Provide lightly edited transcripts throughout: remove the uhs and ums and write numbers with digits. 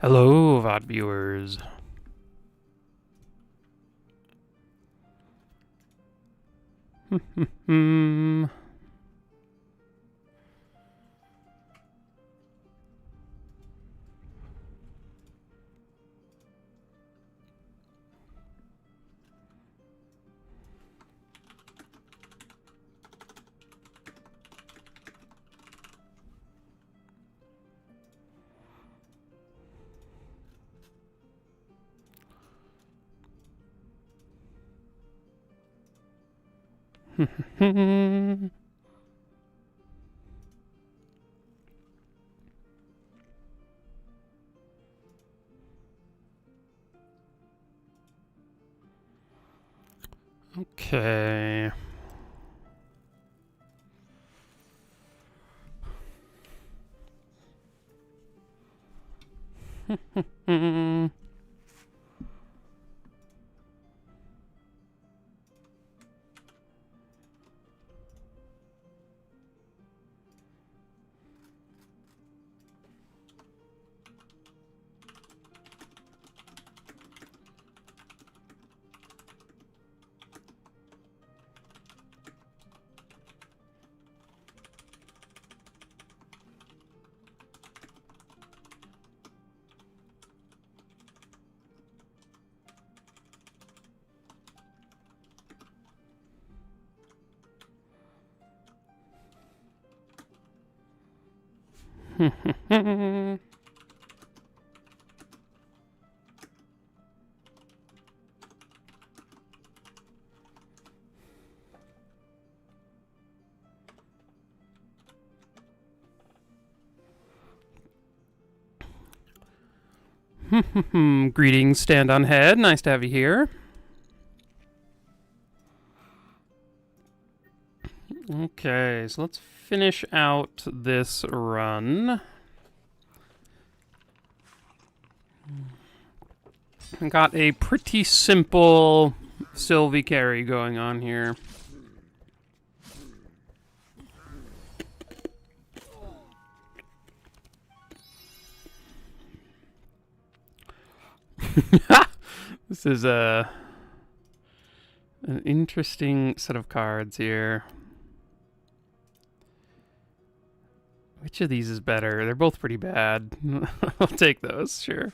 Hello, VOD viewers. Okay. Greetings, Stand on Head. Nice to have you here. Okay, so let's finish out this run. I got a pretty simple Sylvie carry going on here. This is an interesting set of cards here. Which of these is better? They're both pretty bad. I'll take those, sure.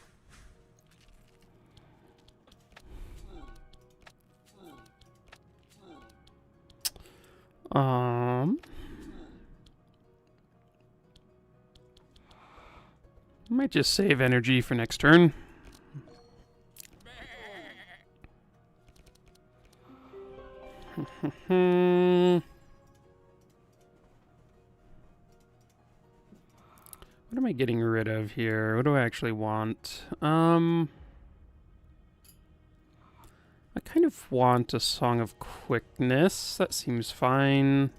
Might just save energy for next turn. What am I getting rid of here? What do I actually want? I kind of want a Song of Quickness. That seems fine.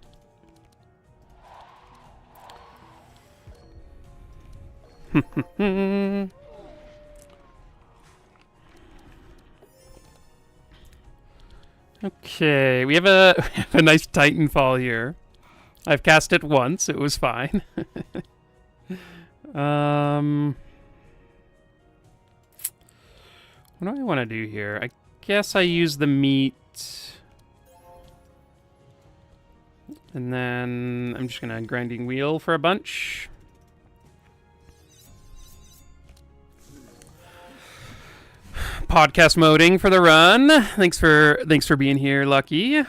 Okay, we have a nice Titanfall here. I've cast it once. It was fine. What do I want to do here? I guess I use the meat. And then I'm just going to grinding wheel for a bunch. Podcast moding for the run. Thanks for being here, Lucky.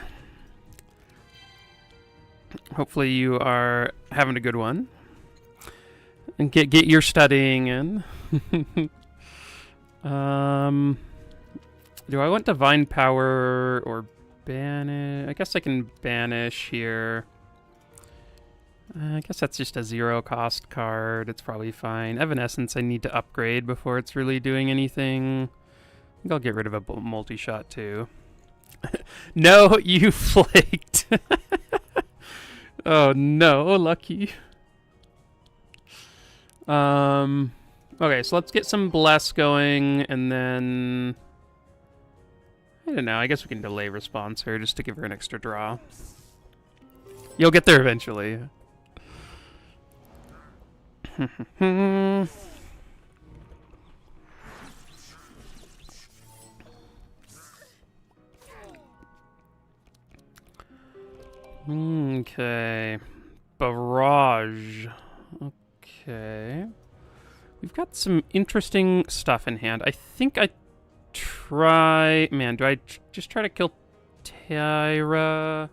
Hopefully you are having a good one. And get your studying in. Do I want Divine Power or banish? I guess I can banish here. I guess that's just a 0 cost card. It's probably fine. Evanescence I need to upgrade before it's really doing anything. I think I'll get rid of a multi-shot too. No, you flaked. Oh no, Lucky. Okay, so let's get some Bless going, and then I don't know, I guess we can delay response her just to give her an extra draw. You'll get there eventually. Okay. Barrage. Okay. We've got some interesting stuff in hand. I think I try... Man, do I just try to kill Tyra?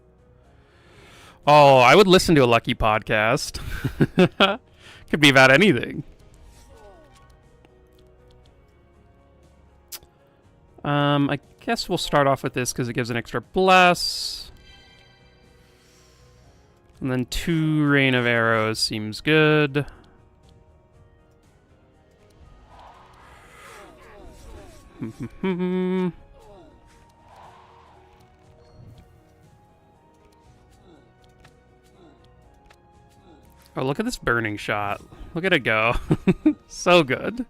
Oh, I would listen to a Lucky podcast. Could be about anything. I guess we'll start off with this because it gives an extra bless. And then 2 Rain of Arrows seems good. Oh, look at this burning shot. Look at it go. So good.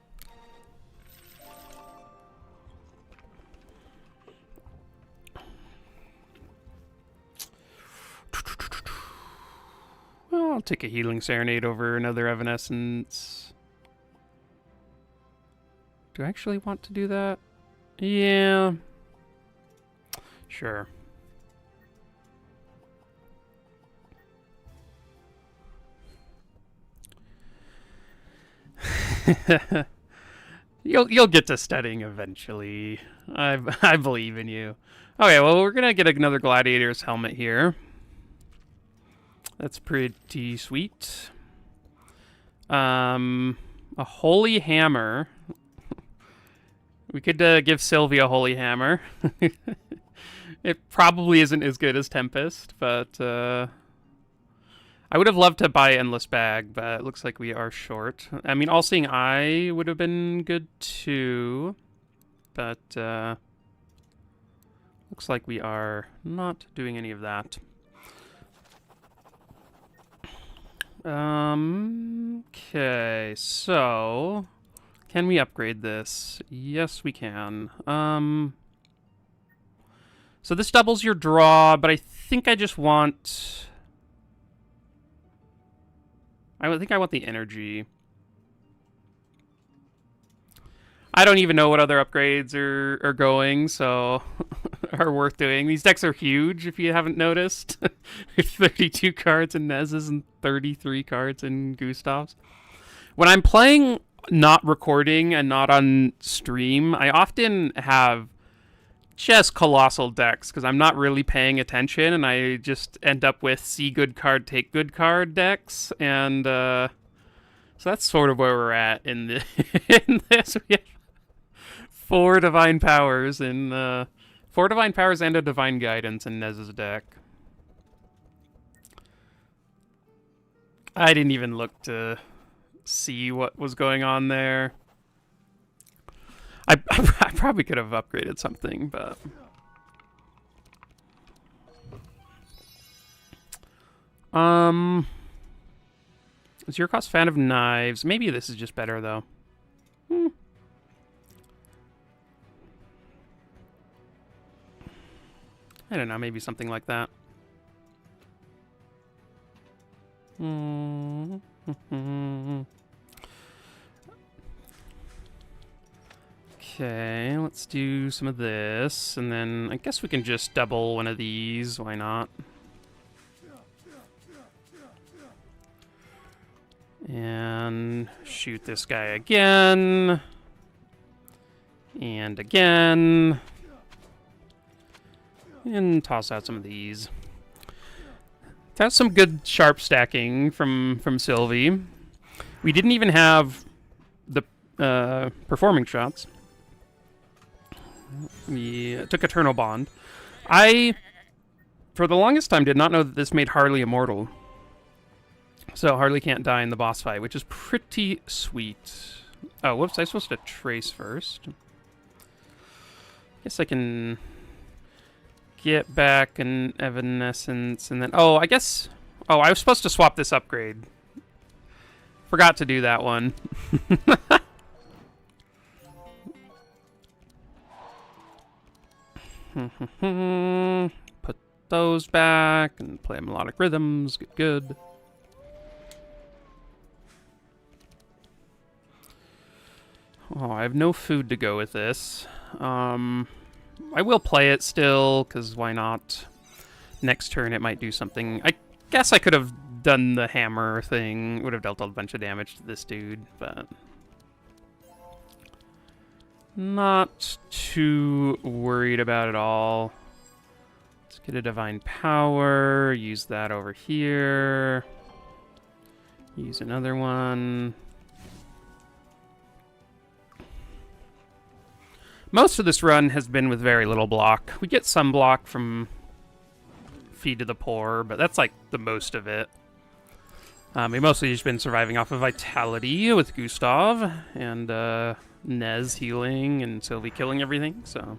Well, I'll take a Healing Serenade over another Evanescence. Do I actually want to do that? Yeah. Sure. You'll get to studying eventually. I believe in you. Okay, well, we're gonna get another Gladiator's helmet here. That's pretty sweet. A Holy Hammer. We could give Sylvie a Holy Hammer. It probably isn't as good as Tempest, but I would have loved to buy Endless Bag, but it looks like we are short. I mean, All-Seeing Eye would have been good too, but looks like we are not doing any of that. Okay, so can we upgrade this? Yes, we can. So this doubles your draw, but I think I just want... I think I want the energy. I don't even know what other upgrades are going, so are worth doing. These decks are huge, if you haven't noticed. 32 cards in Nez's and 33 cards in Gustav's. When I'm playing, not recording, and not on stream, I often have just colossal decks, because I'm not really paying attention, and I just end up with see good card, take good card decks, and so that's sort of where we're at in, in this. We have 4 Divine Powers in 4 Divine Powers and a Divine Guidance in Nez's deck. I didn't even look to see what was going on there. I probably could have upgraded something, but... Is your cost fan of knives? Maybe this is just better, though. I don't know, maybe something like that. Okay, let's do some of this, and then I guess we can just double one of these. Why not? And shoot this guy again. And again. And toss out some of these. That's some good sharp stacking from Sylvie. We didn't even have the performing shots. We took Eternal Bond. I, for the longest time, did not know that this made Harley immortal. So Harley can't die in the boss fight, which is pretty sweet. Oh, whoops, I'm supposed to trace first. Guess I can get back an Evanescence, and then... Oh, I guess... Oh, I was supposed to swap this upgrade. Forgot to do that one. Put those back and play melodic rhythms. Good. Oh, I have no food to go with this. I will play it still, because why not? next turn it might do something. I guess I could have done the hammer thing. Would have dealt a bunch of damage to this dude, but not too worried about it all. Let's get a divine power. Use that over here. Use another one. Most of this run has been with very little block. We get some block from Feed to the Poor, but that's like the most of it. We've mostly just been surviving off of Vitality with Gustav and Nez healing and Sylvie killing everything, so.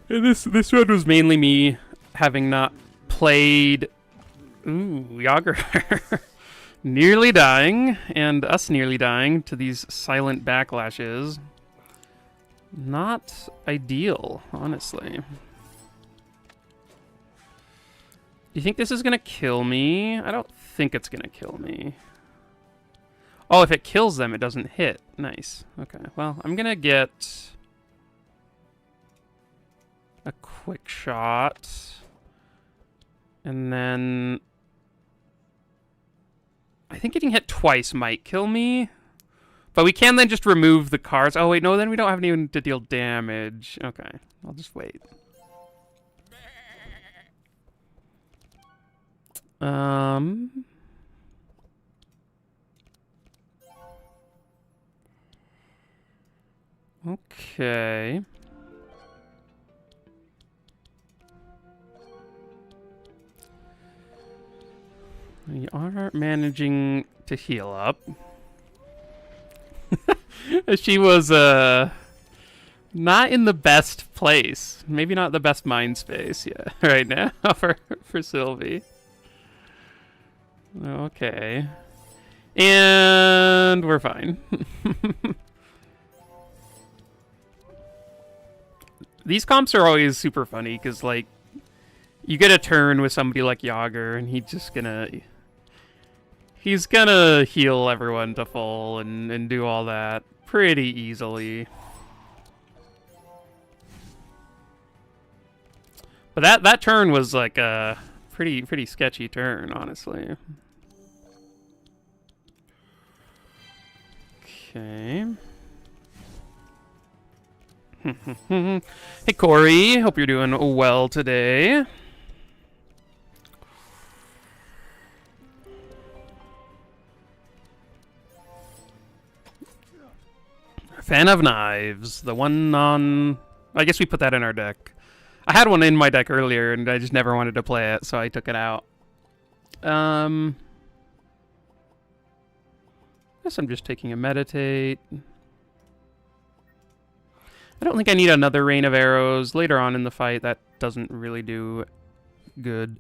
And this run was mainly me having not played... Ooh, Yager. Nearly dying, and us nearly dying to these silent backlashes. Not ideal, honestly. Do you think this is gonna kill me? I don't think it's gonna kill me. Oh, if it kills them, it doesn't hit. Nice. Okay, well, I'm gonna get a quick shot. And then I think getting hit twice might kill me. But we can then just remove the cards. Oh, wait, no, then we don't have anyone to deal damage. Okay, I'll just wait. Okay. We are managing to heal up. She was not in the best place. Maybe not the best mind space yet right now for Sylvie. Okay. And we're fine. These comps are always super funny because, like, you get a turn with somebody like Yager and he's gonna heal everyone to full and do all that pretty easily. But that turn was like a pretty sketchy turn, honestly. Okay. Hey Corey, hope you're doing well today. Fan of Knives, the one on... I guess we put that in our deck. I had one in my deck earlier, and I just never wanted to play it, so I took it out. I guess I'm just taking a Meditate. I don't think I need another Rain of Arrows. Later on in the fight, that doesn't really do good.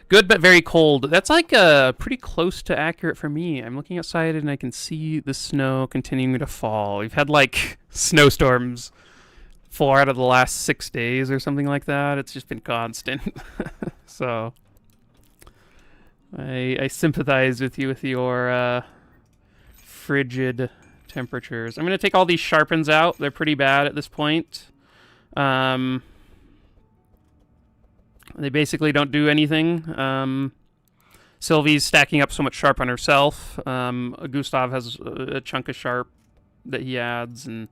Good, but very cold. That's like pretty close to accurate for me. I'm looking outside and I can see the snow continuing to fall. We've had like snowstorms 4 out of the last 6 days or something like that. It's just been constant. So I sympathize with you with your frigid temperatures. I'm going to take all these sharpens out. They're pretty bad at this point. They basically don't do anything. Sylvie's stacking up so much sharp on herself. Gustav has a chunk of sharp that he adds, and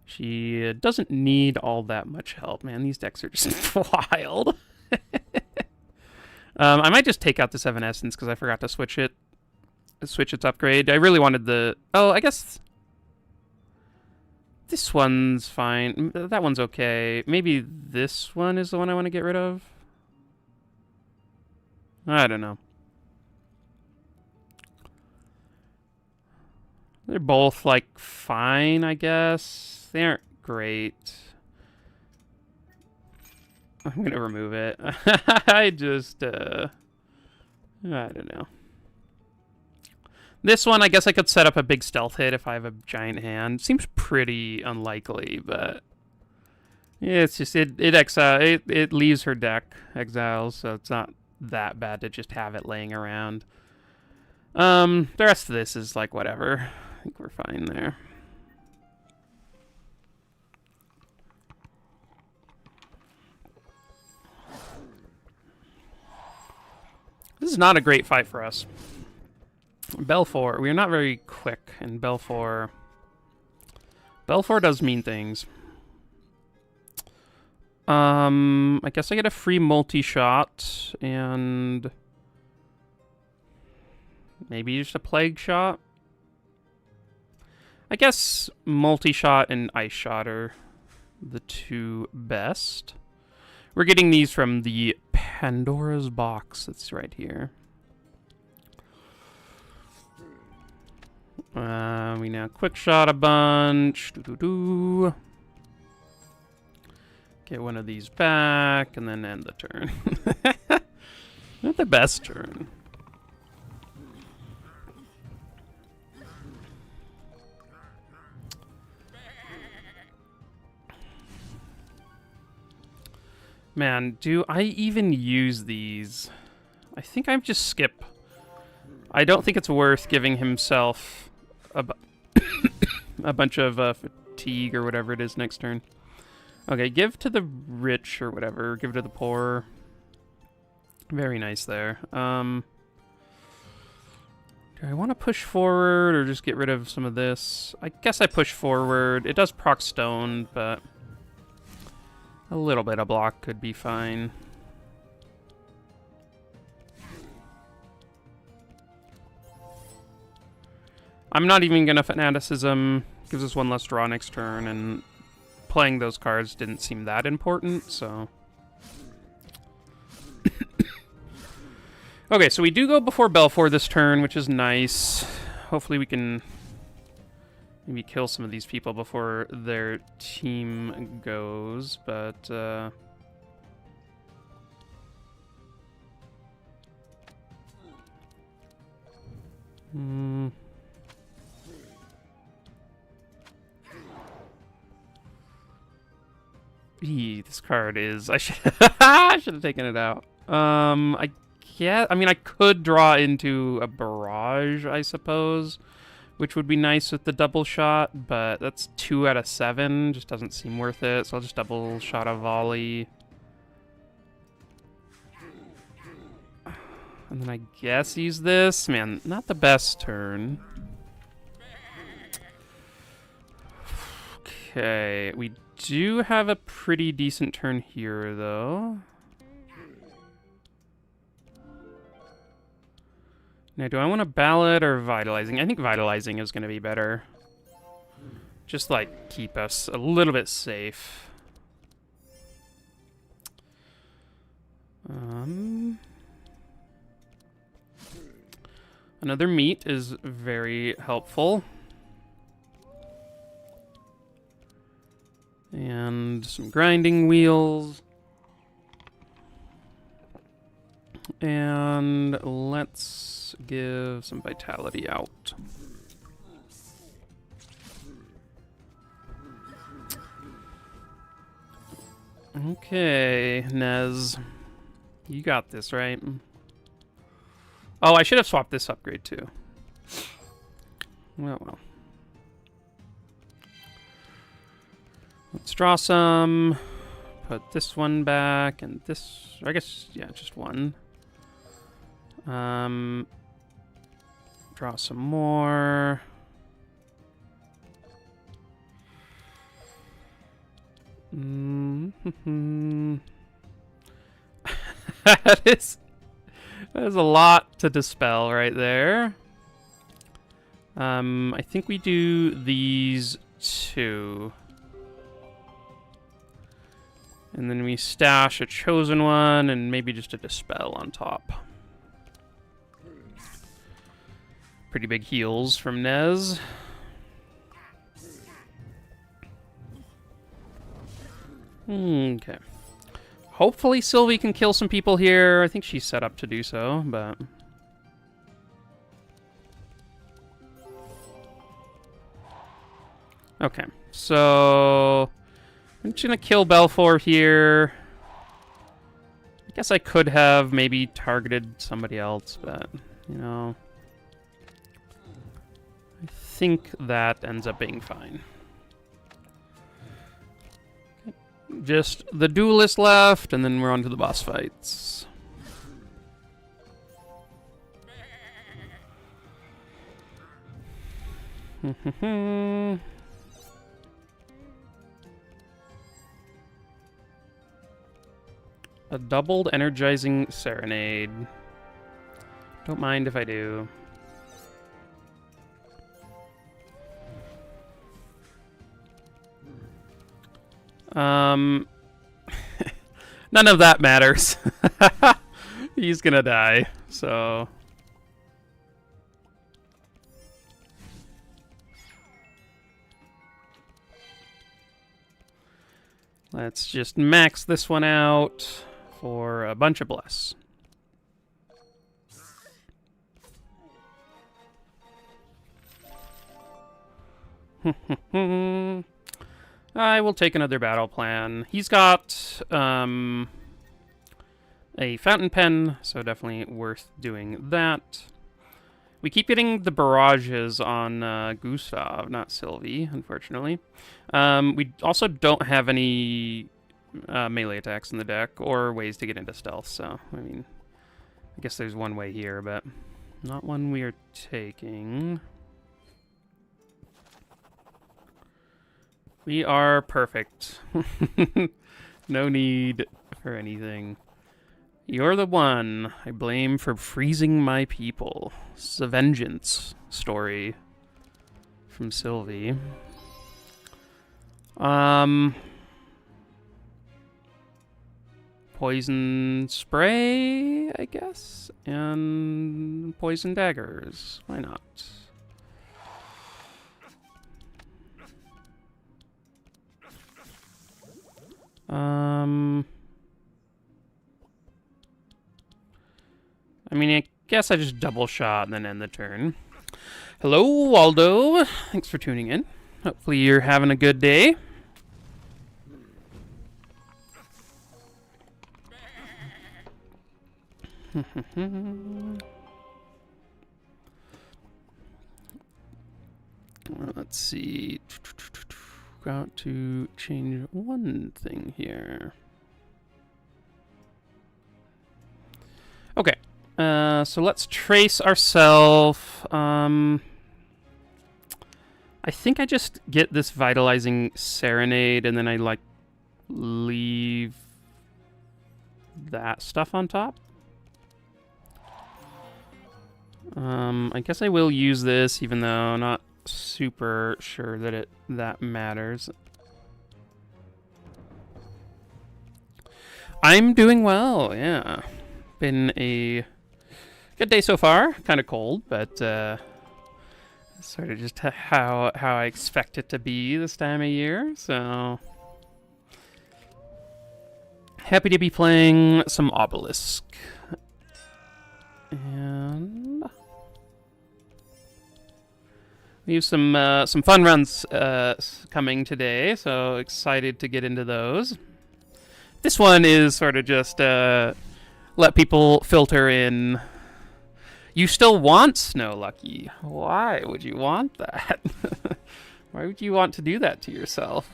she doesn't need all that much help. Man, these decks are just wild. I might just take out the 7 Essence because I forgot to switch its upgrade. I really wanted the... Oh, I guess... This one's fine. That one's okay. Maybe this one is the one I want to get rid of. I don't know. They're both, like, fine, I guess. They aren't great. I'm going to remove it. I just, I don't know. This one, I guess I could set up a big stealth hit if I have a giant hand. Seems pretty unlikely, but yeah, it's just it leaves her deck exiles, so it's not that bad to just have it laying around. The rest of this is like whatever. I think we're fine there. This is not a great fight for us. Belfour. We are not very quick, and Belfour does mean things. I guess I get a free multi-shot, and maybe just a plague shot? I guess multi-shot and ice shot are the two best. We're getting these from the Pandora's box that's right here. We now quick shot a bunch. Doo-doo-doo. Get one of these back, and then end the turn. Not the best turn. Man, do I even use these? I think I just skip. I don't think it's worth giving himself a bunch of fatigue or whatever it is next turn. Okay, give to the rich or whatever. Give to the poor. Very nice there. Do I want to push forward or just get rid of some of this? I guess I push forward. It does proc stone, but a little bit of block could be fine. I'm not even gonna fanaticism. Gives us one less draw next turn, and playing those cards didn't seem that important, so. Okay, so we do go before Belfour this turn, which is nice. Hopefully we can maybe kill some of these people before their team goes, but this card is... I should have taken it out. I mean, I could draw into a barrage, I suppose, which would be nice with the double shot, but that's 2 out of 7. Just doesn't seem worth it, so I'll just double shot a volley. And then I guess use this. Man, not the best turn. Okay, we do have a pretty decent turn here, though. Now, do I want to ballad or vitalizing? I think vitalizing is going to be better. Just, like, keep us a little bit safe. Another meat is very helpful. And some grinding wheels. And let's give some vitality out. Okay, Nez. You got this, right? Oh, I should have swapped this upgrade too. Well. Let's draw some. Put this one back and this. I guess, yeah, just one. Draw some more. That is a lot to dispel right there. I think we do these two. And then we stash a chosen one and maybe just a dispel on top. Pretty big heals from Nez. Okay. Hopefully Sylvie can kill some people here. I think she's set up to do so, but... Okay, so... I'm just gonna kill Belfour here. I guess I could have maybe targeted somebody else, but, you know... I think that ends up being fine. Just the duelist left, and then we're on to the boss fights. A doubled energizing serenade. Don't mind if I do. None of that matters. He's gonna die, so... Let's just max this one out for a bunch of bless. I will take another battle plan. He's got a fountain pen, so definitely worth doing that. We keep getting the barrages on Gustav, not Sylvie, unfortunately. We also don't have any melee attacks in the deck or ways to get into stealth, so, I mean, I guess there's one way here, but not one we are taking. We are perfect. No need for anything. You're the one I blame for freezing my people. It's a vengeance story from Sylvie. Poison spray, I guess, and poison daggers. Why not? I mean, I guess I just double shot and then end the turn. Hello, Waldo. Thanks for tuning in. Hopefully you're having a good day. Let's see. Got to change one thing here. Okay. So let's trace ourselves. I think I just get this vitalizing serenade and then I like leave that stuff on top. I guess I will use this even though I'm not super sure that that matters. I'm doing well, yeah. Been a good day so far. Kind of cold, but sort of just how I expect it to be this time of year. So happy to be playing some Obelisk. And we have some fun runs coming today, so excited to get into those. This one is sort of just let people filter in. You still want Snow Lucky. Why would you want that? Why would you want to do that to yourself?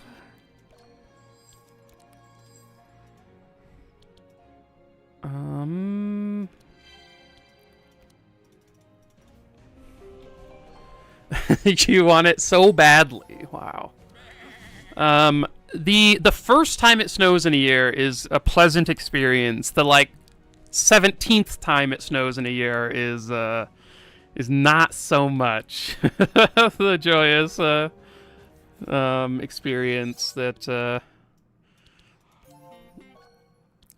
You want it so badly. Wow. The first time it snows in a year is a pleasant experience. The like 17th time it snows in a year is not so much the joyous experience that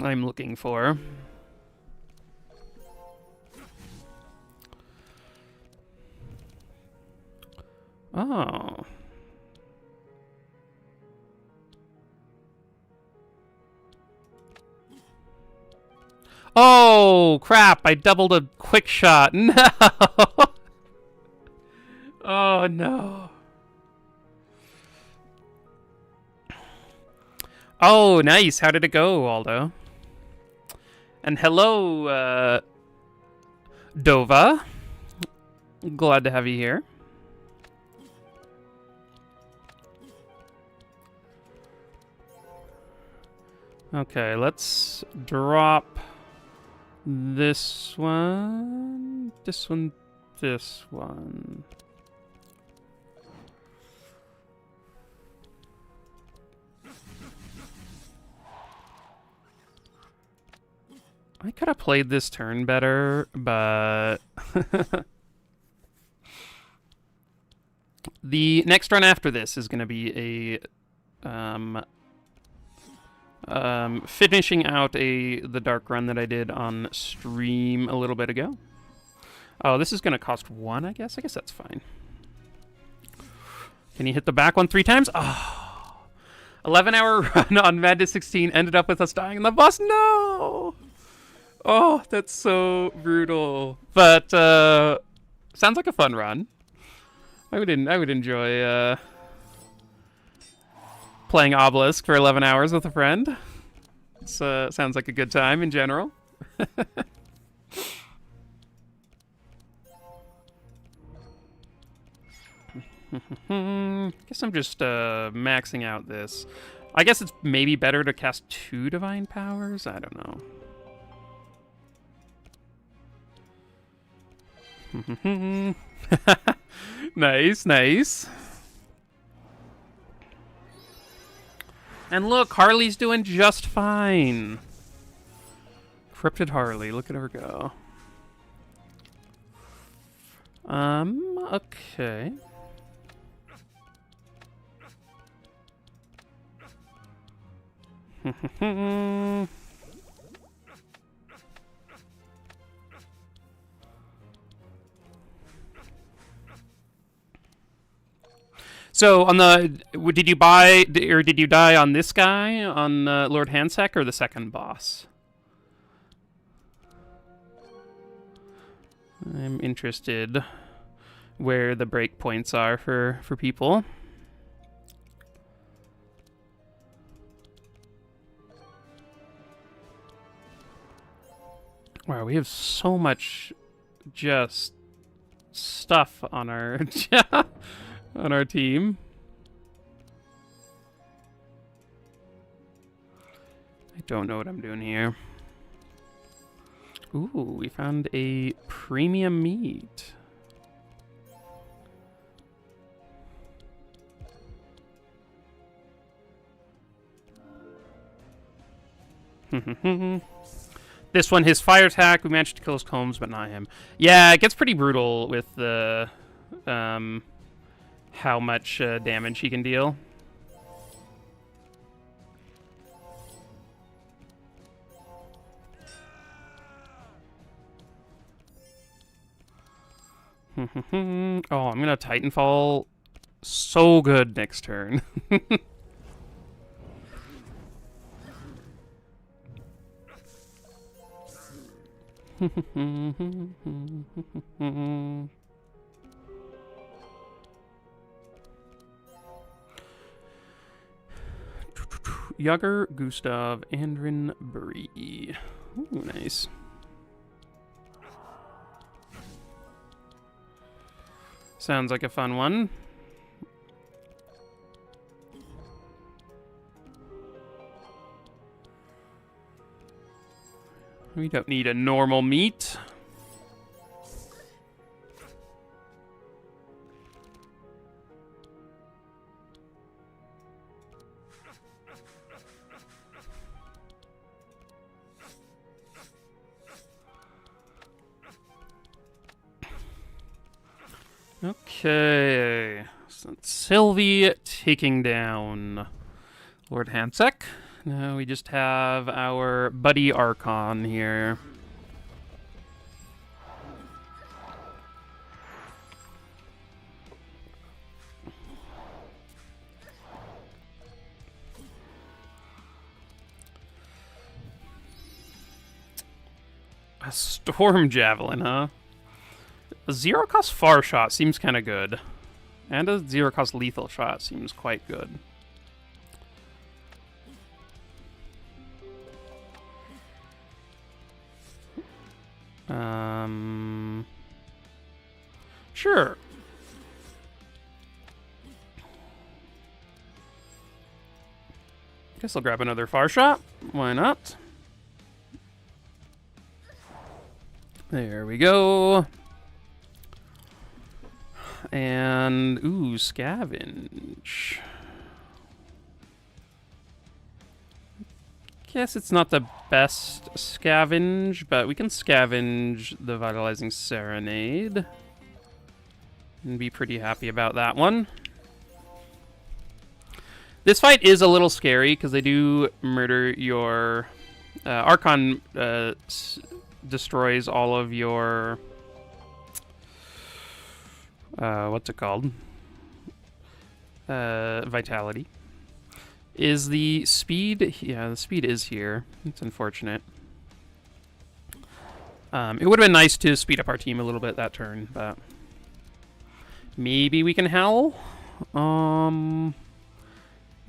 I'm looking for. Oh. Oh, crap. I doubled a quick shot. No. Oh, no. Oh, nice. How did it go, Aldo? And hello, Dova. Glad to have you here. Okay, let's drop this one, this one, this one. I could have played this turn better, but the next run after this is going to be a finishing out the dark run that I did on stream a little bit ago. Oh, this is going to cost 1, I guess. I guess that's fine. Can you hit the back one 3 times? Oh, 11-hour run on Madness 16 ended up with us dying in the boss. No! Oh, that's so brutal. But sounds like a fun run. I would enjoy playing Obelisk for 11 hours with a friend. It sounds like a good time in general. Guess I'm just maxing out this. I guess it's maybe better to cast 2 Divine Powers? I don't know. Nice, nice. And look, Harley's doing just fine. Cryptid Harley, look at her go. Okay. So on the, did you buy or did you die on this guy on Lord Hansek or the second boss? I'm interested where the breakpoints are for people. Wow, we have so much just stuff on our on our team. I don't know what I'm doing here. Ooh, we found a premium meat. This one, his fire attack, we managed to kill his combs, but not him. Yeah, it gets pretty brutal with the how much damage he can deal. Oh, I'm gonna Titanfall so good next turn. Yager, Gustav, Andrin, Bree. Ooh, nice. Sounds like a fun one. We don't need a normal meat. Okay, so it's Sylvie taking down Lord Hansek. Now we just have our buddy Archon here. A Storm Javelin, huh? A zero-cost far shot seems kind of good. And a zero-cost lethal shot seems quite good. Sure. Guess I'll grab another far shot. Why not? There we go. And, ooh, scavenge. guess it's not the best scavenge, but we can scavenge the Vitalizing Serenade. And be pretty happy about that one. This fight is a little scary, because they do murder your... Archon destroys all of your... what's it called? Vitality. Is the speed... Yeah, the speed is here. It's unfortunate. It would have been nice to speed up our team a little bit that turn, but... Maybe we can howl? I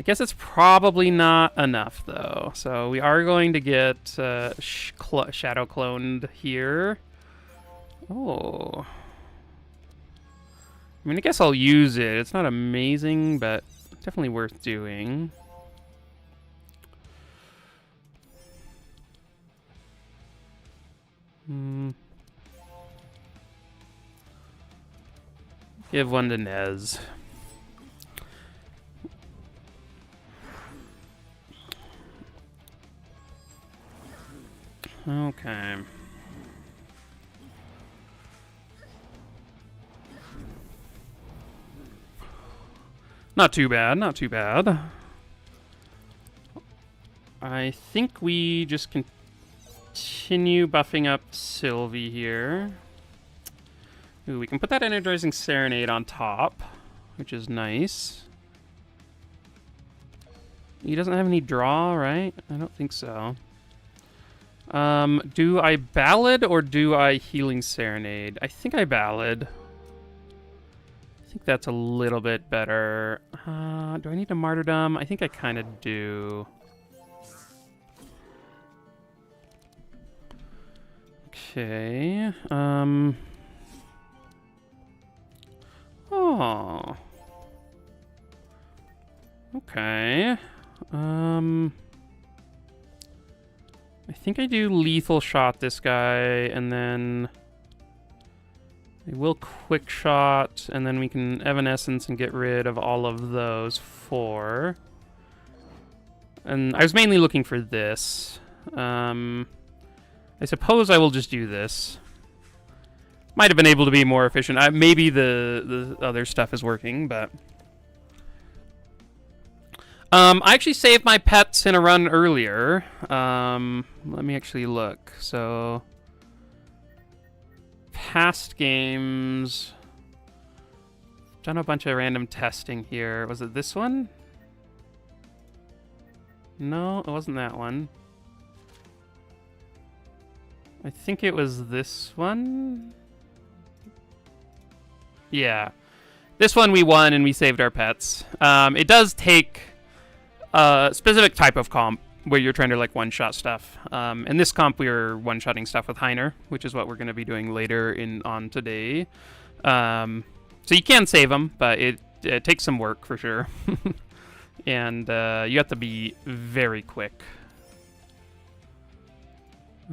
guess it's probably not enough, though. So we are going to get Shadow Cloned here. Oh. I mean, I guess I'll use it. It's not amazing, but definitely worth doing. Give one to Nez. Okay. Not too bad, not too bad. I think we just continue buffing up Sylvie here. Ooh, we can put that Energizing Serenade on top, which is nice. He doesn't have any draw, right? I don't think so. Do I Ballad or do I Healing Serenade? I think I Ballad. I think that's a little bit better. Do I need a Martyrdom? I think I kind of do. Okay. Oh. Okay. I think I do lethal shot this guy, and then I will quick shot, and then we can Evanescence and get rid of all of those 4. And I was mainly looking for this. I suppose I will just do this. Might have been able to be more efficient. Maybe the other stuff is working, but... I actually saved my pets in a run earlier. Let me actually look. So, past games. Done a bunch of random testing here. Was it this one? No, it wasn't that one. I think it was this one. Yeah. This one we won and we saved our pets. It does take a specific type of comp where you're trying to like one-shot stuff. In this comp, we were one-shotting stuff with Heiner, which is what we're going to be doing later on today. So you can save them, but it takes some work for sure. And you have to be very quick.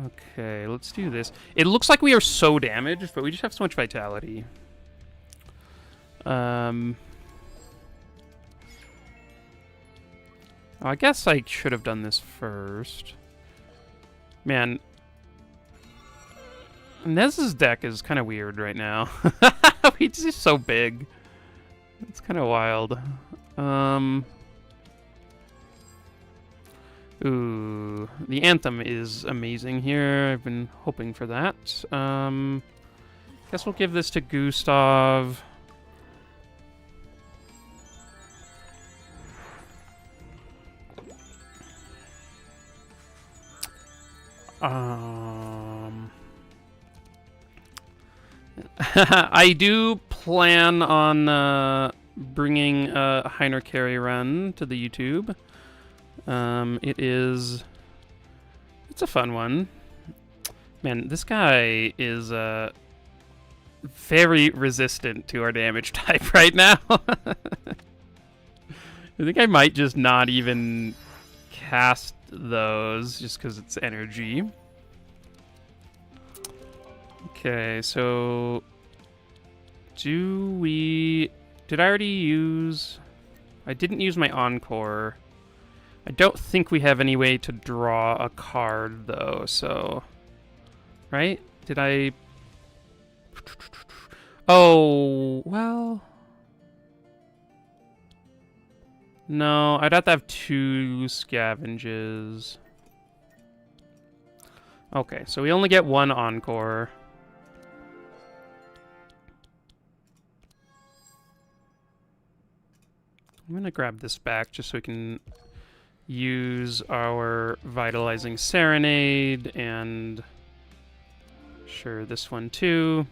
Okay, let's do this. It looks like we are so damaged, but we just have so much vitality. Oh, I guess I should have done this first. Man, Nez's deck is kind of weird right now. He's just so big. It's kind of wild. Ooh, the Anthem is amazing here. I've been hoping for that. Guess we'll give this to Gustav. I do plan on bringing a Heiner carry run to the YouTube. It's a fun one. Man, this guy is very resistant to our damage type right now. I think I might just not even cast those just because it's energy. Okay, so did I already use... I didn't use my Encore. I don't think we have any way to draw a card, though, so... Right? Did I... Oh, well... No, I'd have to have 2 scavenges. Okay, so we only get 1 encore. I'm gonna grab this back just so we can use our Vitalizing Serenade and... Sure, this one too.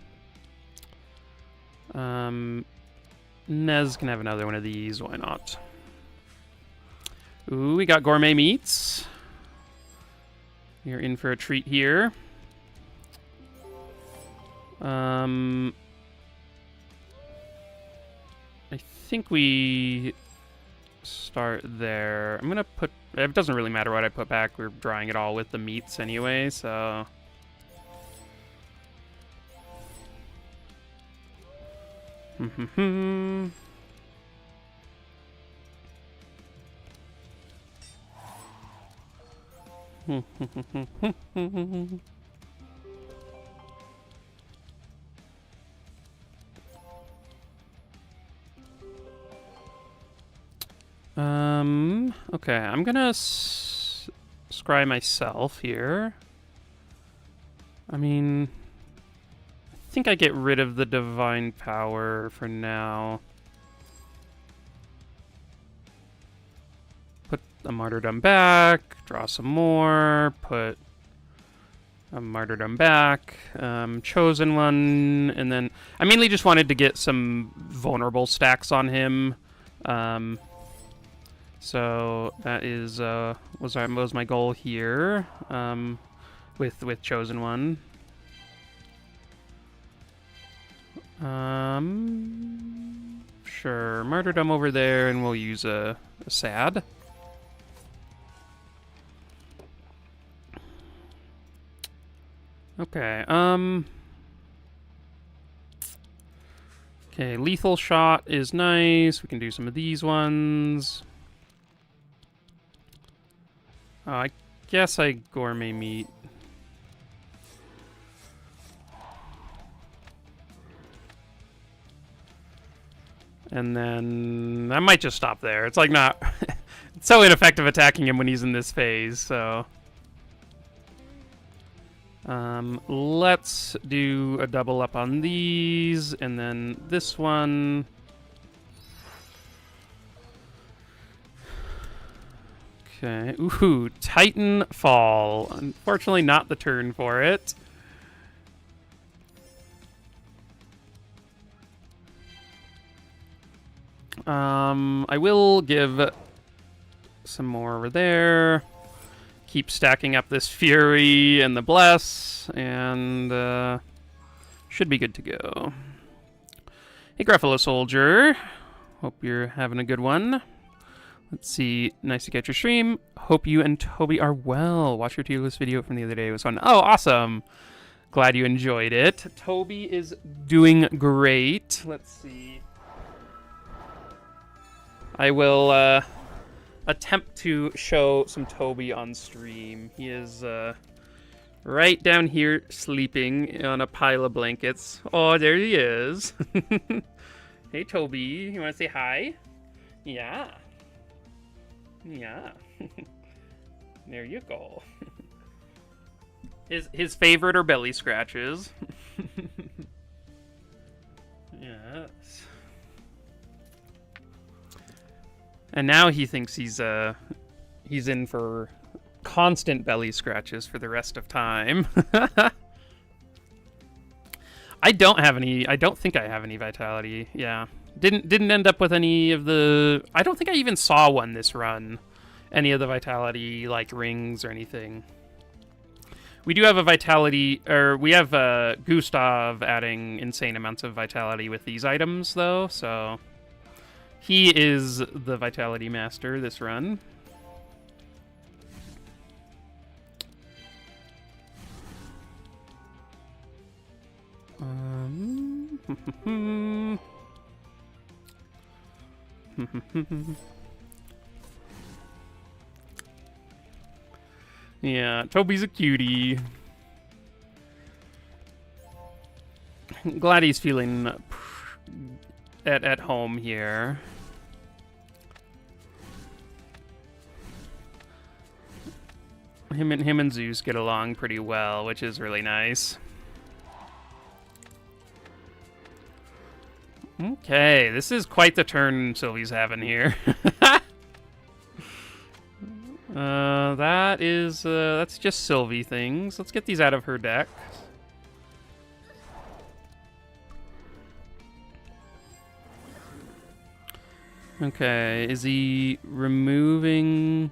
Nez can have another one of these, why not? Ooh, we got gourmet meats. You're in for a treat here. I think we start there. I'm gonna put... It doesn't really matter what I put back. We're drying it all with the meats anyway, so... Okay, I'm gonna scry myself here. I mean, I think I get rid of the divine power for now. Put a martyrdom back, draw some more, put a martyrdom back, chosen one, and then I mainly just wanted to get some vulnerable stacks on him. So that is was my goal here, with chosen one. Sure, martyrdom over there, and we'll use a sad. Okay, okay, lethal shot is nice. We can do some of these ones. I guess I gourmet meat. And then I might just stop there. It's like not... It's so ineffective attacking him when he's in this phase, so... Let's do a double up on these, and then this one... Okay, ooh, Titanfall. Unfortunately not the turn for it. I will give some more over there. Keep stacking up this Fury and the Bless, and should be good to go. Hey, Gruffalo Soldier. Hope you're having a good one. Let's see. Nice to get your stream. Hope you and Toby are well. Watch your tier list video from the other day. It was fun. Oh, awesome. Glad you enjoyed it. Toby is doing great. Let's see. I will attempt to show some Toby on stream. He is right down here sleeping on a pile of blankets. Oh, there he is. Hey, Toby. You want to say hi? Yeah. Yeah. There you go. His favorite are belly scratches. Yes. And now he thinks he's in for constant belly scratches for the rest of time. I don't think I have any vitality. Yeah. Didn't end up with any of the... I don't think I even saw one this run. Any of the vitality, like, rings or anything. We do have a vitality... Or, we have Gustav adding insane amounts of vitality with these items, though, so... He is the vitality master this run. Yeah, Toby's a cutie. Glad he's feeling at home here. Him and Zeus get along pretty well, which is really nice. Okay, this is quite the turn Sylvie's having here. That's just Sylvie things. Let's get these out of her deck. Okay, is he removing...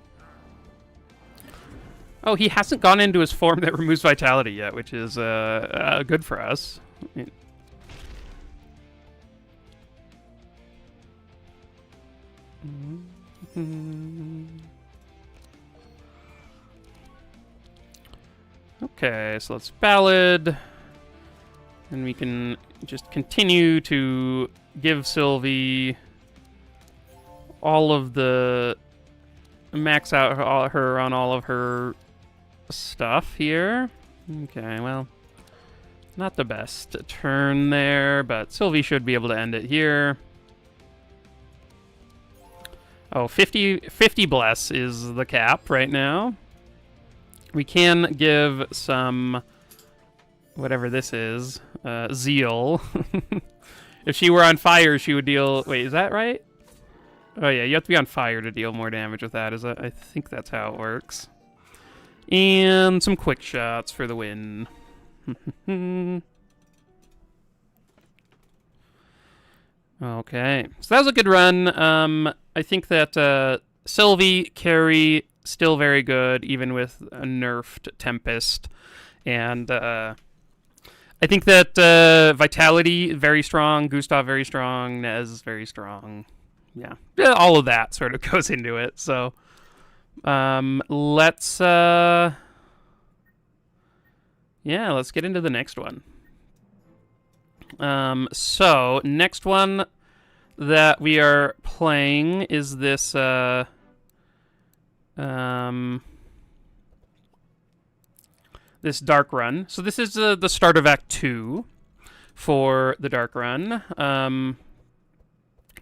Oh, he hasn't gone into his form that removes vitality yet, which is good for us. Okay, so let's ballad. And we can just continue to give Sylvie all of the... max out her on all of her stuff here. Okay, well, not the best turn there, but Sylvie should be able to end it here. Oh, 50 bless is the cap right now. We can give some, whatever this is, zeal. If she were on fire, she would deal... Wait, is that right? Oh yeah, you have to be on fire to deal more damage with that. I think that's how it works. And some quick shots for the win. Okay, so that was a good run. I think that Sylvie carry still very good, even with a nerfed Tempest, and I think that Vitality very strong, Gustav very strong, Nez very strong. Yeah, all of that sort of goes into it. So let's get into the next one. So next one that we are playing is this this Dark Run. So this is the start of Act 2 for the Dark Run.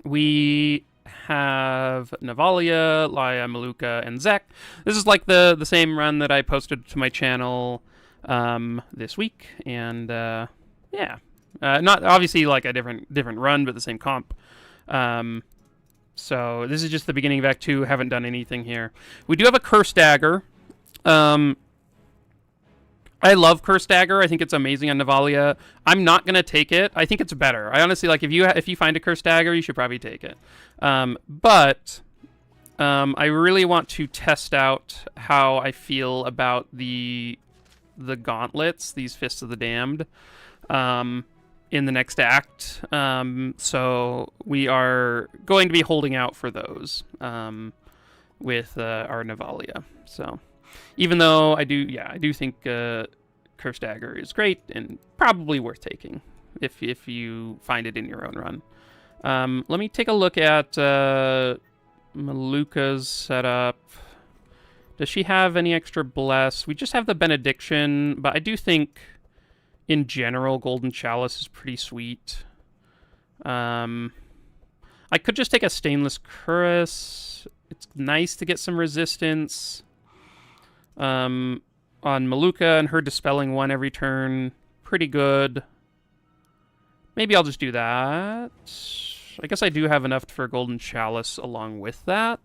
We have Navalia, Laya, Maluka, and Zek. This is like the same run that I posted to my channel this week, and yeah, not obviously like a different run, but the same comp. So this is just the beginning of Act 2. Haven't done anything here. We do have a Curse Dagger. I love Curse Dagger. I think it's amazing on Navalia. I'm not gonna take it. I think it's better. I honestly like if you find a Curse Dagger, you should probably take it. But I really want to test out how I feel about the gauntlets, these Fists of the Damned, in the next act. So we are going to be holding out for those with our Navalia. So. Even though I do think Curse Dagger is great and probably worth taking if you find it in your own run. Let me take a look at Maluka's setup. Does she have any extra bless? We just have the Benediction, but I do think in general Golden Chalice is pretty sweet. I could just take a Stainless Cuirass. It's nice to get some resistance. On Maluka and her dispelling 1 every turn. Pretty good. Maybe I'll just do that. I guess I do have enough for Golden Chalice along with that.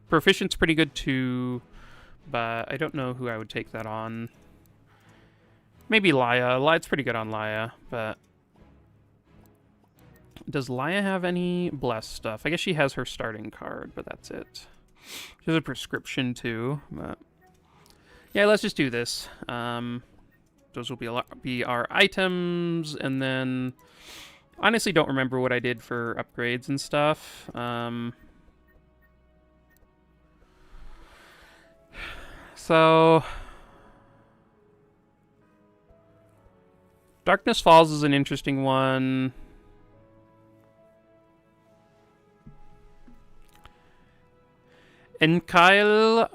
Proficient's pretty good too, but I don't know who I would take that on. Maybe Laya. Laya's pretty good on Laya, but... Does Laya have any bless stuff? I guess she has her starting card, but that's it. She has a prescription too, but yeah, let's just do this. Those will be our items, and then honestly don't remember what I did for upgrades and stuff. So Darkness Falls is an interesting one. Enkyle,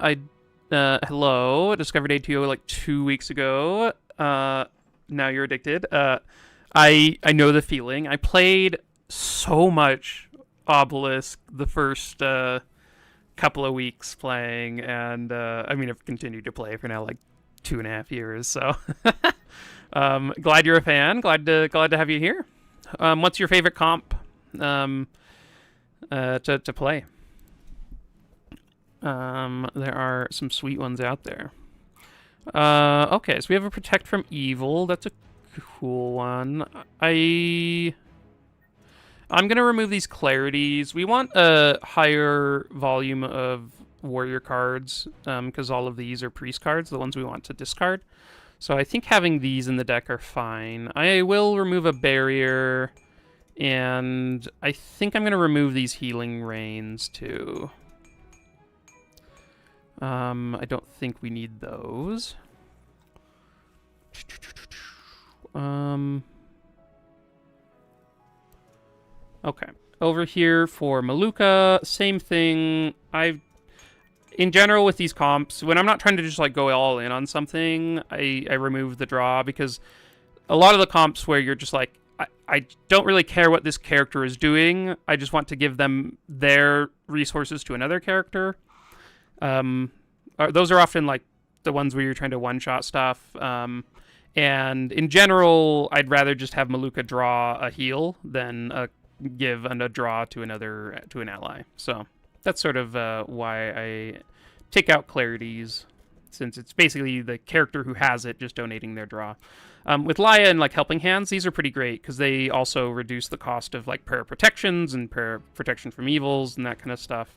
hello. Discovered ATO like 2 weeks ago. Now you're addicted. I know the feeling. I played so much Obelisk the first couple of weeks playing, and I mean I've continued to play for now like 2.5 years. So glad you're a fan. Glad to have you here. What's your favorite comp to play? There are some sweet ones out there. Okay, so we have a Protect from Evil. That's a cool one. I'm going to remove these clarities. We want a higher volume of warrior cards, because all of these are priest cards, the ones we want to discard. So I think having these in the deck are fine. I will remove a barrier, and I think I'm going to remove these healing rains too. I don't think we need those. Okay. Over here for Maluka, same thing. In general with these comps, when I'm not trying to just like go all in on something, I remove the draw, because a lot of the comps where you're just like, I don't really care what this character is doing. I just want to give them their resources to another character. Those are often like the ones where you're trying to one-shot stuff. And in general, I'd rather just have Maluka draw a heal than give a draw to an ally. So that's sort of why I take out clarities, since it's basically the character who has it just donating their draw. With Laya and like Helping Hands, these are pretty great because they also reduce the cost of like prayer protections and prayer protection from evils and that kind of stuff.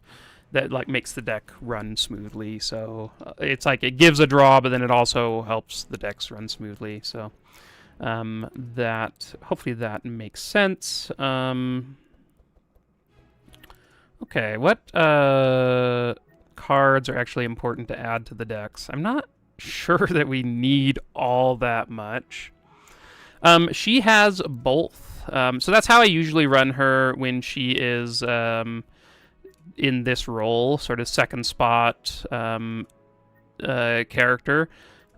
That like makes the deck run smoothly. So it's like it gives a draw, but then it also helps the decks run smoothly. So that hopefully that makes sense. Okay, what cards are actually important to add to the decks? I'm not sure that we need all that much. She has both. So that's how I usually run her when she is in this role, sort of second spot character.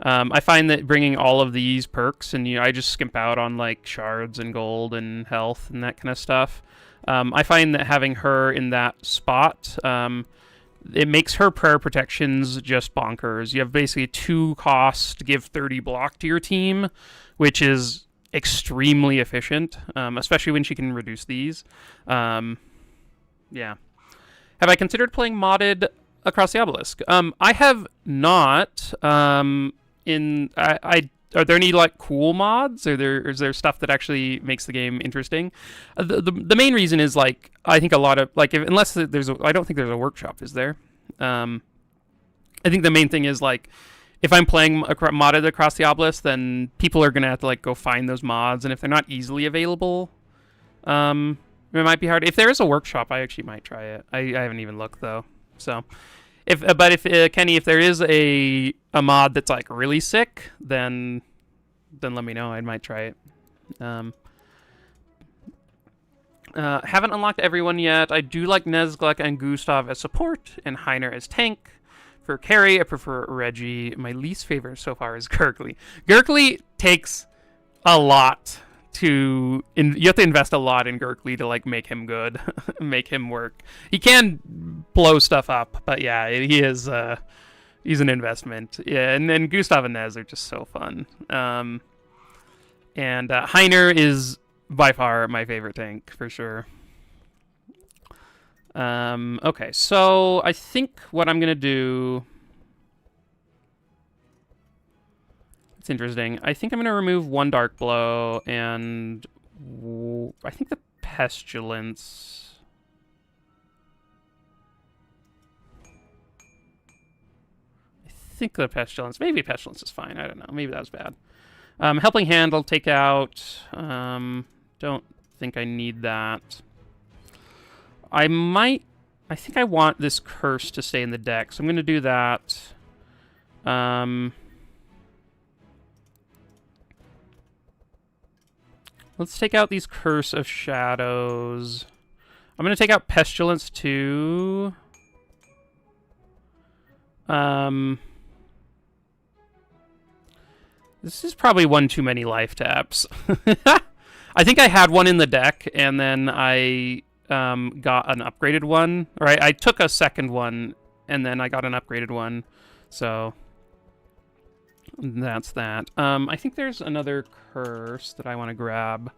I find that bringing all of these perks, and I just skimp out on like shards and gold and health and that kind of stuff. I find that having her in that spot, it makes her prayer protections just bonkers. You have basically 2 costs to give 30 block to your team, which is extremely efficient, especially when she can reduce these. Yeah. Have I considered playing modded Across the Obelisk? I have not. Are there any like cool mods? Is there stuff that actually makes the game interesting? The main reason is like I think a lot of like I don't think there's a workshop, is there? I think the main thing is like if I'm playing modded Across the Obelisk, then people are gonna have to like go find those mods, and if they're not easily available, it might be hard. If there is a workshop, I actually might try it. I haven't even looked though. So, if Kenny, if there is a mod that's like really sick, then let me know. I might try it. Haven't unlocked everyone yet. I do like Nezglek and Gustav as support, and Heiner as tank. For carry, I prefer Reggie. My least favorite so far is Gurgly. Gurgly takes a lot. You have to invest a lot in Gurgly to like make him good, make him work. He can blow stuff up, but yeah, he is he's an investment. Yeah, and then Gustav and Nez are just so fun. And Heiner is by far my favorite tank for sure. Okay, so I think what I'm gonna do. It's interesting. I think I'm going to remove 1 Dark Blow, and I think the Pestilence. Maybe Pestilence is fine. I don't know. Maybe that was bad. Helping Hand I'll take out. Don't think I need that. I think I want this curse to stay in the deck, so I'm going to do that. Let's take out these Curse of Shadows. I'm going to take out Pestilence too. This is probably one too many life taps. I think I had one in the deck, and then I got an upgraded one. Or I took a second one, and then I got an upgraded one. So that's that. I think there's another curse that I want to grab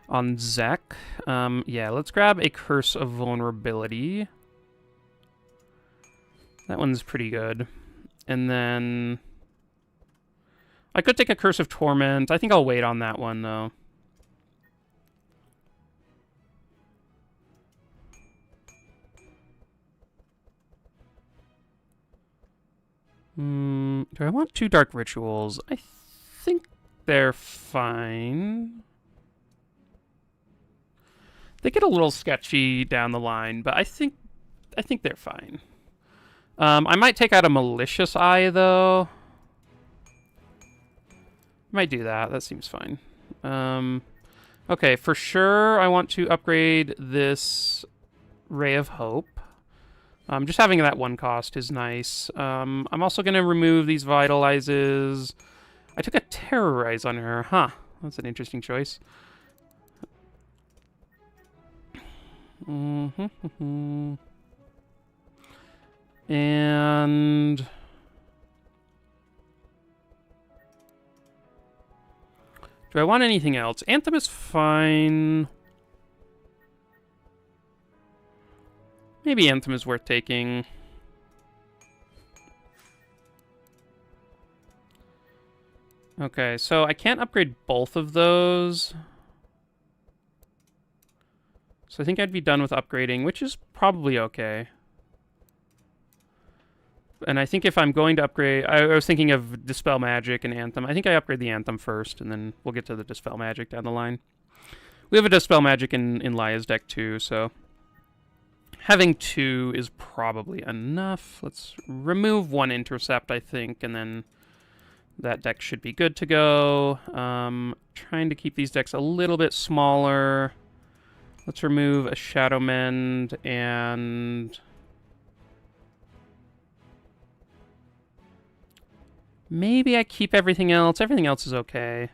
on Zek. Yeah, let's grab a Curse of Vulnerability. That one's pretty good. And then I could take a Curse of Torment. I think I'll wait on that one, though. Do I want 2 Dark Rituals? I think they're fine. They get a little sketchy down the line, but I think they're fine. I might take out a Malicious Eye, though. Might do that. That seems fine. Okay, for sure I want to upgrade this Ray of Hope. Just having that 1 cost is nice. I'm also going to remove these Vitalizes. I took a Terrorize on her. Huh. That's an interesting choice. And do I want anything else? Anthem is fine. Maybe Anthem is worth taking. Okay, so I can't upgrade both of those. So I think I'd be done with upgrading, which is probably okay. And I think if I'm going to upgrade... I was thinking of Dispel Magic and Anthem. I think I upgrade the Anthem first, and then we'll get to the Dispel Magic down the line. We have a Dispel Magic in Laya's deck too, so... Having 2 is probably enough. Let's remove 1 Intercept, I think, and then that deck should be good to go. Trying to keep these decks a little bit smaller. Let's remove a Shadow Mend and... maybe I keep everything else. Everything else is okay.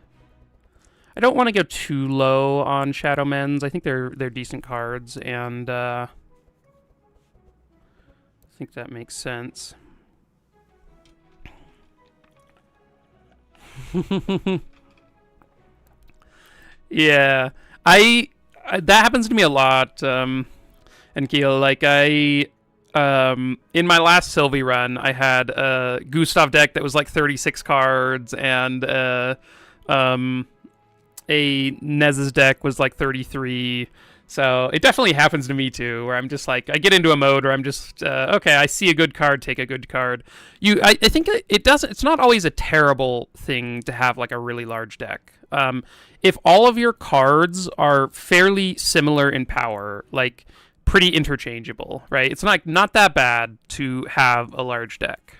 I don't want to go too low on Shadow Mends. I think they're decent cards, and I think that makes sense. Yeah, that happens to me a lot. And Keel, like in my last Sylvie run, I had a Gustav deck that was like 36 cards, and a Nez's deck was like 33. So it definitely happens to me too, where I'm just like, I get into a mode where I'm just, okay, I see a good card, take a good card. I think it's not always a terrible thing to have like a really large deck. If all of your cards are fairly similar in power, like pretty interchangeable, right? It's not that bad to have a large deck.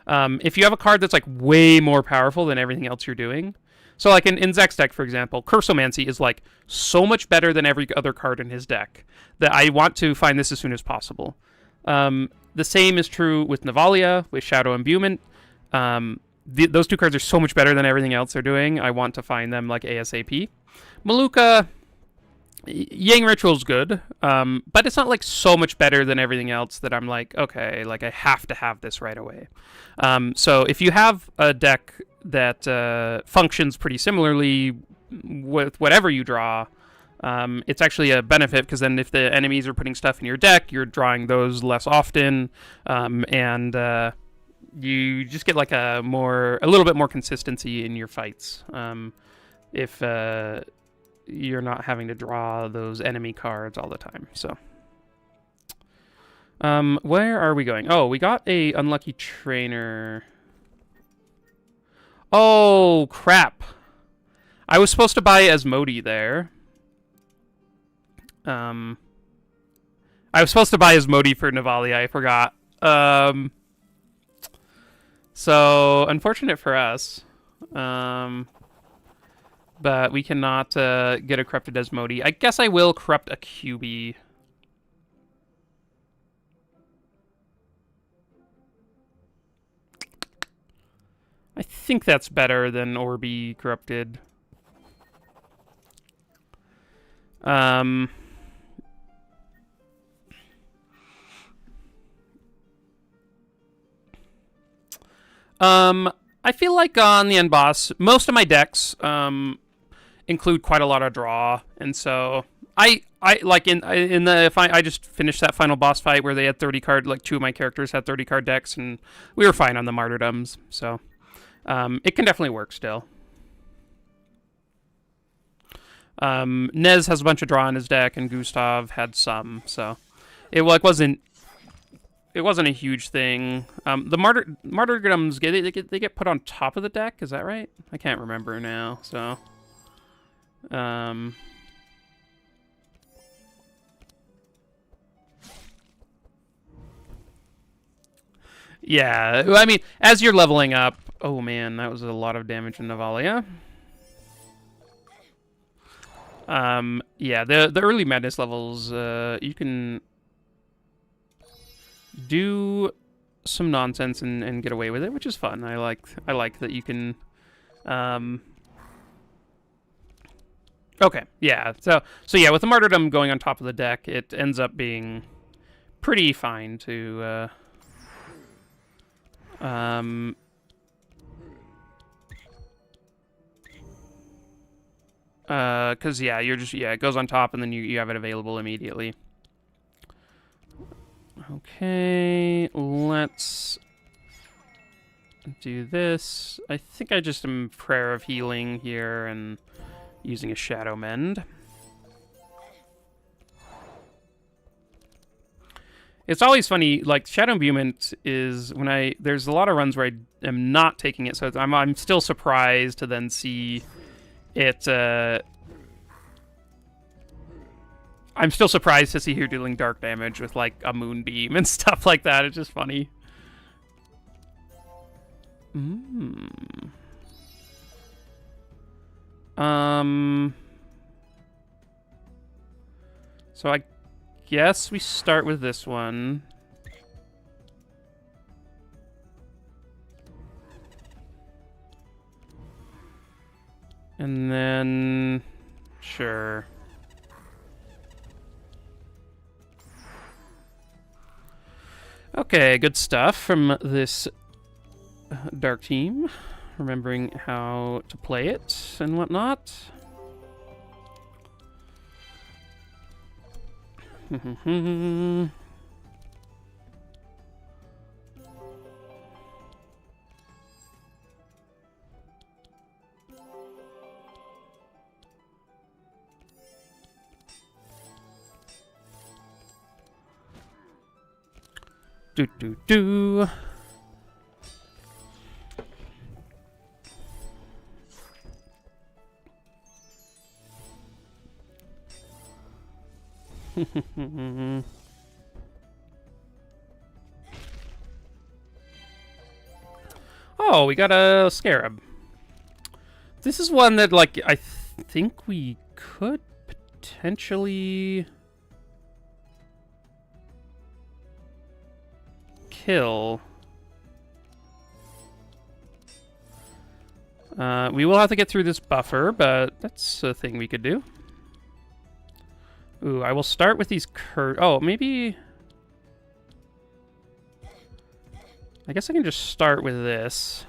If you have a card that's like way more powerful than everything else you're doing, so like in Zek's deck, for example, Cursomancy is like so much better than every other card in his deck that I want to find this as soon as possible. The same is true with Navalia, with Shadow Imbuement. Those 2 cards are so much better than everything else they're doing. I want to find them like ASAP. Maluka, Yang Ritual's good, but it's not like so much better than everything else that I'm like, okay, like I have to have this right away. So if you have a deck that functions pretty similarly with whatever you draw, it's actually a benefit, because then if the enemies are putting stuff in your deck, you're drawing those less often, and you just get like a little bit more consistency in your fights. If you're not having to draw those enemy cards all the time. So where are we going? Oh, we got a unlucky trainer. Oh, crap. I was supposed to buy Asmodee there. I was supposed to buy Asmodee for Navalia, I forgot. So, unfortunate for us. But we cannot get a corrupted Asmodee. I guess I will corrupt a QB. I think that's better than Orbi Corrupted. I feel like on the end boss, most of my decks include quite a lot of draw, and so I like in the I just finished that final boss fight where they had 30 card, like 2 of my characters had 30 card decks, and we were fine on the martyrdoms, so it can definitely work still. Nez has a bunch of draw in his deck, and Gustav had some, so it wasn't a huge thing. The martyrdoms they get put on top of the deck. Is that right? I can't remember now. So, yeah. I mean, as you're leveling up. Oh man, that was a lot of damage in Navalia. Yeah, the early madness levels, you can do some nonsense and get away with it, which is fun. I like that you can. Okay, yeah. So yeah, with the martyrdom going on top of the deck, it ends up being pretty fine to. Cause yeah, it goes on top and then you have it available immediately. Okay, let's do this. I think I just am Prayer of Healing here and using a Shadow Mend. It's always funny, like, Shadow Imbuement is when there's a lot of runs where I am not taking it, so I'm still surprised to then see it, I'm still surprised to see her dealing dark damage with, like, a Moonbeam and stuff like that. It's just funny. So I guess we start with this one. And then... Sure. Okay, good stuff from this dark team. Remembering how to play it and whatnot. Do. Oh, we got a Scarab. This is one that, like, I think we could potentially kill. We will have to get through this buffer, but that's a thing we could do. Ooh, I will start with these oh, maybe... I guess I can just start with this.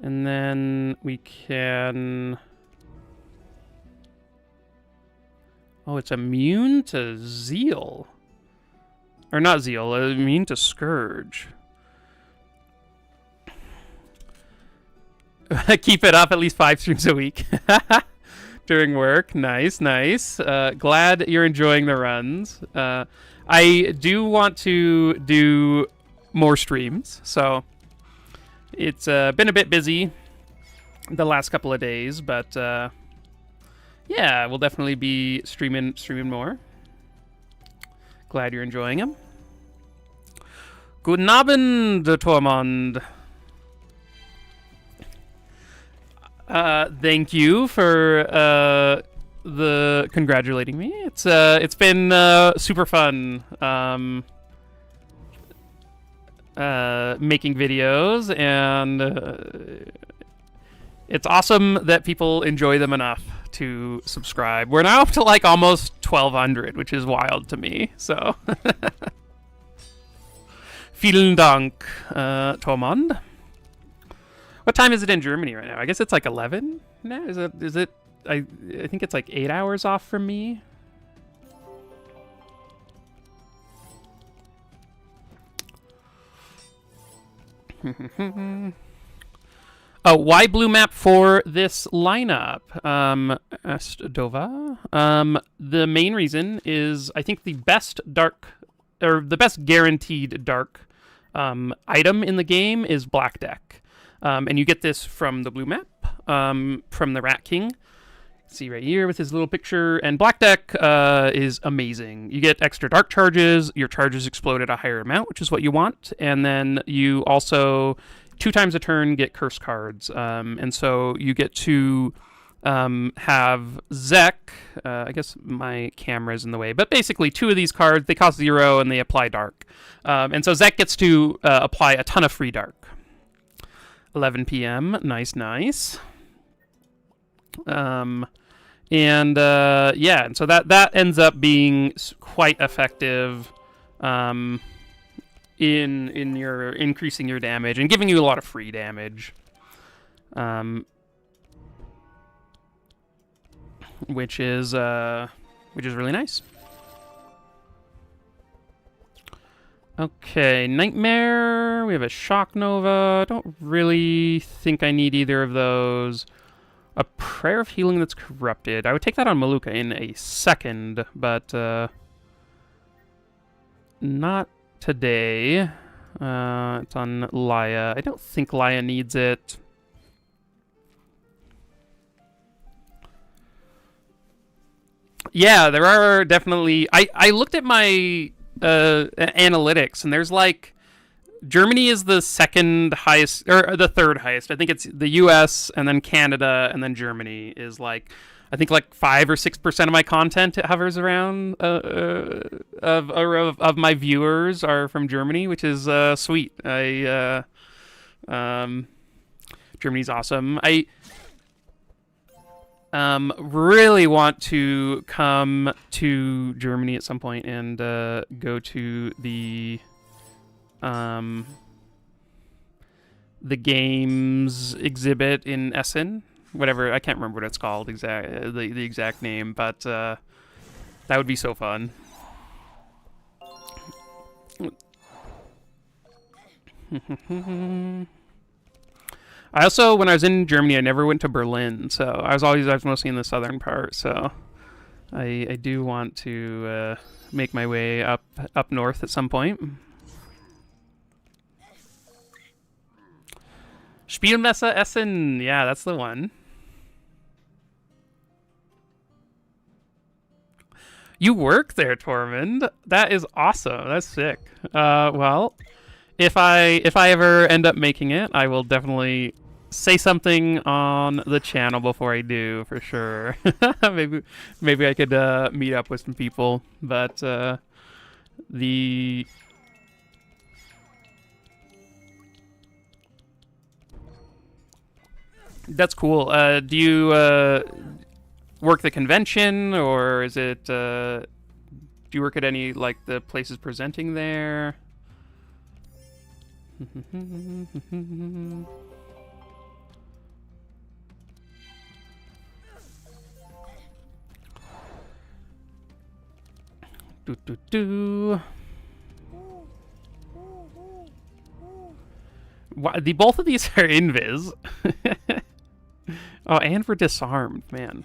And then we can... Oh, it's immune to Zeal. Or not Zeal, immune to Scourge. Keep it up at least 5 streams a week. During work. Nice, nice. Glad you're enjoying the runs. I do want to do more streams, so it's been a bit busy the last couple of days, but yeah, we'll definitely be streaming more. Glad you're enjoying them. Guten Abend, Tormund. Thank you for the congratulating me. It's been super fun. making videos, and it's awesome that people enjoy them enough to subscribe. We're now up to like almost 1,200, which is wild to me. So, vielen Dank, Tormund. What time is it in Germany right now? I guess it's like 11 now. Is it? I think it's like 8 hours off from me. Oh, why blue map for this lineup? Dova. The main reason is I think the best dark, or the best guaranteed dark item in the game is Black Deck. And you get this from the blue map, from the Rat King. See right here with his little picture. And Black Deck is amazing. You get extra dark charges. Your charges explode at a higher amount, which is what you want. And then you also, 2 times a turn, get curse cards. And so you get to have Zek. I guess my camera's in the way. But basically, 2 of these cards, they cost 0 and they apply dark. And so Zek gets to apply a ton of free dark. 11 p.m. Nice, nice. Yeah, and so that ends up being quite effective in your increasing your damage and giving you a lot of free damage, which is really nice. Okay, Nightmare. We have a Shock Nova. Don't really think I need either of those. A Prayer of Healing that's corrupted. I would take that on Maluka in a second, but not today. It's on Laya. I don't think Laya needs it. Yeah, there are definitely... I looked at my analytics, and there's like... Germany is the second highest, or the third highest. I think it's the U.S. and then Canada and then Germany is like, I think like 5 or 6% of my content it hovers around of my viewers are from Germany, which is sweet. Germany's awesome. I really want to come to Germany at some point and go to the games exhibit in Essen, whatever, I can't remember what it's called, the exact name, but that would be so fun. I also, when I was in Germany, I never went to Berlin, so I was mostly in the southern part, so I do want to make my way up north at some point. Spielmesse Essen. Yeah, that's the one. You work there, Tormund. That is awesome. That's sick. Well, if I ever end up making it, I will definitely say something on the channel before I do, for sure. maybe I could meet up with some people, but that's cool. Do you work the convention, or is it? Do you work at any like the places presenting there? Both of these are invis. Oh, and we're disarmed, man.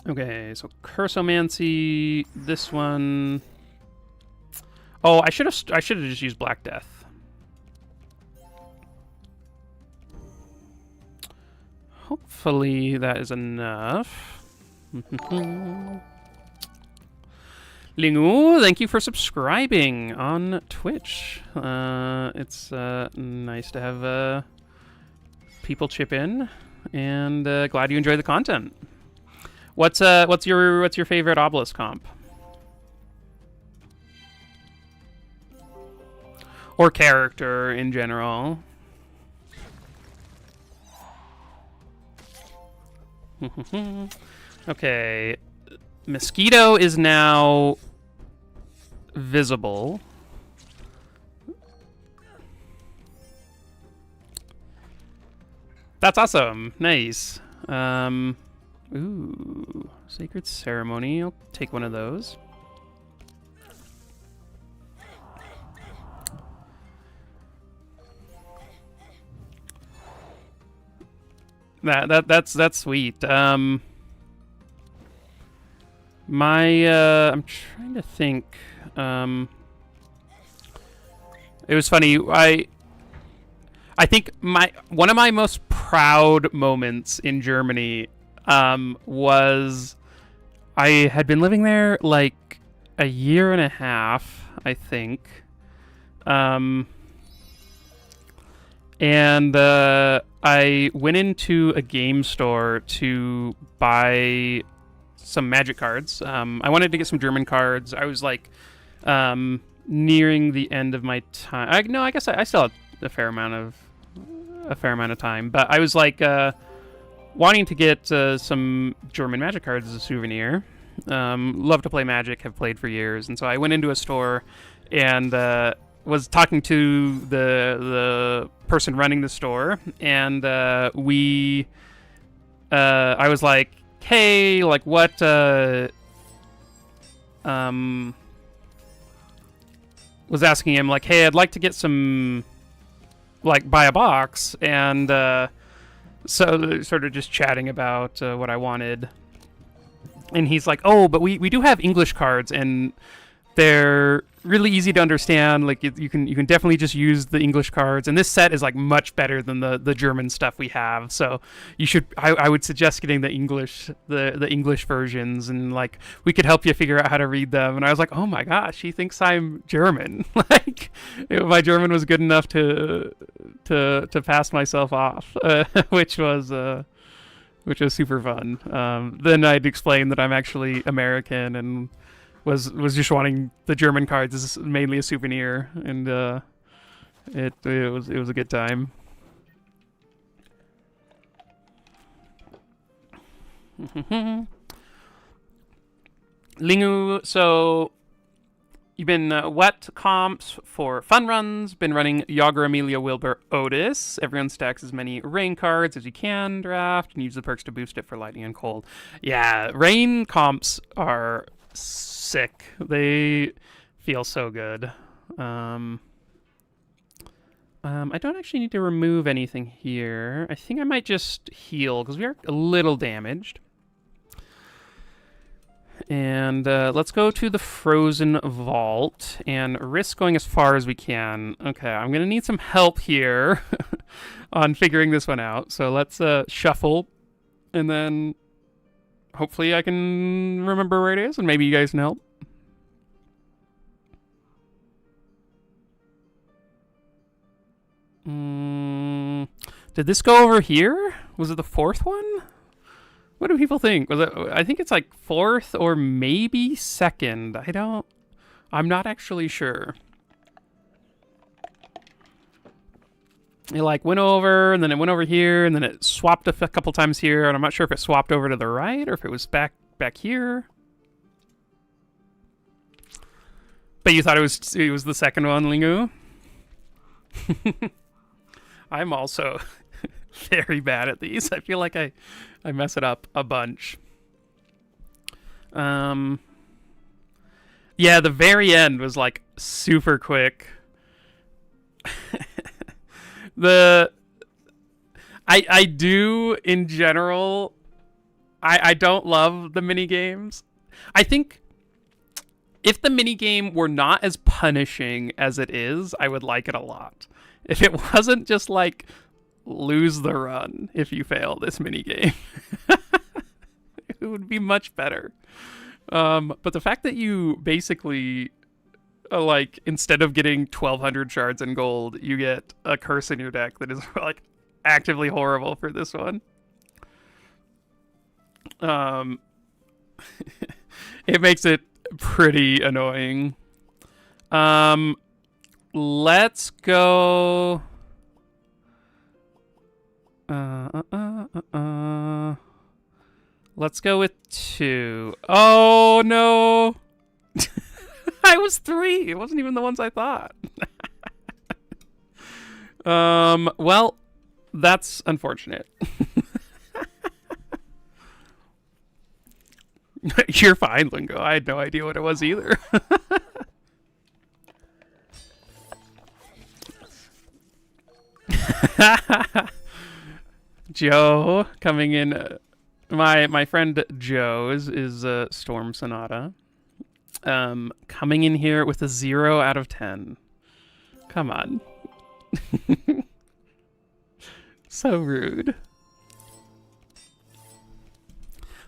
Okay, so Cursomancy, this one. Oh, I should have just used Black Death. Hopefully that is enough. Lingu, thank you for subscribing on Twitch. It's nice to have people chip in, and glad you enjoy the content. What's your favorite obelisk comp? Or character in general? Okay. Mosquito is now visible. That's awesome. Nice. Ooh, Sacred Ceremony. I'll take one of those. That's sweet. I'm trying to think. It was funny. I think one of my most proud moments in Germany was I had been living there like a year and a half, I think. And I went into a game store to buy some Magic cards. I wanted to get some German cards. I was like nearing the end of my time. I guess I still had a fair amount of time, but I was like wanting to get some German Magic cards as a souvenir. Love to play Magic, have played for years, and so I went into a store and was talking to the person running the store, and I was like, hey, like what was asking him like, hey, I'd like to get some, like, buy a box, and so sort of just chatting about what I wanted, and he's like, oh, but we do have English cards, and they're really easy to understand. Like you can definitely just use the English cards, and this set is like much better than the German stuff we have. So you should I would suggest getting the English versions, and like we could help you figure out how to read them. And I was like, oh my gosh, he thinks I'm German. Like my German was good enough to pass myself off, which was super fun. Then I'd explain that I'm actually American and was just wanting the German cards as mainly a souvenir, and it was a good time. Lingu, so you've been wet comps for fun runs, been running Yager, Amelia, Wilbur, Otis. Everyone stacks as many rain cards as you can draft and use the perks to boost it for lightning and cold. Yeah, rain comps are sick. They feel so good. I don't actually need to remove anything here. I think I might just heal because we are a little damaged. And let's go to the Frozen Vault and risk going as far as we can. Okay, I'm going to need some help here on figuring this one out. So let's shuffle, and then hopefully I can remember where it is, and maybe you guys can help. Did this go over here? Was it the fourth one? What do people think? Was it? I think it's like fourth or maybe second. I'm not actually sure. It like went over, and then it went over here, and then it swapped a couple times here, and I'm not sure if it swapped over to the right or if it was back here. But you thought it was the second one, Lingu? I'm also very bad at these. I feel like I mess it up a bunch. Yeah, the very end was like super quick. I do in general. I don't love the mini games. I think if the mini game were not as punishing as it is, I would like it a lot. If it wasn't just like lose the run if you fail this mini game, it would be much better. But the fact that you basically like instead of getting 1,200 shards and gold, you get a curse in your deck that is like actively horrible for this one. It makes it pretty annoying. Let's go. Let's go with 2. Oh no! I was 3. It wasn't even the ones I thought. Well, that's unfortunate. You're fine, Lingo. I had no idea what it was either. Joe coming in. My friend Joe is Storm Sonata. Coming in here with a 0 out of 10. Come on. So rude.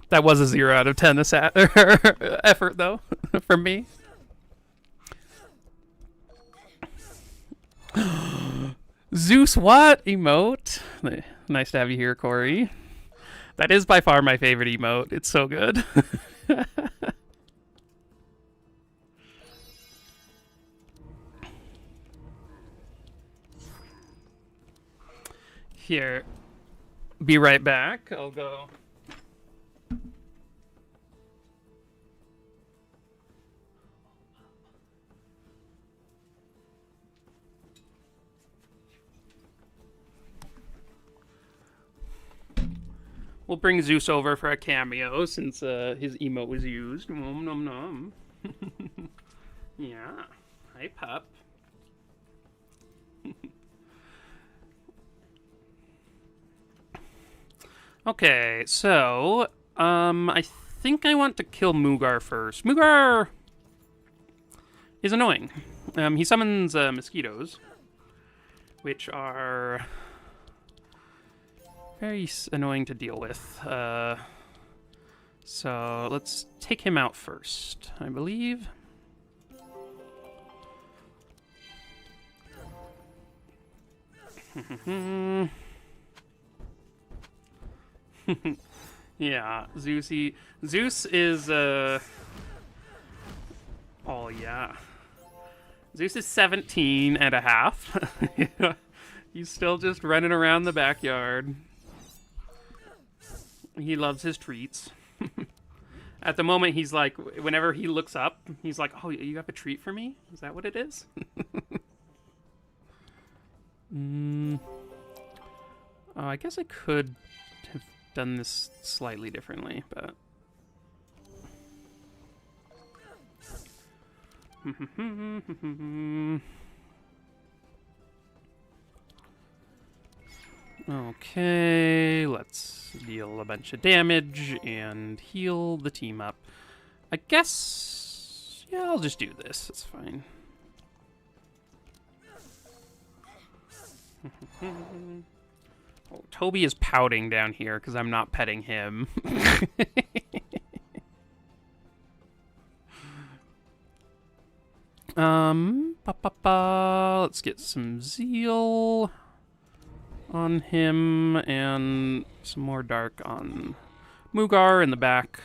That was a 0 out of 10 effort, though, from me. Zeus what? Emote? Nice to have you here, Corey. That is by far my favorite emote. It's so good. Here. Be right back. I'll go. We'll bring Zeus over for a cameo since his emote was used. Nom nom nom. Yeah. Hi, pup. Okay, so I think I want to kill Mugar first. Mugar is annoying. He summons mosquitoes, which are very annoying to deal with. So let's take him out first, I believe. Yeah, Zeus is oh yeah. Zeus is 17 and a half. He's still just running around the backyard. He loves his treats. At the moment, he's like, whenever he looks up, he's like, oh, you have a treat for me? Is that what it is? Oh, I guess I could have done this slightly differently, but... Okay, let's deal a bunch of damage and heal the team up. I guess... yeah, I'll just do this. It's fine. Oh, Toby is pouting down here because I'm not petting him. Let's get some zeal on him and some more dark on Mugar in the back.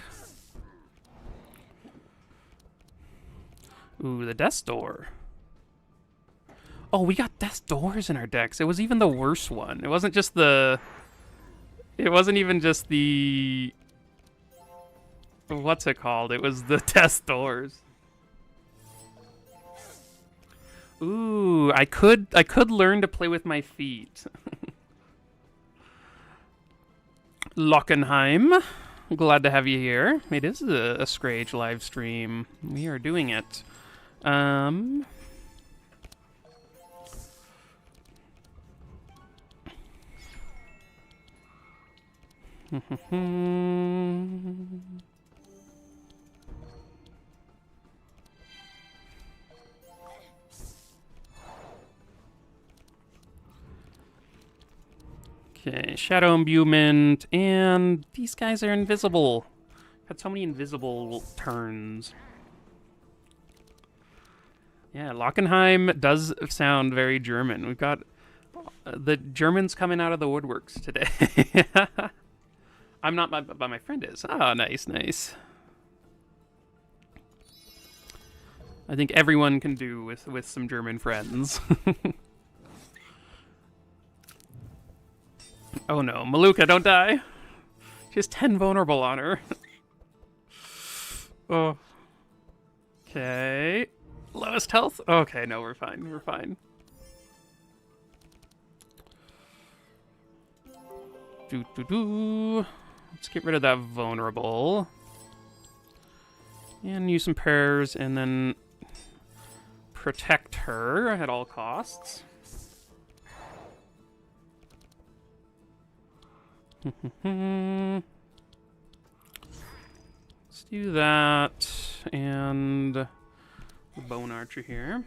Ooh, the Death's Door. Oh, we got Death's Doors in our decks. It was even the worst one. It wasn't just the... it wasn't even just the... what's it called? It was the Death's Doors. Ooh, I could learn to play with my feet. Lockenheim, glad to have you here. It is a Scrage live stream. We are doing it. Okay, Shadow Imbuement, and these guys are invisible. Had so many invisible turns. Yeah, Lockenheim does sound very German. We've got the Germans coming out of the woodworks today. I'm not, but my friend is. Oh, nice, nice. I think everyone can do with some German friends. Oh no, Maluka, don't die. She has 10 vulnerable on her. Oh. Okay. Lowest health? Okay, no, we're fine. We're fine. Let's get rid of that vulnerable. And use some prayers and then protect her at all costs. Let's do that, and the bone archer here.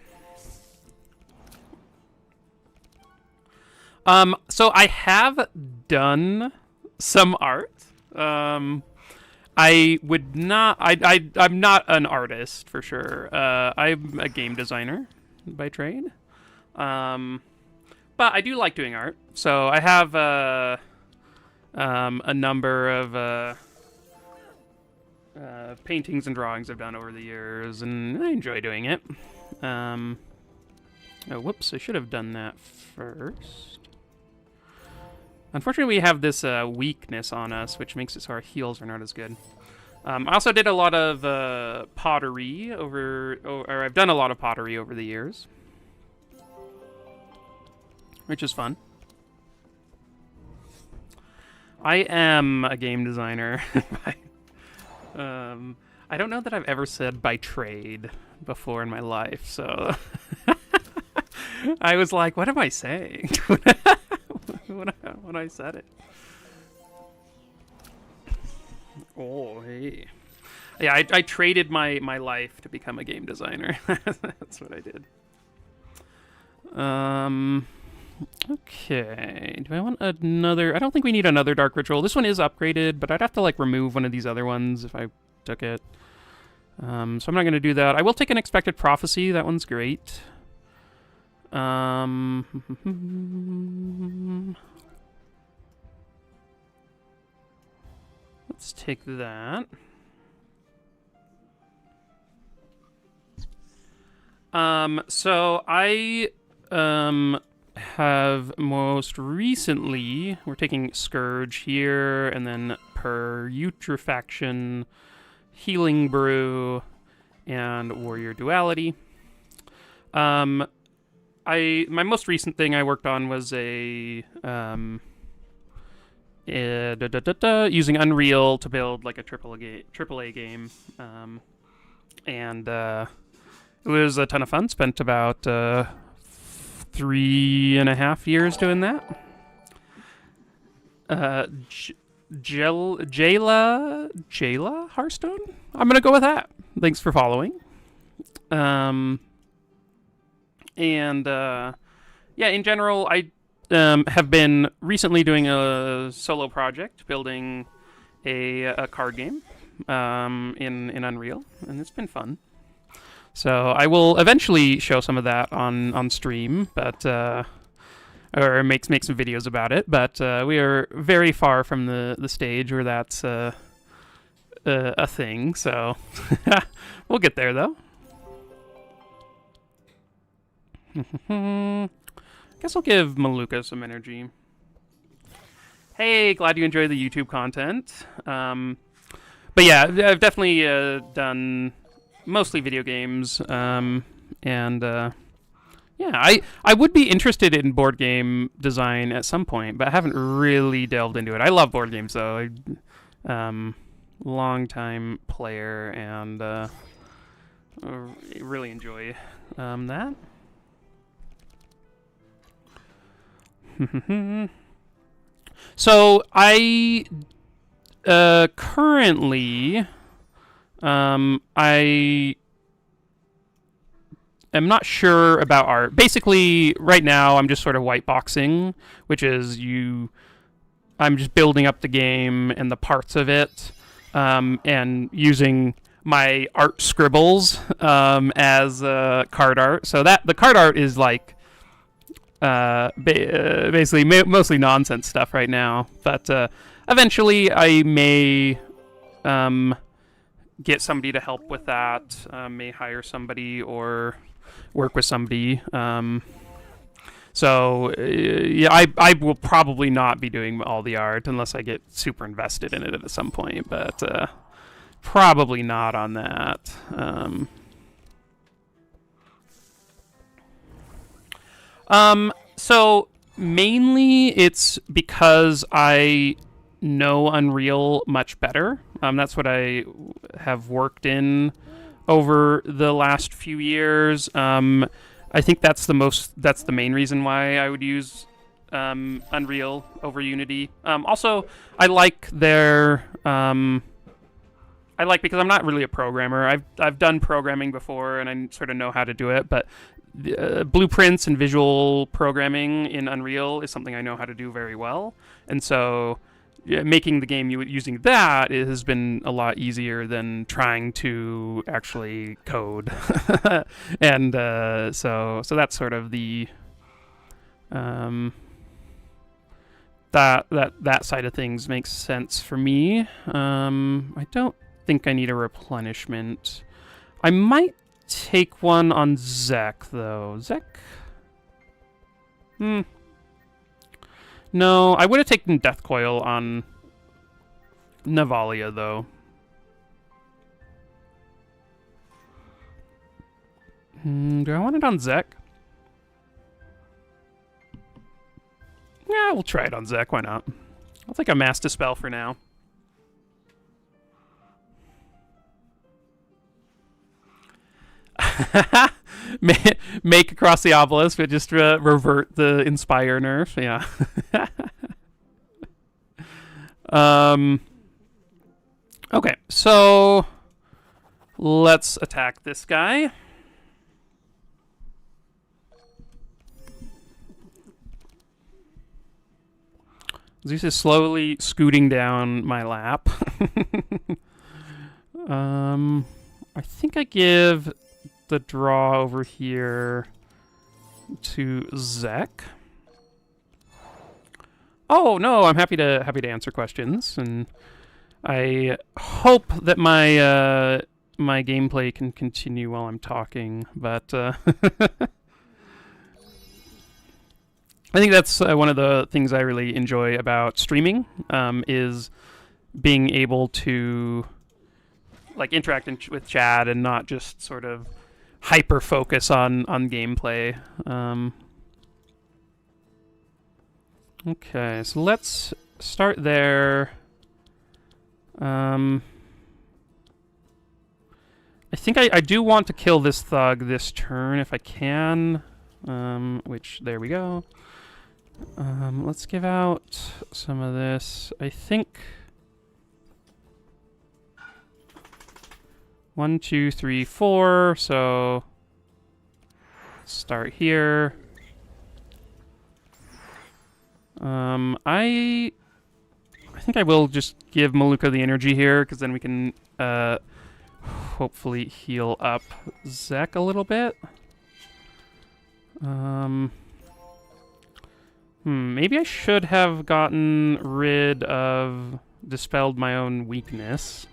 So I have done some art. I would not. I'm not an artist for sure. I'm a game designer by trade. But I do like doing art. So I have a number of paintings and drawings I've done over the years, and I enjoy doing it. Oh, whoops! I should have done that first. Unfortunately, we have this weakness on us, which makes it so our heals are not as good. I also did a lot of pottery or I've done a lot of pottery over the years, which is fun. I am a game designer. I don't know that I've ever said by trade before in my life, so I was like, what am I saying when I said it? Oh, hey. Yeah, I traded my life to become a game designer. That's what I did. Okay, do I want another? I don't think we need another dark ritual. This one is upgraded, but I'd have to like remove one of these other ones if I took it. So I'm not going to do that. I will take an expected prophecy. That one's great. Let's take that. So I have most recently, we're taking Scourge here, and then Putrefaction, Healing Brew, and Warrior Duality. My most recent thing I worked on was a using Unreal to build like a AAA game, and it was a ton of fun. Spent about 3.5 years doing that. Jayla Hearthstone? I'm gonna go with that. Thanks for following. Yeah, in general, I have been recently doing a solo project, building a card game in Unreal, and it's been fun. So I will eventually show some of that on stream, but or make some videos about it. But we are very far from the stage where that's a thing. So we'll get there, though. Guess I'll give Maluka some energy. Hey, glad you enjoy the YouTube content. But yeah, I've definitely done mostly video games, and yeah, I would be interested in board game design at some point, but I haven't really delved into it. I love board games, though. Long time player, and really enjoy that. So I currently I am not sure about art. Basically, right now I'm just sort of white boxing, which is I'm just building up the game and the parts of it, and using my art scribbles as card art. So that the card art is like basically mostly nonsense stuff right now, but eventually I may get somebody to help with that. May hire somebody or work with somebody. So yeah, I will probably not be doing all the art unless I get super invested in it at some point, but probably not on that. So mainly it's because I know Unreal much better. That's what I have worked in over the last few years. I think that's the main reason why I would use Unreal over Unity. Also, I like their because I'm not really a programmer. I've done programming before and I sort of know how to do it, but blueprints and visual programming in Unreal is something I know how to do very well, and so making the game using that has been a lot easier than trying to actually code. And so that's sort of the that side of things makes sense for me. I don't think I need a replenishment. I might take one on Zek, though. Zek? No, I would have taken Death Coil on Navalia, though. Do I want it on Zek? Yeah, we'll try it on Zek. Why not? I'll take a Mass Dispel for now. Make across the obelisk, but just revert the Inspire nerf. Yeah. Okay, so let's attack this guy. Zeus is slowly scooting down my lap. I think I give the draw over here to Zek. Oh no, I'm happy to answer questions, and I hope that my my gameplay can continue while I'm talking. But I think that's one of the things I really enjoy about streaming, is being able to like interact with chat and not just sort of hyper focus on gameplay. Okay, so let's start there. I think I do want to kill this thug this turn if I can. Which, there we go. Let's give out some of this. I think 1, 2, 3, 4. So start here. I think I will just give Maluka the energy here, because then we can hopefully heal up Zek a little bit. Maybe I should have gotten rid of, dispelled my own weakness.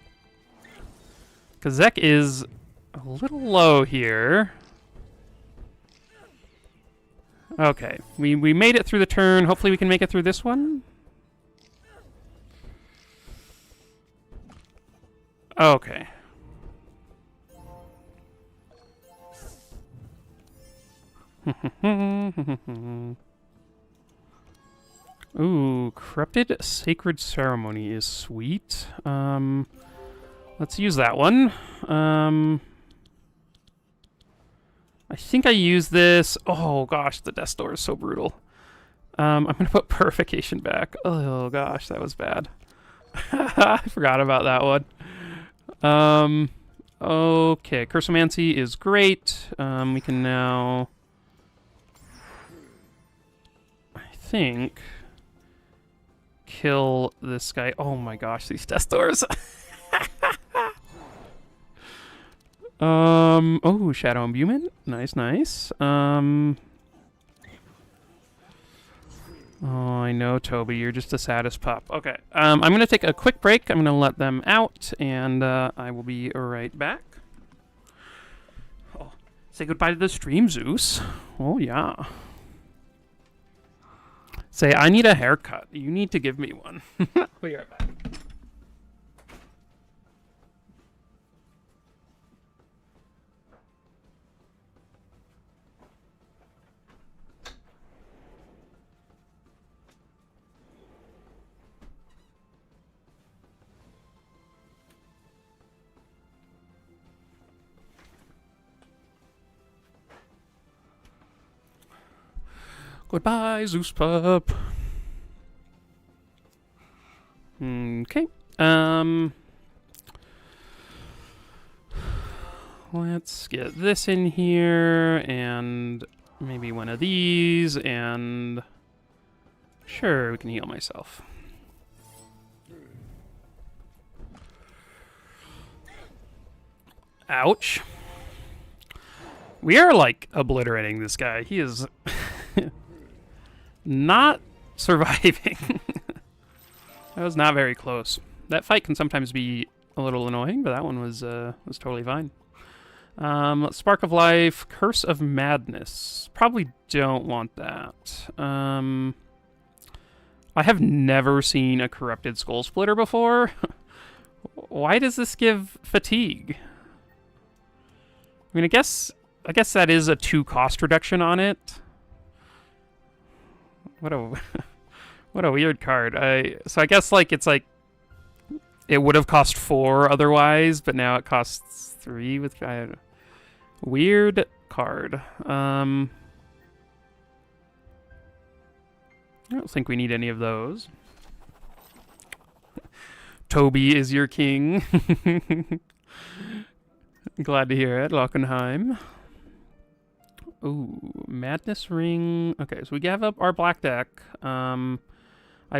Because Zek is a little low here. Okay, we made it through the turn. Hopefully we can make it through this one. Okay. Ooh, Corrupted Sacred Ceremony is sweet. Let's use that one. I think I use this. Oh gosh, the Death Door is so brutal. I'm gonna put Purification back. Oh gosh, that was bad. I forgot about that one. Okay, Cursomancy is great. We can now, I think, kill this guy. Oh my gosh, these Death Doors. Oh, Shadow Imbuement. Nice, nice. Oh, I know, Toby. You're just the saddest pup. Okay. I'm going to take a quick break. I'm going to let them out, and I will be right back. Oh, say goodbye to the stream, Zeus. Oh, yeah. Say, I need a haircut. You need to give me one. We'll be right back. Goodbye, Zeus pup. Okay. Let's get this in here, and maybe one of these, and sure, we can heal myself. Ouch. We are, like, obliterating this guy. He is not surviving. That was not very close. That fight can sometimes be a little annoying, but that one was totally fine. Spark of Life, Curse of Madness. Probably don't want that. I have never seen a Corrupted Skull Splitter before. Why does this give fatigue? I mean, I guess that is a 2 cost reduction on it. What a weird card. So I guess like it's like it would have cost 4 otherwise, but now it costs 3 with weird card. I don't think we need any of those. Toby is your king. Glad to hear it, Lockenheim. Ooh, Madness Ring. Okay, so we have up our black deck. I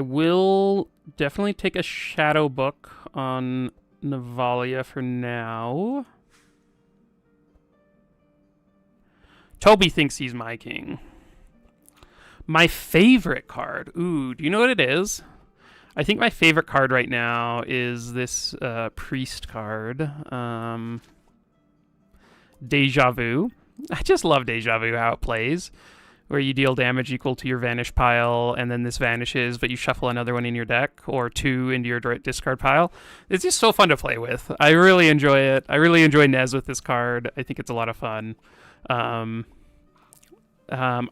will definitely take a Shadow Book on Navalia for now. Toby thinks he's my king. My favorite card. Ooh, do you know what it is? I think my favorite card right now is this Priest card. Deja Vu. I just love Deja Vu, how it plays. Where you deal damage equal to your vanish pile, and then this vanishes, but you shuffle another one in your deck, or 2 into your discard pile. It's just so fun to play with. I really enjoy it. I really enjoy Nez with this card. I think it's a lot of fun. I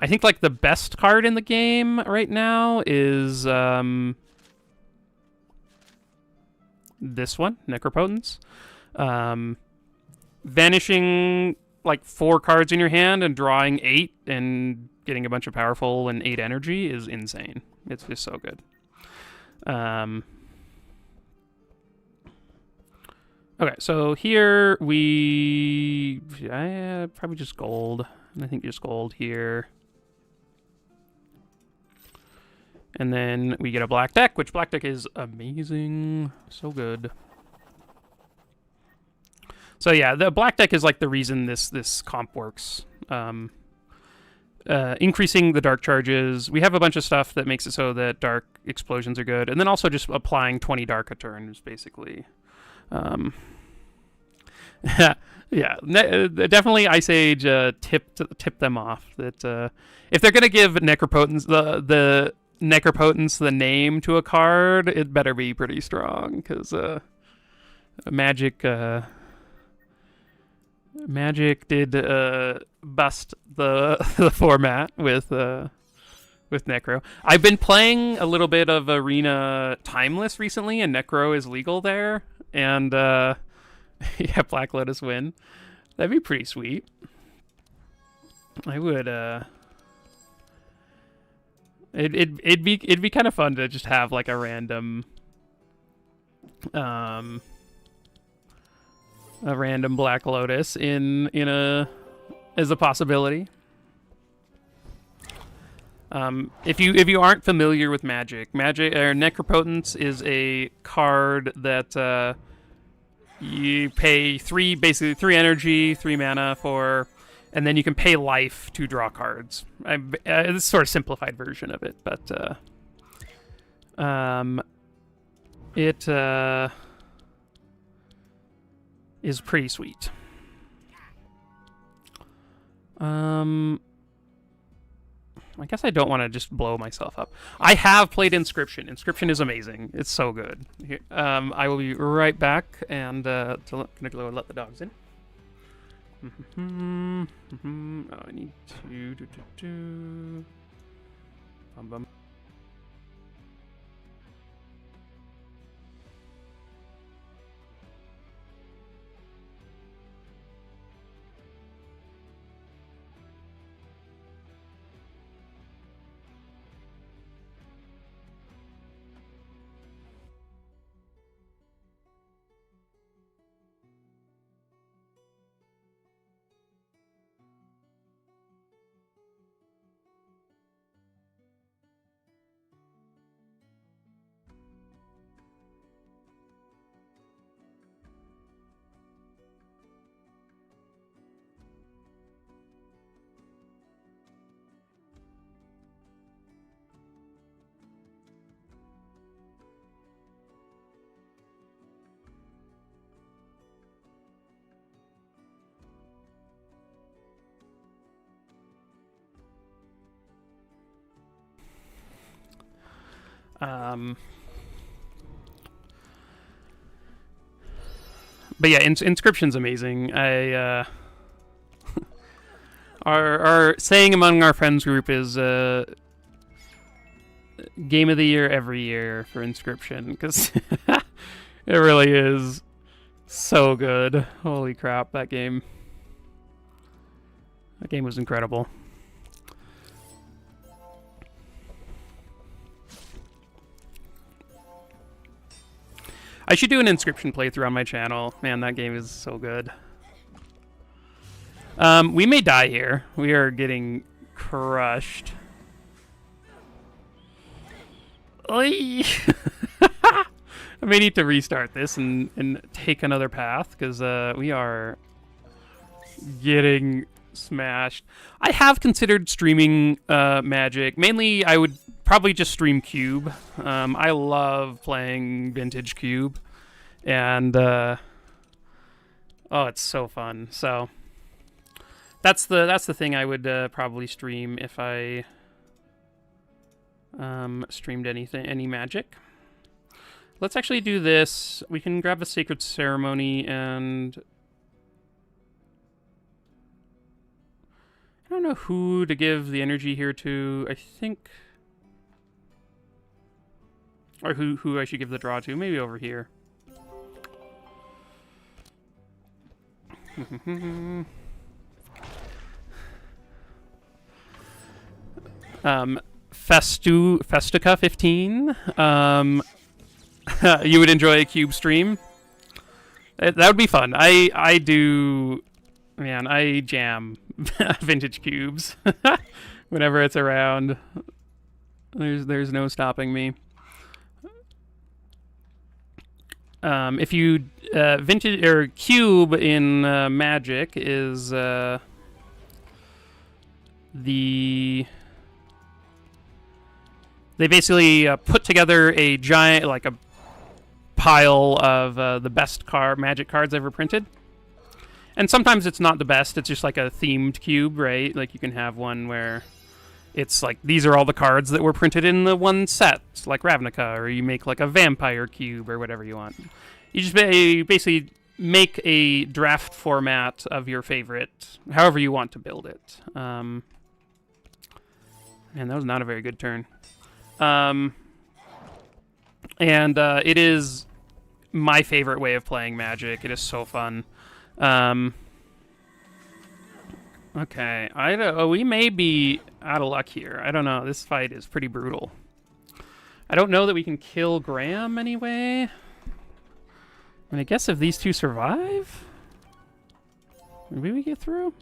think like the best card in the game right now is this one, Necropotence. Vanishing like 4 cards in your hand and drawing 8 and getting a bunch of powerful and 8 energy is insane. It's just so good. Okay, so here we probably just gold. I think just gold here. And then we get a black deck, which black deck is amazing. So good. So yeah, the black deck is like the reason this comp works. Increasing the dark charges. We have a bunch of stuff that makes it so that dark explosions are good. And then also just applying 20 dark a turn is basically... yeah, definitely Ice Age tip them off. That if they're going to give Necropotence the Necropotence the name to a card, it better be pretty strong, because Magic did bust the format with Necro. I've been playing a little bit of Arena Timeless recently, and Necro is legal there, and yeah, Black Lotus win. That'd be pretty sweet. I would it'd be kind of fun to just have like a random Black Lotus in a as a possibility. If you aren't familiar with Magic or Necropotence is a card that you pay basically 3 energy, 3 mana for. and then you can pay life to draw cards. It's sort of simplified version of it, but it is pretty sweet. I guess I don't want to just blow myself up. I have played Inscription. Inscription is amazing. It's so good. Here, I will be right back, and gonna go and let the dogs in. Oh, I need to Bum bum. But yeah, Inscription's amazing. Our saying among our friends group is game of the year every year for Inscription, because it really is so good. Holy crap, that game. That game was incredible. I should do an Inscription playthrough on my channel. Man, that game is so good. We may die here. We are getting crushed. I may need to restart this and take another path, because we are getting smashed. I have considered streaming Magic. Mainly, I would probably just stream Cube. I love playing Vintage Cube, and oh, it's so fun. So that's the thing I would probably stream if I streamed any Magic. Let's actually do this. We can grab a Sacred Ceremony, and I don't know who to give the energy here to. I think, or who I should give the draw to. Maybe over here. Festica 15. You would enjoy a Cube stream. That would be fun. I do, man. I jam Vintage Cubes whenever it's around. There's no stopping me. If you vintage or Cube in Magic is they basically put together a giant, like a pile of the best Magic cards ever printed. And sometimes it's not the best, it's just like a themed cube, right? Like you can have one where it's like, these are all the cards that were printed in the one set, like Ravnica, or you make like a vampire cube or whatever you want. You just basically make a draft format of your favorite, however you want to build it. Man, that was not a very good turn. It is my favorite way of playing Magic. It is so fun. Okay, we may be out of luck here. I don't know. This fight is pretty brutal. I don't know that we can kill Graham anyway. I mean, I guess if these two survive, maybe we get through.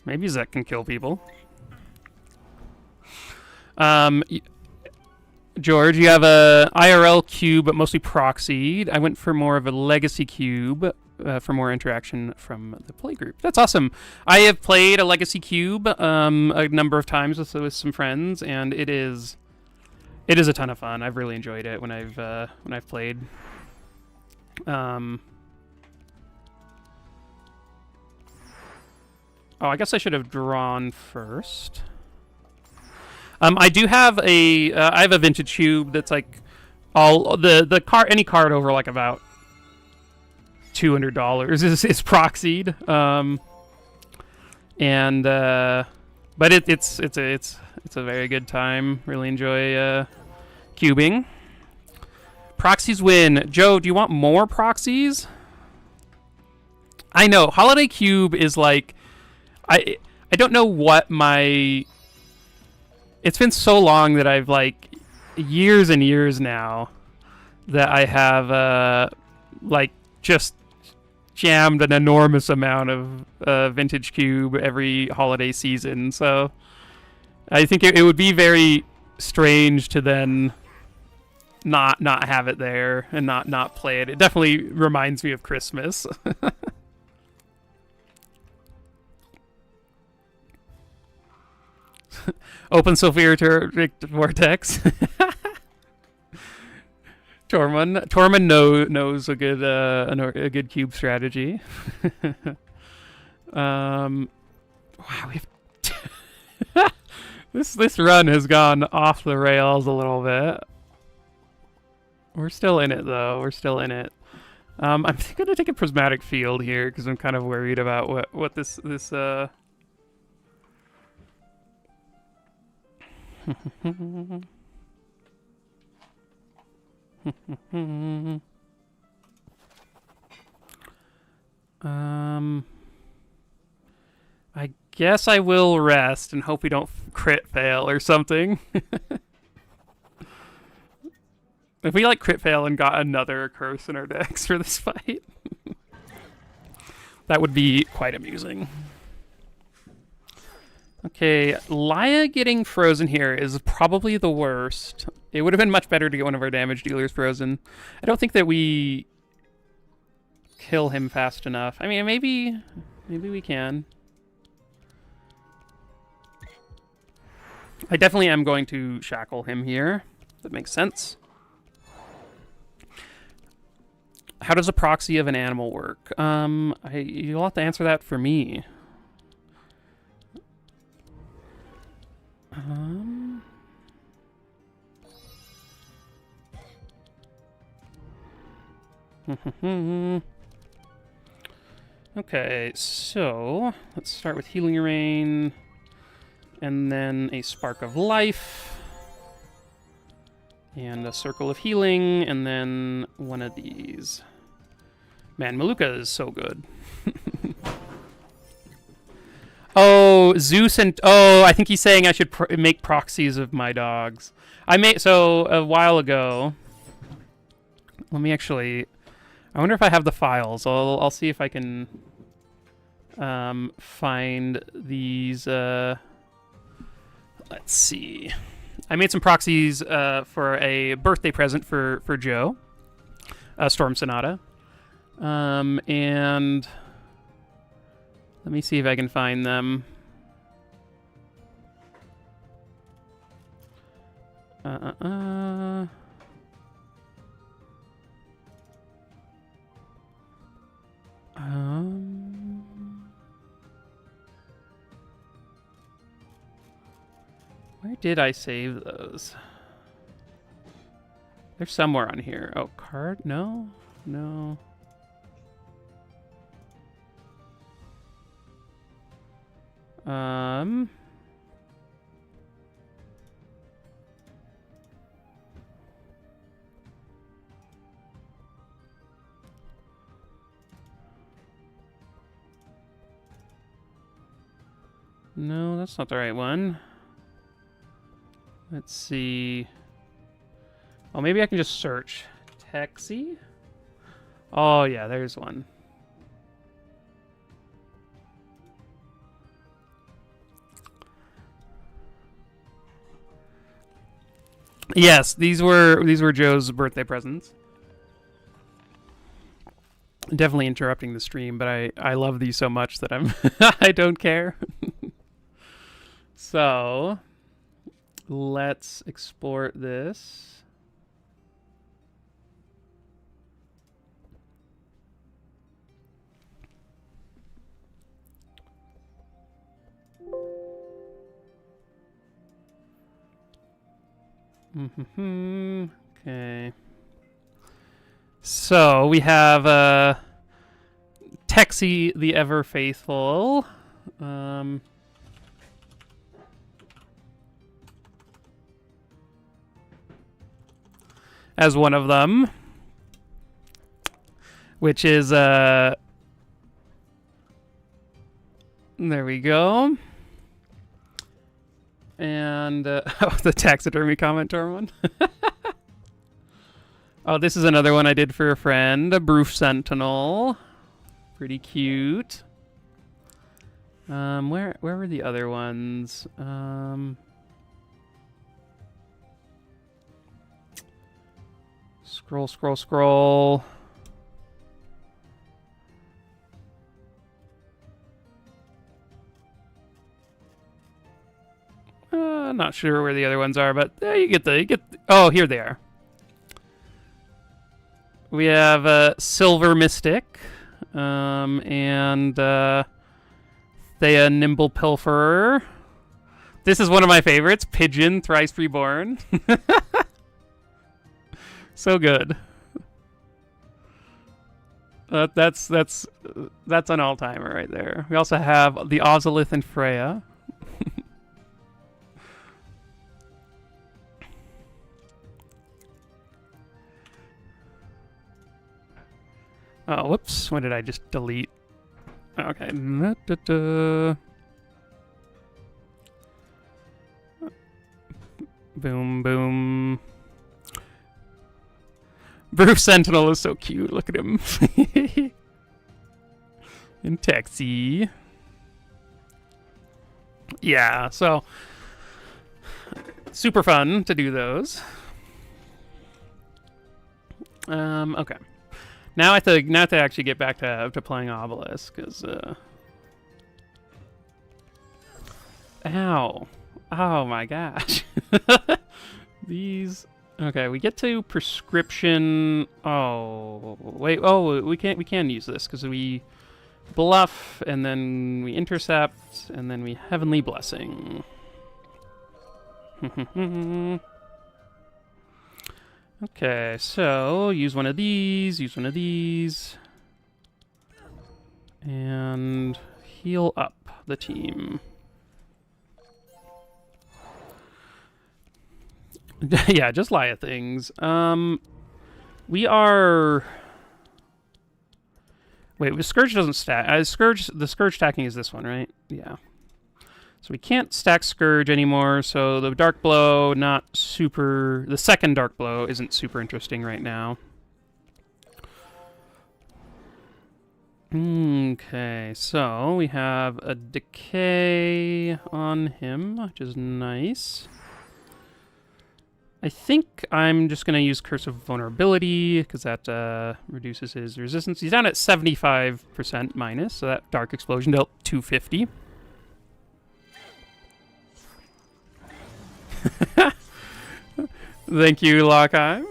Maybe Zek can kill people. George, you have a IRL cube, but mostly proxied. I went for more of a legacy cube for more interaction from the play group. That's awesome. I have played a legacy cube a number of times with some friends, and it is a ton of fun. I've really enjoyed it when I've played. Oh, I guess I should have drawn first. I do have I have a vintage cube that's like all the card, any card over like about $200 is proxied. But it's a very good time. Really enjoy cubing. Proxies win. Joe, do you want more proxies? I know Holiday Cube is like I don't know what my. It's been so long that I've like years and years now that I have like just jammed an enormous amount of vintage cube every holiday season. So I think it would be very strange to then not have it there and not play it. It definitely reminds me of Christmas. Open sulfuric vortex. Tormund knows a good cube strategy. Wow, this run has gone off the rails a little bit. We're still in it though. We're still in it. I'm gonna take a prismatic field here because I'm kind of worried about what this. I guess I will rest and hope we don't crit fail or something. If we like crit fail and got another curse in our decks for this fight, that would be quite amusing. Okay, Laya getting frozen here is probably the worst. It would have been much better to get one of our damage dealers frozen. I don't think that we kill him fast enough. I mean, maybe we can. I definitely am going to shackle him here. That makes sense. How does a proxy of an animal work? You'll have to answer that for me. Okay, so let's start with Healing Rain, and then a Spark of Life, and a Circle of Healing, and then one of these. Man, Maluka is so good. Oh, Zeus and... Oh, I think he's saying I should make proxies of my dogs. So, a while ago... Let me actually... I wonder if I have the files. I'll see if I can find these... Let's see. I made some proxies for a birthday present for Joe. Storm Sonata. And... Let me see if I can find them. Where did I save those? They're somewhere on here. Oh, card? No? No. No, that's not the right one. Let's see. Oh, maybe I can just search. Taxi? Oh, yeah, there's one. Yes, these were Joe's birthday presents. Definitely interrupting the stream, but I love these so much that I'm I don't care. So let's export this. Okay. So we have Texie the Ever Faithful. As one of them. Which is there we go. And the taxidermy commenter one. Oh, this is another one I did for a friend. A Broof Sentinel. Pretty cute. Where were the other ones? Scroll. Not sure where the other ones are, but you get oh, here they are. We have Silver Mystic, and Thea Nimble Pilferer. This is one of my favorites, Pigeon Thrice Reborn. So good. That's an all-timer right there. We also have the Ozolith and Freya. Oh, whoops. When did I just delete? Okay. Boom. Broof Sentinel is so cute. Look at him. And Texie. Yeah, so super fun to do those. Okay. Now I have to actually get back to playing Obelisk, because ow. Oh my gosh. These. Okay, we get to prescription. Oh wait. Oh, we can use this because we bluff and then we intercept and then we Heavenly Blessing. Okay, so use one of these, and heal up the team. Yeah, just lie at things. We are. Wait, the Scourge doesn't stack. The Scourge stacking is this one, right? Yeah. So we can't stack Scourge anymore, so the Dark Blow, not super... The second Dark Blow isn't super interesting right now. Okay, so we have a Decay on him, which is nice. I think I'm just going to use Curse of Vulnerability, because that reduces his resistance. He's down at 75% minus, so that Dark Explosion dealt 250. Thank you, Lockheim.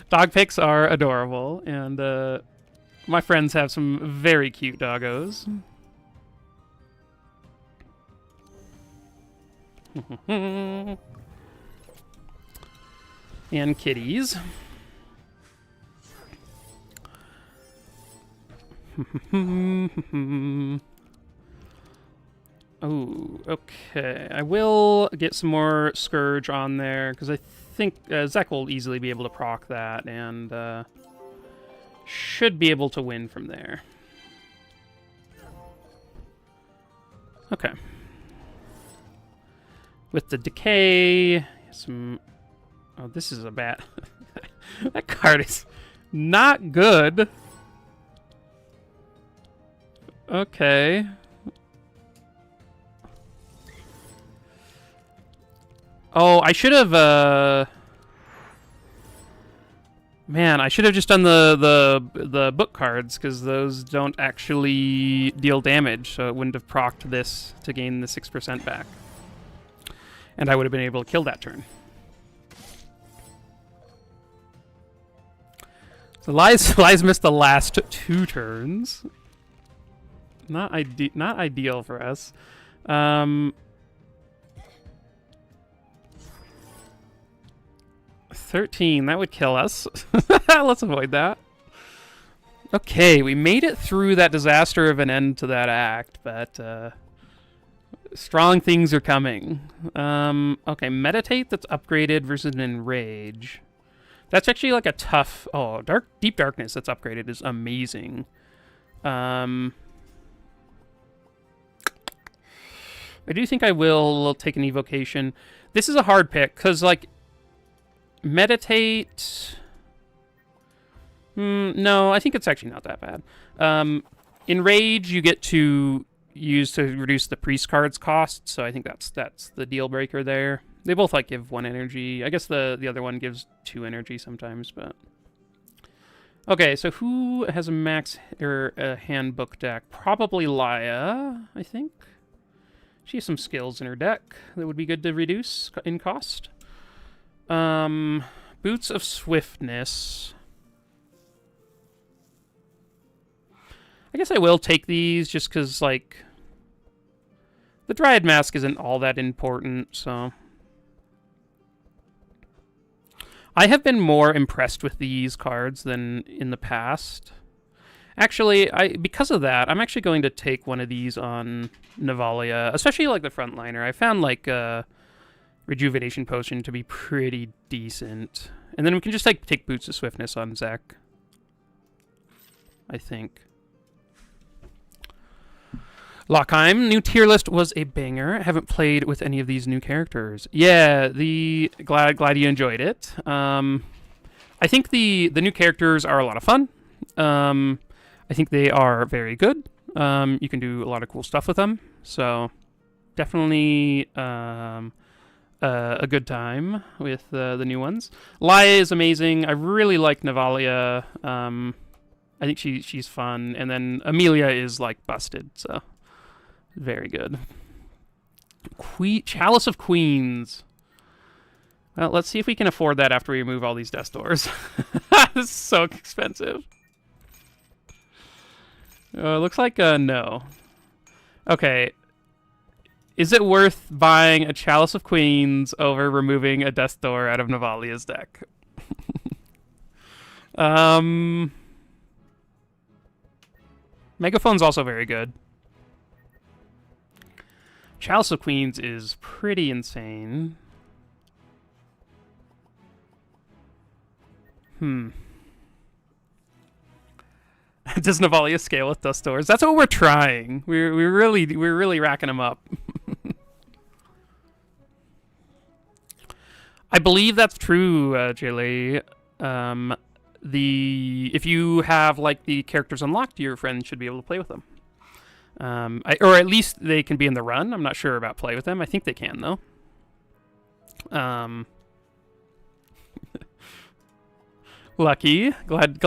Dog pics are adorable, and my friends have some very cute doggos. And kitties. Oh, okay. I will get some more Scourge on there, because I think Zek will easily be able to proc that, and should be able to win from there. Okay. With the Decay, some... Oh, this is a bad... That card is not good. Okay. Oh, I should have, man, I should have just done the book cards, because those don't actually deal damage, so it wouldn't have procced this to gain the 6% back. And I would have been able to kill that turn. So Lies missed the last 2 turns. Not ideal for us. 13, that would kill us. Let's avoid that. Okay, we made it through that disaster of an end to that act, but strong things are coming. Okay, Meditate that's upgraded versus an Enrage. That's actually like a tough... Oh, Deep Darkness that's upgraded is amazing. I do think I will take an Evocation. This is a hard pick, because, like, Meditate... no, I think it's actually not that bad. Enrage, you get to use to reduce the priest card's cost, so I think that's the deal breaker there. They both like give 1 energy. I guess the other one gives 2 energy sometimes, but... Okay, so who has a max or a handbook deck? Probably Laia, I think. She has some skills in her deck that would be good to reduce in cost. Boots of Swiftness. I guess I will take these just because, like, the Dryad Mask isn't all that important, so... I have been more impressed with these cards than in the past. Actually, because of that, I'm actually going to take one of these on Navalia, especially like the frontliner. I found like Rejuvenation Potion to be pretty decent. And then we can just like take Boots of Swiftness on Zek, I think. Lockheim, new tier list was a banger. I haven't played with any of these new characters. Yeah, glad you enjoyed it. I think the new characters are a lot of fun. I think they are very good. You can do a lot of cool stuff with them. So definitely a good time with the new ones. Laia is amazing. I really like Navalia. I think she's fun. And then Amelia is like busted, so very good. Chalice of Queens. Well, let's see if we can afford that after we remove all these death doors. This is so expensive. Looks like no. Okay. Is it worth buying a Chalice of Queens over removing a Death Door out of Navalia's deck? Megaphone's also very good. Chalice of Queens is pretty insane. Does Navalia scale with Dust Doors? That's what we're trying. We're really racking them up. I believe that's true, Jaylee. If you have like the characters unlocked, your friend should be able to play with them. Or at least they can be in the run. I'm not sure about play with them. I think they can though. Lucky, glad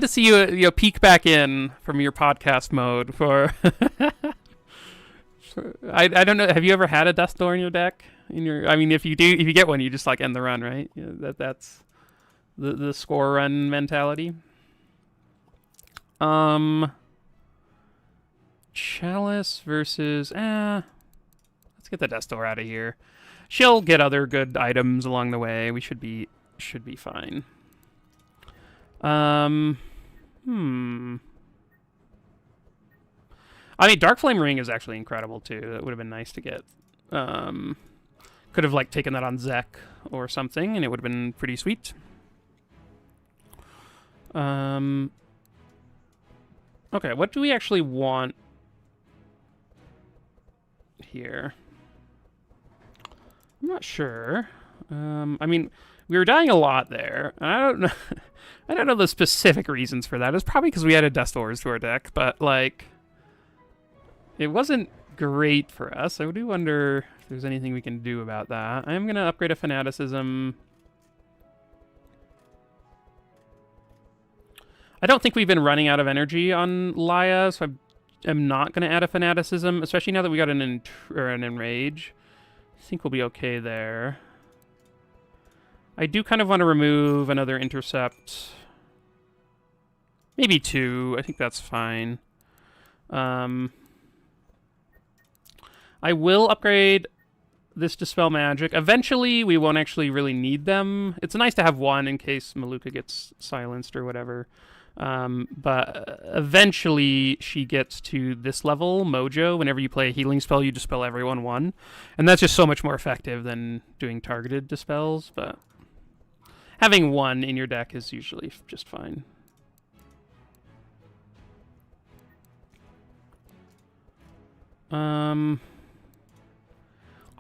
to see you peek back in from your podcast mode for. I don't know. Have you ever had a Death Door in your deck? I mean, if you get one, you just like end the run, right? Yeah, that's the score run mentality. Chalice versus let's get the Death Door out of here. She'll get other good items along the way. We should be fine. I mean, Dark Flame Ring is actually incredible too. That would have been nice to get. Could have like taken that on Zek or something, and it would have been pretty sweet. Okay, what do we actually want here? I'm not sure. I mean, we were dying a lot there, and I don't know. I don't know the specific reasons for that. It's probably because we added Death Doors to our deck, but like, it wasn't great for us. I do wonder if there's anything we can do about that. I'm going to upgrade a Fanaticism. I don't think we've been running out of energy on Laia, so I'm not going to add a Fanaticism, especially now that we got an Enrage. I think we'll be okay there. I do kind of want to remove another Intercept. Maybe 2. I think that's fine. I will upgrade this Dispel Magic. Eventually, we won't actually really need them. It's nice to have 1 in case Maluka gets silenced or whatever. But eventually she gets to this level, Mojo. Whenever you play a healing spell, you dispel everyone 1. And that's just so much more effective than doing targeted dispels, but having 1 in your deck is usually just fine.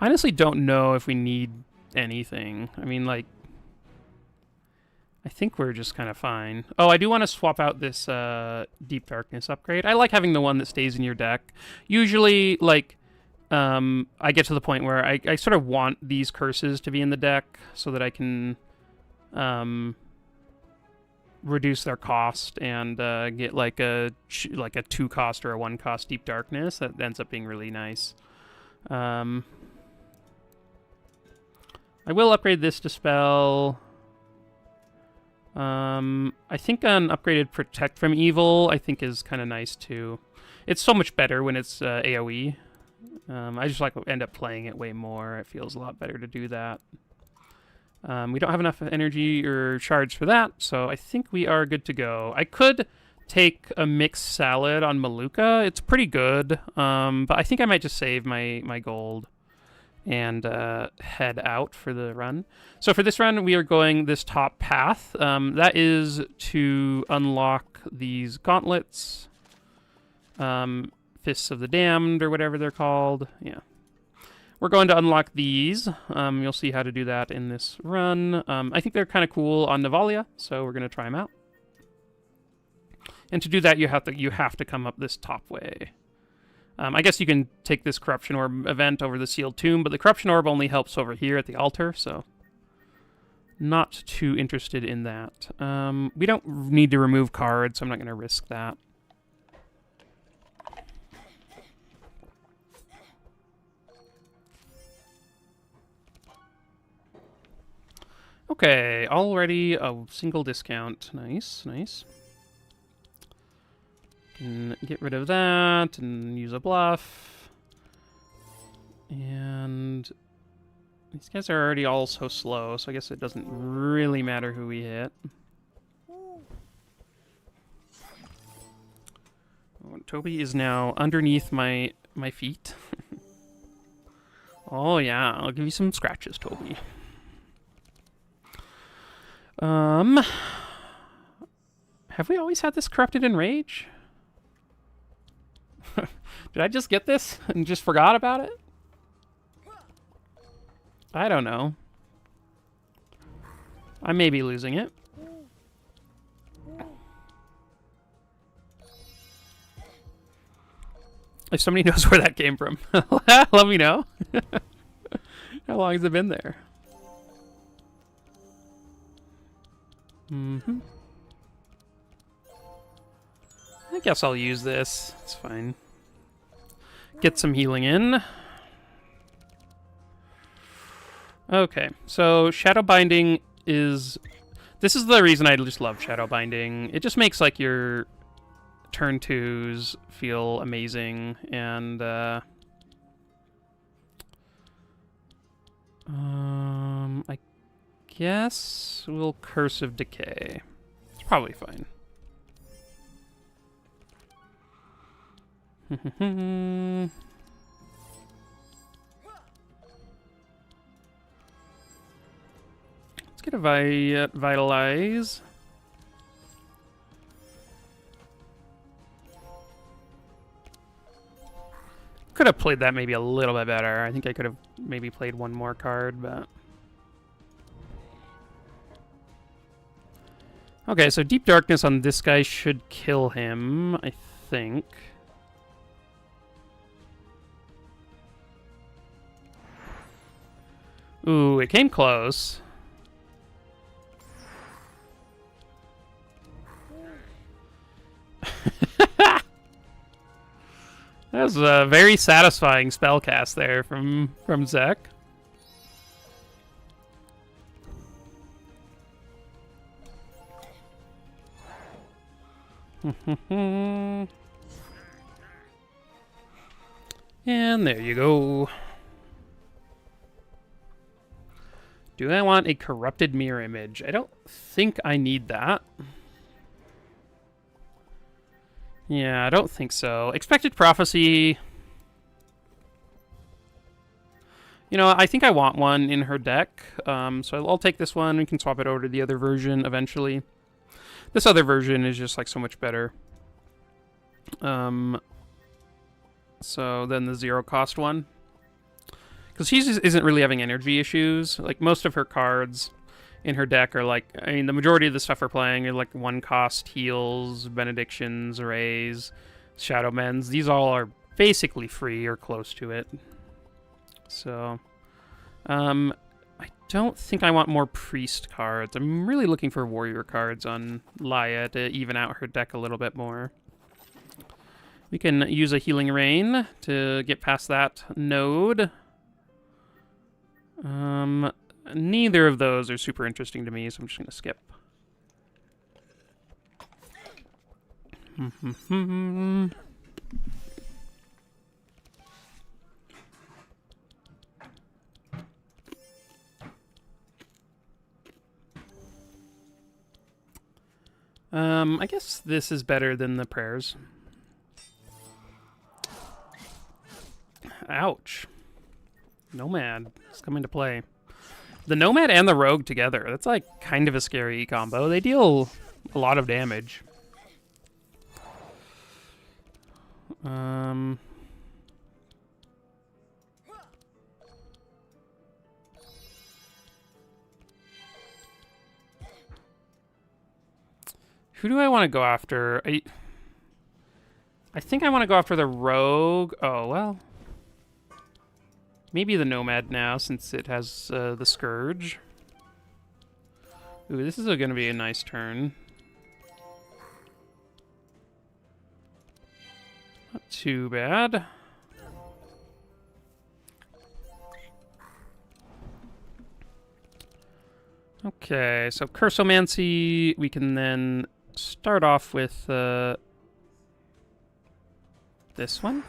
Honestly don't know if we need anything. I mean, like, I think we're just kind of fine. Oh, I do want to swap out this Deep Darkness upgrade. I like having the one that stays in your deck. Usually, like, I get to the point where I sort of want these curses to be in the deck so that I can reduce their cost and get like a 2 cost or a 1 cost Deep Darkness. That ends up being really nice. I will upgrade this Dispel. I think an upgraded Protect from Evil I think is kind of nice too. It's so much better when it's AoE. I just like end up playing it way more. It feels a lot better to do that. We don't have enough energy or shards for that, so I think we are good to go. I could take a mixed salad on Maluka. It's pretty good, but I think I might just save my gold and head out for the run. So for this run, we are going this top path. That is to unlock these gauntlets, Fists of the Damned, or whatever they're called. Yeah. We're going to unlock these. You'll see how to do that in this run. I think they're kind of cool on Navalia, so we're going to try them out. And to do that, you have to come up this top way. I guess you can take this Corruption Orb event over the Sealed Tomb, but the Corruption Orb only helps over here at the altar, so not too interested in that. We don't need to remove cards, so I'm not going to risk that. Okay, already a single discount. Nice, nice. Can get rid of that and use a bluff. And these guys are already all so slow, so I guess it doesn't really matter who we hit. Oh, Toby is now underneath my feet. Oh yeah, I'll give you some scratches, Toby. Have we always had this Corrupted Enrage? Did I just get this and just forgot about it? I don't know. I may be losing it. If somebody knows where that came from, let me know. How long has it been there? I guess I'll use this. It's fine. Get some healing in. Okay, so Shadow Binding is... This is the reason I just love Shadow Binding. It just makes, like, your turn 2s feel amazing, and, I guess we'll Cursive Decay. It's probably fine. Let's get a Vitalize. Could have played that maybe a little bit better. I think I could have maybe played one more card, but... Okay, so Deep Darkness on this guy should kill him, I think. Ooh, it came close. That was a very satisfying spellcast there from Zek. And there you go. Do I want a corrupted mirror image? I don't think I need that. Yeah, I don't think so. Expected prophecy. You know, I think I want one in her deck. So I'll take this one. We can swap it over to the other version eventually. This other version is just like so much better. So then the 0 cost one. Because she just isn't really having energy issues. Like most of her cards in her deck are like, I mean, the majority of the stuff we're playing are like 1 cost heals, benedictions, arrays, shadow mends. These all are basically free or close to it. So, I don't think I want more priest cards. I'm really looking for warrior cards on Laia to even out her deck a little bit more. We can use a healing rain to get past that node. Neither of those are super interesting to me, so I'm just gonna skip. I guess this is better than the prayers. Ouch. Nomad is coming to play. The Nomad and the Rogue together. That's like kind of a scary combo. They deal a lot of damage. Who do I want to go after? I think I want to go after the Rogue. Oh, well. Maybe the Nomad now, since it has the Scourge. Ooh, this is going to be a nice turn. Not too bad. Okay, so Cursomancy, we can then start off with this one.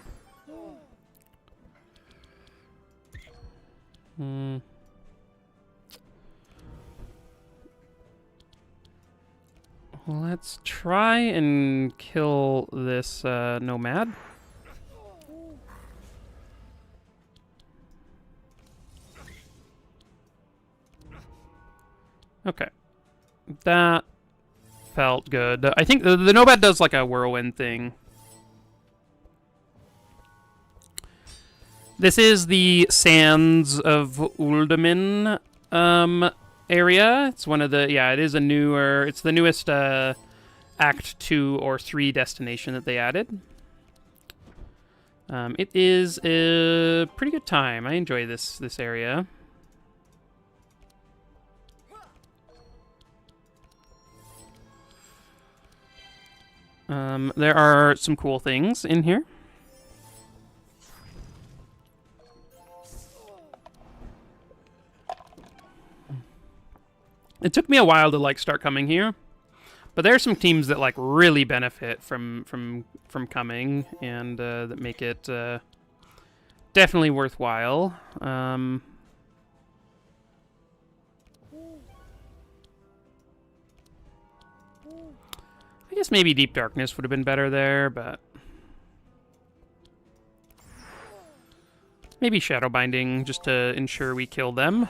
Let's try and kill this Nomad. Okay. That felt good. I think the Nomad does like a whirlwind thing. This is the Sands of Uldamin area. It's one of the, yeah, it is a newer, it's the newest Act 2 or 3 destination that they added. It is a pretty good time. I enjoy this area. There are some cool things in here. It took me a while to like start coming here, but there are some teams that like really benefit from coming and that make it definitely worthwhile. I guess maybe Deep Darkness would have been better there, but maybe Shadow Binding just to ensure we kill them.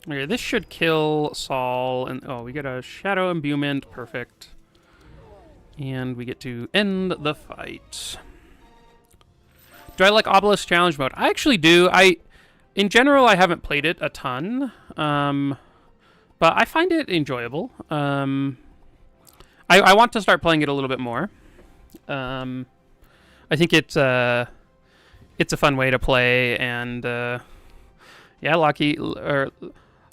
Okay, this should kill Saul, and oh, we get a Shadow Imbuement, perfect. And we get to end the fight. Do I like Obelisk Challenge Mode? I actually do. In general, I haven't played it a ton, but I find it enjoyable. I want to start playing it a little bit more. I think it's a fun way to play, and yeah,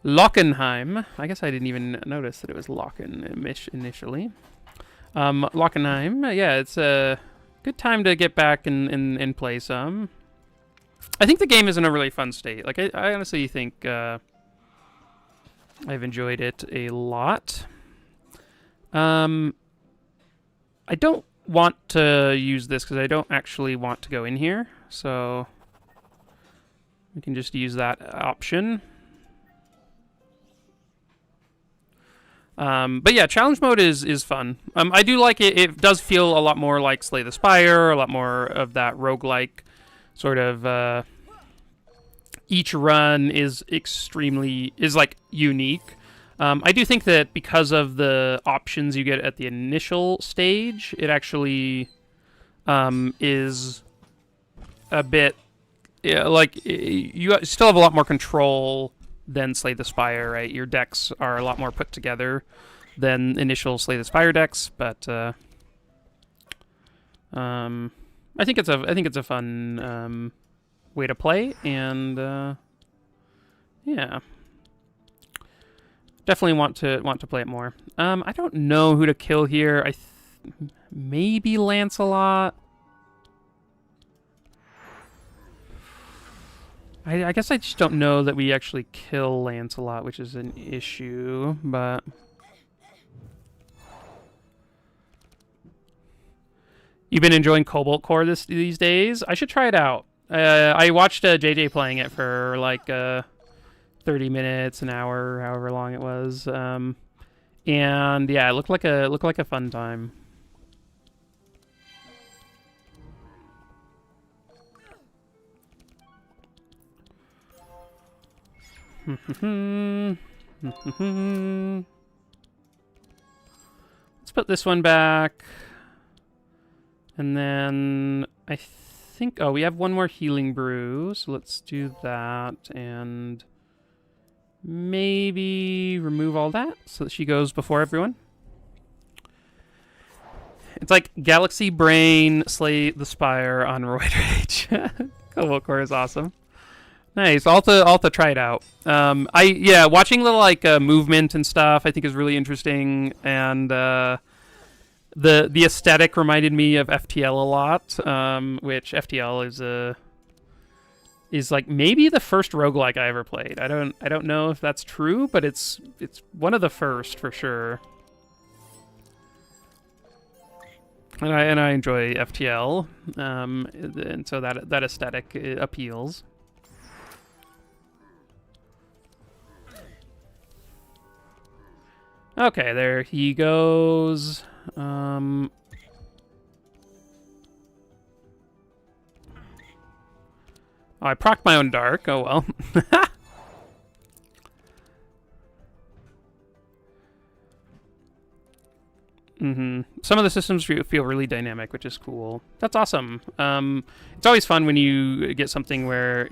Lockenheim. I guess I didn't even notice that it was Locken initially. Lockenheim. Yeah, it's a good time to get back and play some. I think the game is in a really fun state. Like, I honestly think I've enjoyed it a lot. I don't want to use this because I don't actually want to go in here. So we can just use that option. But yeah, challenge mode is fun. I do like it. It does feel a lot more like Slay the Spire, a lot more of that roguelike sort of. Each run is like unique. I do think that because of the options you get at the initial stage, it actually is a bit like you still have a lot more control than Slay the Spire, right? Your decks are a lot more put together than initial Slay the Spire decks, but I think it's a fun way to play, and yeah, definitely want to play it more. I don't know who to kill here. Maybe Lancelot. I guess I just don't know that we actually kill Lancelot, which is an issue, but you've been enjoying Cobalt Core these days? I should try it out. I watched JJ playing it for like 30 minutes, an hour, however long it was, and yeah, it looked like a fun time. Let's put this one back. And then I think, we have one more healing brew, so let's do that, and maybe remove all that so that she goes before everyone. It's like Galaxy Brain Slay the Spire on Roid Rage. Cobalt Core is awesome. Nice. I'll have to try it out. Watching the like movement and stuff I think is really interesting, and the aesthetic reminded me of FTL a lot, which FTL is like maybe the first roguelike I ever played. I don't know if that's true, but it's one of the first for sure. And I enjoy FTL, and so that aesthetic appeals. Okay, there he goes. Oh, I procced my own dark. Oh well. Some of the systems feel really dynamic, which is cool. That's awesome. It's always fun when you get something where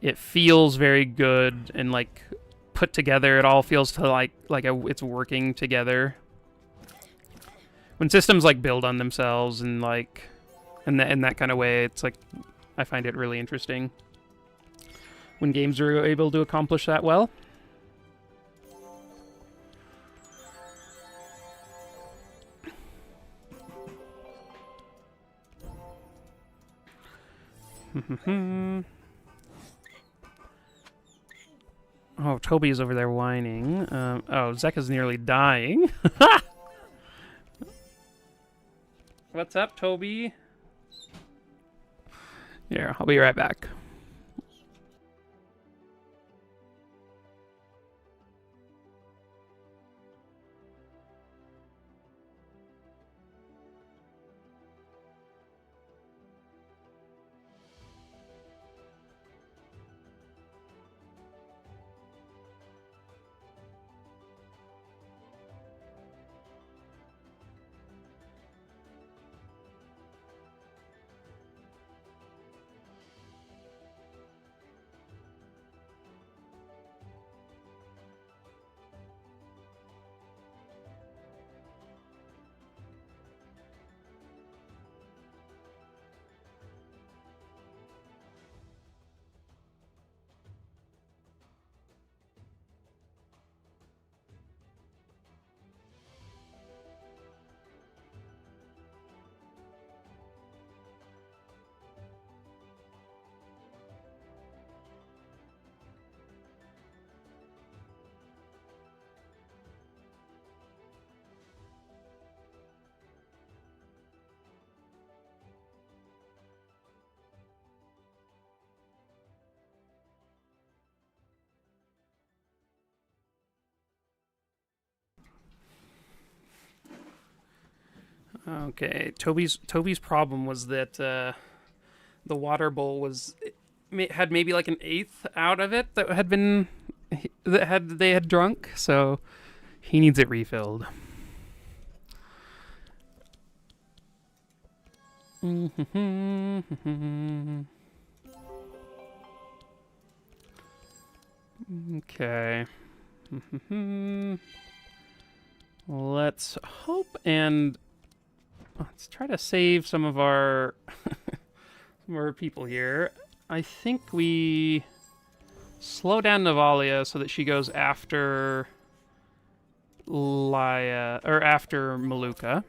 it feels very good and like put together. It all feels to like it's working together. When systems like build on themselves and like in that kind of way, it's like I find it really interesting when games are able to accomplish that well. Oh, Toby is over there whining. Zeka's nearly dying. What's up, Toby? Here, I'll be right back. Okay, Toby's problem was that the water bowl had maybe like an eighth out of it that they had drunk, so he needs it refilled. Okay. Let's hope and let's try to save some of our some of our people here. I think we slow down Navalia so that she goes after Laya or after Maluka.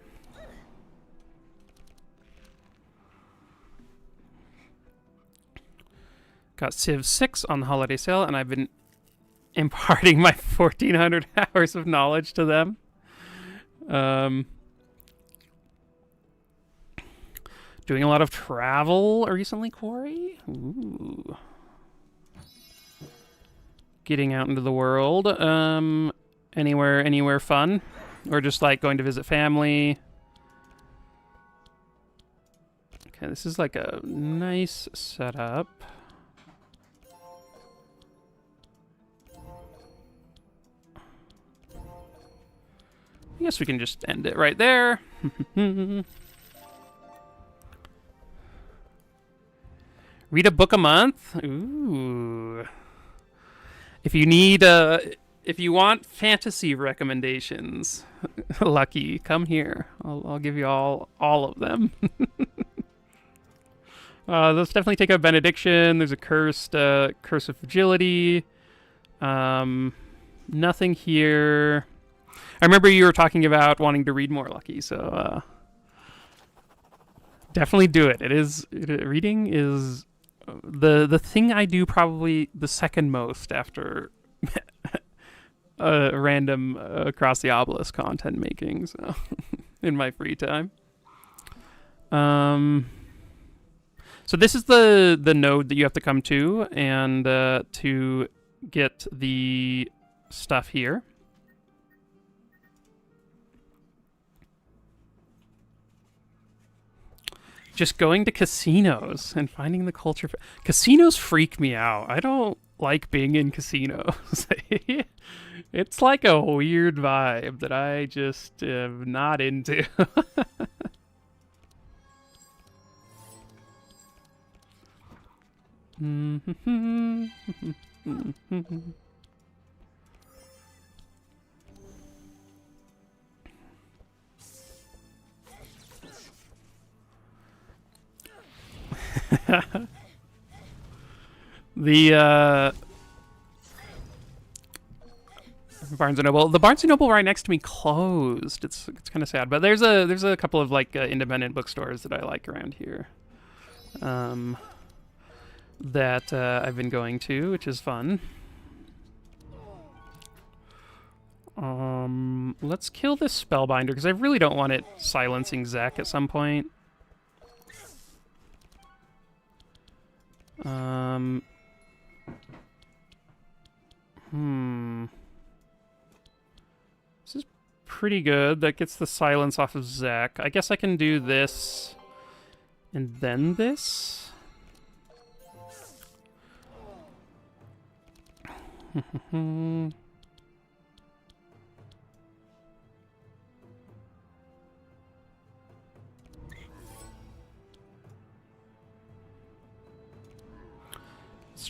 Got Civ 6 on the holiday sale, and I've been imparting my 1,400 hours of knowledge to them. Doing a lot of travel recently, Quarry. Ooh. Getting out into the world. Anywhere fun? Or just like going to visit family? Okay, this is like a nice setup. I guess we can just end it right there. Read a book a month? Ooh. If you want fantasy recommendations, Lucky, come here. I'll give you all of them. Let's definitely take a benediction. There's a curse of fragility. Nothing here. I remember you were talking about wanting to read more, Lucky, so definitely do it. Reading is the thing I do probably the second most after random Across the Obelisk content making, so in my free time. So this is the node that you have to come to and to get the stuff here. Just going to casinos and finding the culture. Casinos freak me out. I don't like being in casinos. It's like a weird vibe that I just am not into. The Barnes & Noble. The Barnes & Noble right next to me closed. It's kind of sad, but there's a couple of like independent bookstores that I like around here. That I've been going to, which is fun. Let's kill this Spellbinder because I really don't want it silencing Zek at some point. This is pretty good. That gets the silence off of Zek. I guess I can do this and then this.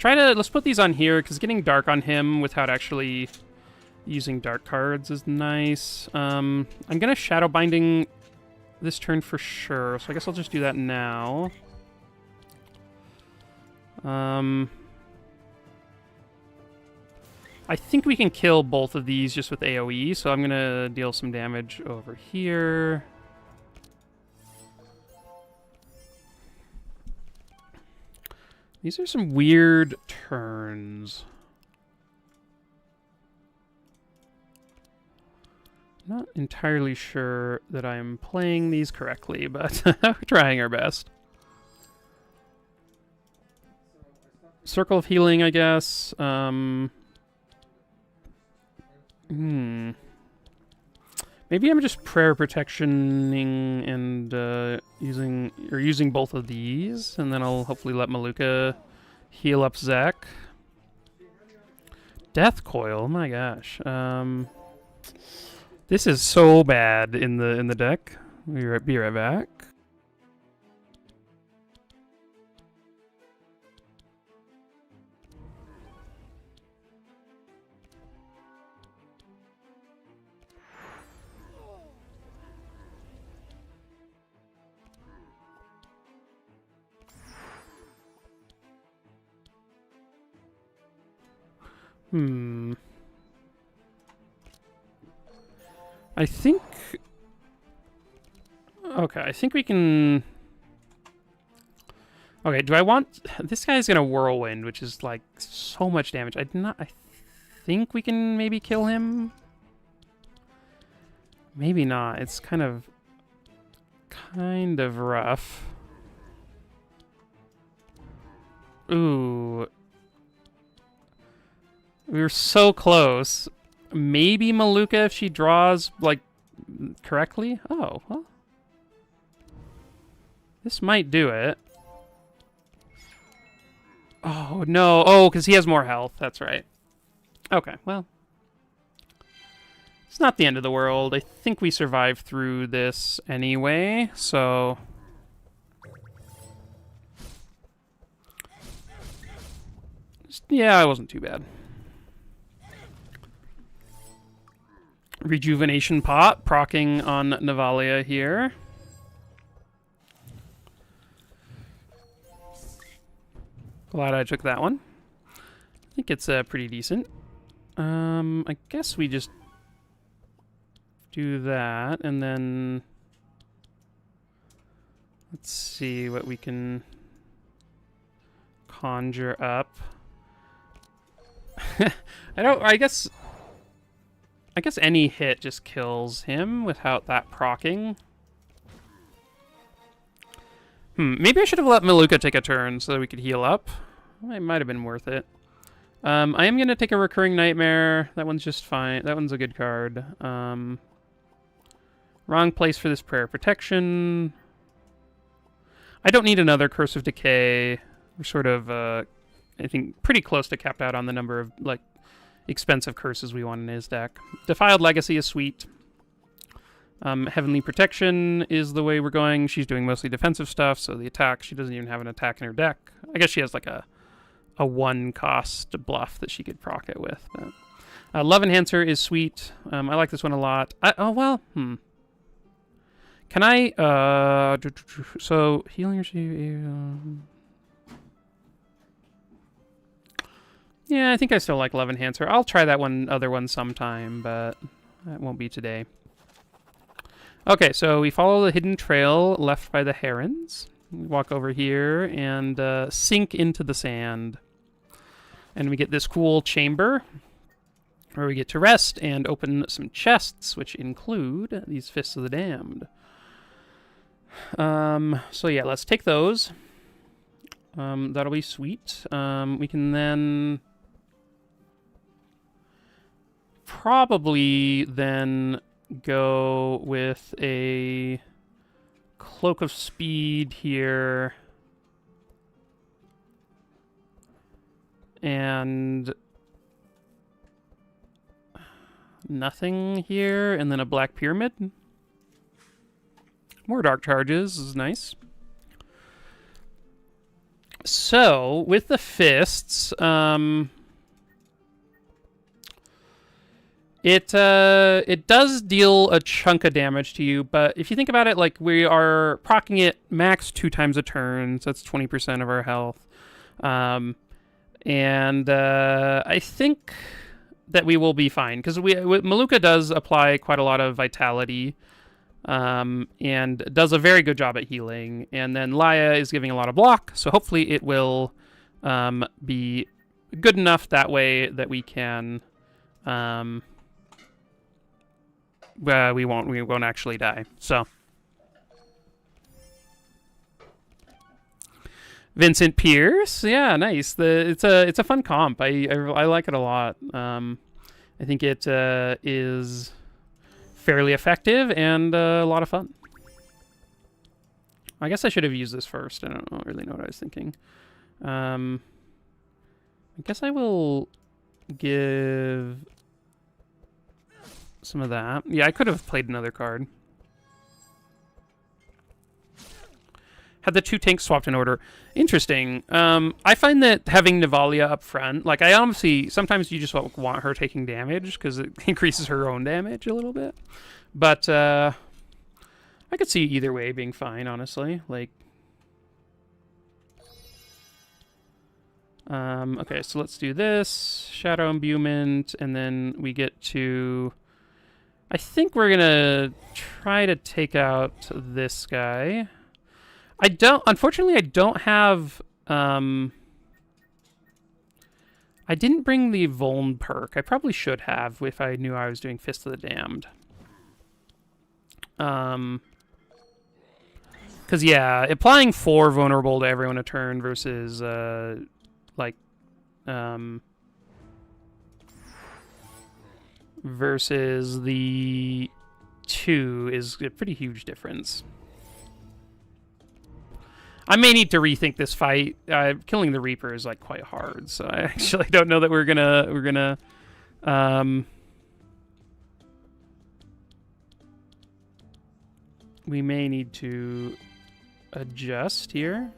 Let's put these on here, because getting dark on him without actually using dark cards is nice. I'm going to Shadow Binding this turn for sure, so I guess I'll just do that now. I think we can kill both of these just with AoE, so I'm going to deal some damage over here. These are some weird turns. Not entirely sure that I'm playing these correctly, but we're trying our best. Circle of Healing, I guess. Maybe I'm just prayer protectioning and using both of these, and then I'll hopefully let Maluka heal up Zek. Death Coil, my gosh. This is so bad in the deck. Be right back. I think... Okay, I think we can... Okay, do I want... This guy's gonna Whirlwind, which is, like, so much damage. I think we can maybe kill him? Maybe not. It's kind of rough. Ooh. We were so close. Maybe Maluka if she draws, like, correctly? Oh, well. This might do it. Oh, no. Oh, because he has more health. That's right. Okay, well. It's not the end of the world. I think we survived through this anyway, so... Yeah, it wasn't too bad. Rejuvenation pot, proccing on Navalia here. Glad I took that one. I think it's pretty decent. I guess we just do that, and then let's see what we can conjure up. I guess any hit just kills him without that proccing. Maybe I should have let Maluka take a turn so that we could heal up. It might have been worth it. I am going to take a Recurring Nightmare. That one's just fine. That one's a good card. Wrong place for this Prayer Protection. I don't need another Curse of Decay. We're sort of, I think, pretty close to capped out on the number of, like, expensive curses we want in his deck. Defiled Legacy is sweet. Heavenly Protection is the way we're going. She's doing mostly defensive stuff, so the attack, she doesn't even have an attack in her deck. I guess she has like a 1-cost bluff that she could proc it with. But, Love Enhancer is sweet. I like this one a lot. Can I, so healing your... Yeah, I think I still like Love Enhancer. I'll try that other one sometime, but that won't be today. Okay, so we follow the hidden trail left by the herons. We walk over here and sink into the sand. And we get this cool chamber where we get to rest and open some chests, which include these Fists of the Damned. So yeah, let's take those. That'll be sweet. We can then... probably then go with a Cloak of Speed here. And nothing here, and then a Black Pyramid. More Dark Charges is nice. So, with the Fists, it does deal a chunk of damage to you, but if you think about it, like, we are proccing it max 2 times a turn, so that's 20% of our health. I think that we will be fine, because Maluka does apply quite a lot of vitality, and does a very good job at healing, and then Laya is giving a lot of block, so hopefully it will be good enough that way that we can... we won't actually die. So Vincent Pierce, yeah, nice. It's a fun comp. I like it a lot. I think it is fairly effective and a lot of fun. I guess I should have used this first. I don't really know what I was thinking. I guess I will give some of that. Yeah, I could have played another card. Had the 2 tanks swapped in order. Interesting. I find that having Navalia up front, like I honestly, sometimes you just want her taking damage because it increases her own damage a little bit. But I could see either way being fine, honestly. Like, okay, so let's do this. Shadow Imbuement, and then we get to... I think we're gonna try to take out this guy. Unfortunately, I don't have, I didn't bring the Vuln perk. I probably should have if I knew I was doing Fist of the Damned. Because, yeah, applying 4 vulnerable to everyone a turn versus, versus the 2 is a pretty huge difference. I may need to rethink this fight. Killing the Reaper is like quite hard, so I actually don't know that we're gonna. We may need to adjust here.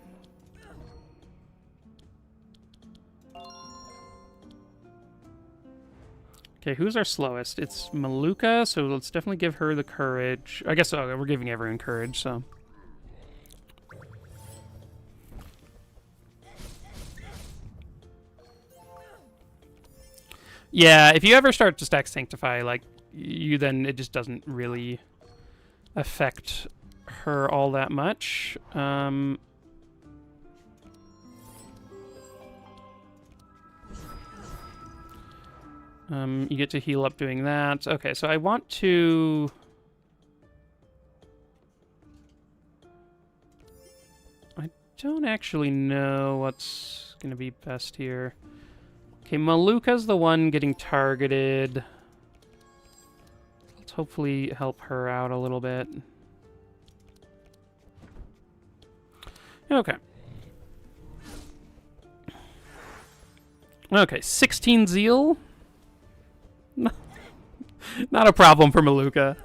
Okay, who's our slowest? It's Maluka, so let's definitely give her the courage. I guess we're giving everyone courage, so. Yeah, if you ever start to stack Sanctify, like, then it just doesn't really affect her all that much. You get to heal up doing that. Okay, so I want to... I don't actually know what's going to be best here. Okay, Maluka's the one getting targeted. Let's hopefully help her out a little bit. Okay. Okay, 16 Zeal. Not a problem for Maluka.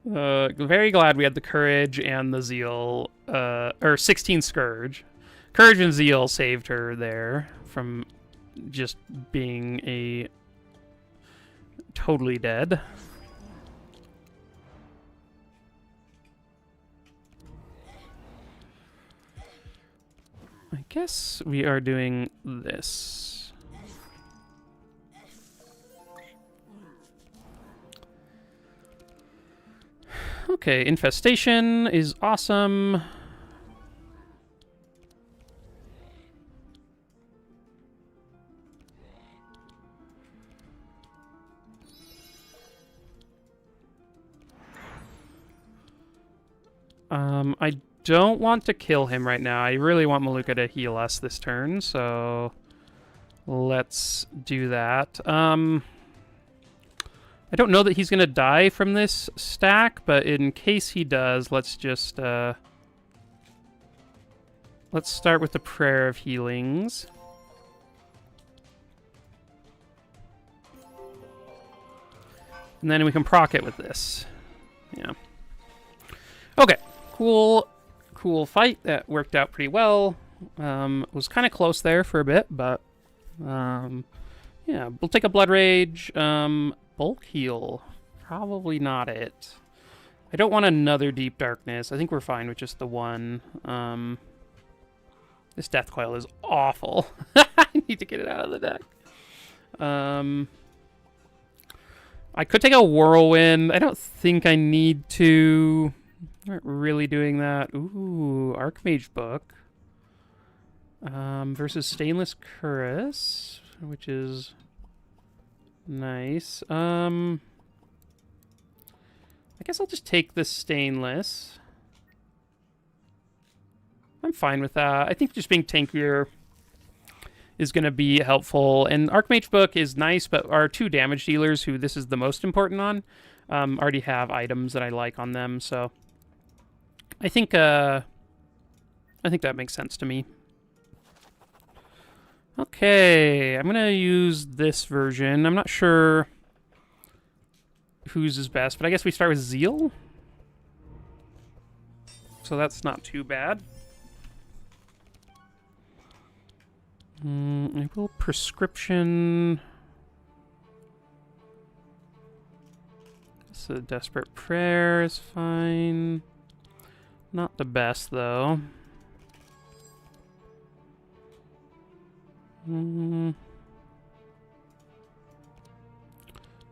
Very glad we had the Courage and the Zeal. Or 16 Scourge. Courage and Zeal saved her there from just being a totally dead. I guess we are doing this. Okay, Infestation is awesome. I don't want to kill him right now. I really want Maluka to heal us this turn, so let's do that. I don't know that he's going to die from this stack, but in case he does, let's just... let's start with the Prayer of Healings. And then we can proc it with this. Yeah. Okay. Cool fight. That worked out pretty well. Was kind of close there for a bit, but... yeah, we'll take a Blood Rage. Bulk heal. Probably not it. I don't want another Deep Darkness. I think we're fine with just the one. This Death Coil is awful. I need to get it out of the deck. I could take a Whirlwind. I don't think I need to. I'm not really doing that. Ooh, Archmage Book. Versus Stainless Cuirass, which is nice. I guess I'll just take the Stainless. I'm fine with that. I think just being tankier is going to be helpful. And Archmage Book is nice, but our 2 damage dealers, who this is the most important on, already have items that I like on them. So I think that makes sense to me. Okay, I'm going to use this version. I'm not sure whose is best, but I guess we start with Zeal. So that's not too bad. I will prescription. So desperate prayer is fine. Not the best though.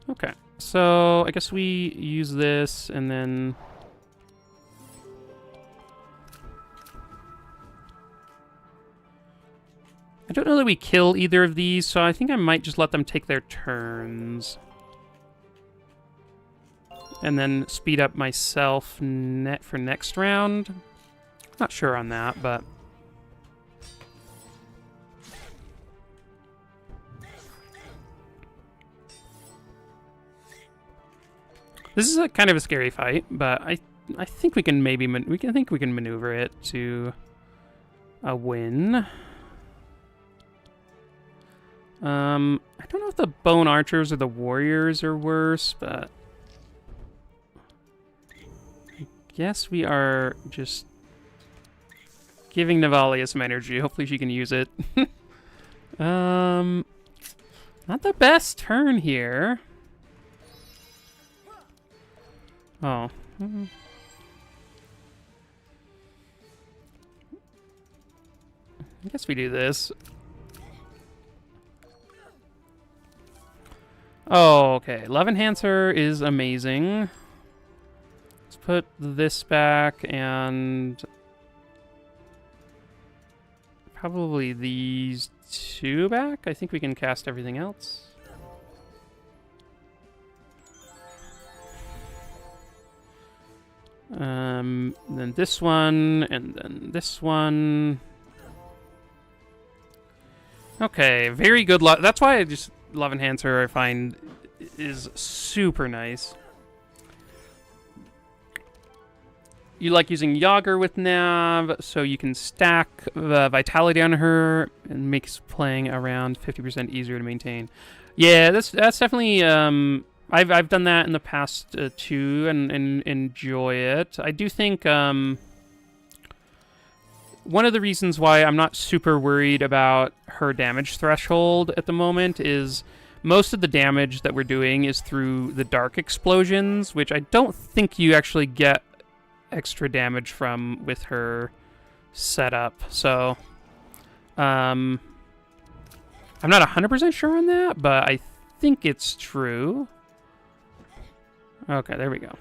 Okay, so I guess we use this and then. I don't know that we kill either of these, so I think I might just let them take their turns. And then speed up myself for next round. Not sure on that, but... This is a kind of a scary fight, but I think we can maybe... we can maneuver it to a win. I don't know if the Bone Archers or the Warriors are worse, but I guess we are just giving Navalia some energy. Hopefully she can use it. Not the best turn here. Oh. I guess we do this. Oh, okay. Love Enhancer is amazing. Let's put this back and probably these 2 back. I think we can cast everything else. Then this one, and then this one. Okay, very good luck. That's why I just... Love Enhancer, I find, is super nice. You like using Yager with Nav, so you can stack Vitality on her and makes playing around 50% easier to maintain. Yeah, that's definitely... I've done that in the past too, and enjoy it. I do think... one of the reasons why I'm not super worried about her damage threshold at the moment is most of the damage that we're doing is through the dark explosions, which I don't think you actually get extra damage from with her setup. So, I'm not 100% sure on that, but I think it's true. Okay, there we go.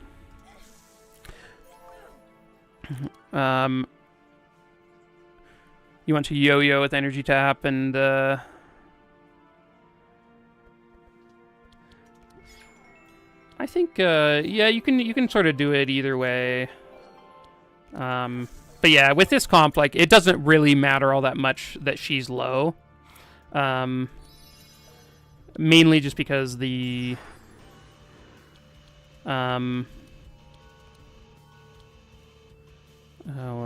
You want to yo-yo with energy tap and I think yeah, you can sort of do it either way. But yeah, with this comp, like, it doesn't really matter all that much that she's low. Mainly just because the what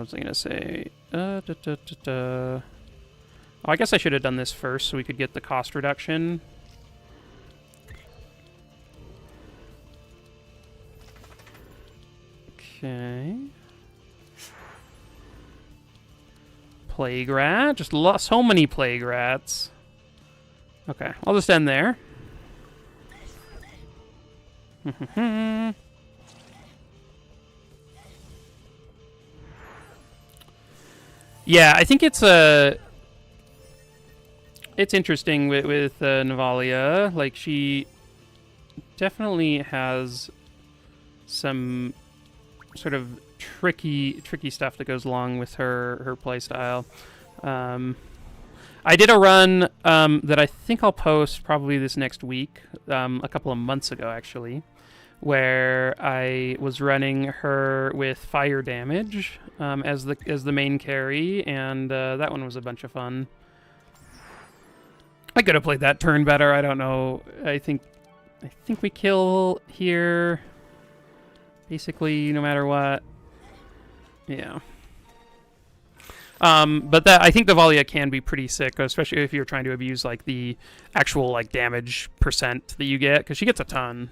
was I gonna say? Oh, I guess I should have done this first so we could get the cost reduction. Okay. Plague Rat. Just lost so many Plague Rats. Okay, I'll just end there. Yeah, I think it's interesting with Navalia. Like, she definitely has some sort of tricky stuff that goes along with her playstyle. I did a run that I think I'll post probably this next week, a couple of months ago actually, where I was running her with fire damage as the main carry, and that one was a bunch of fun. I could have played that turn better. I don't know. I think we kill here. Basically, no matter what. Yeah. But that I think the Valia can be pretty sick, especially if you're trying to abuse like the actual like damage percent that you get, because she gets a ton.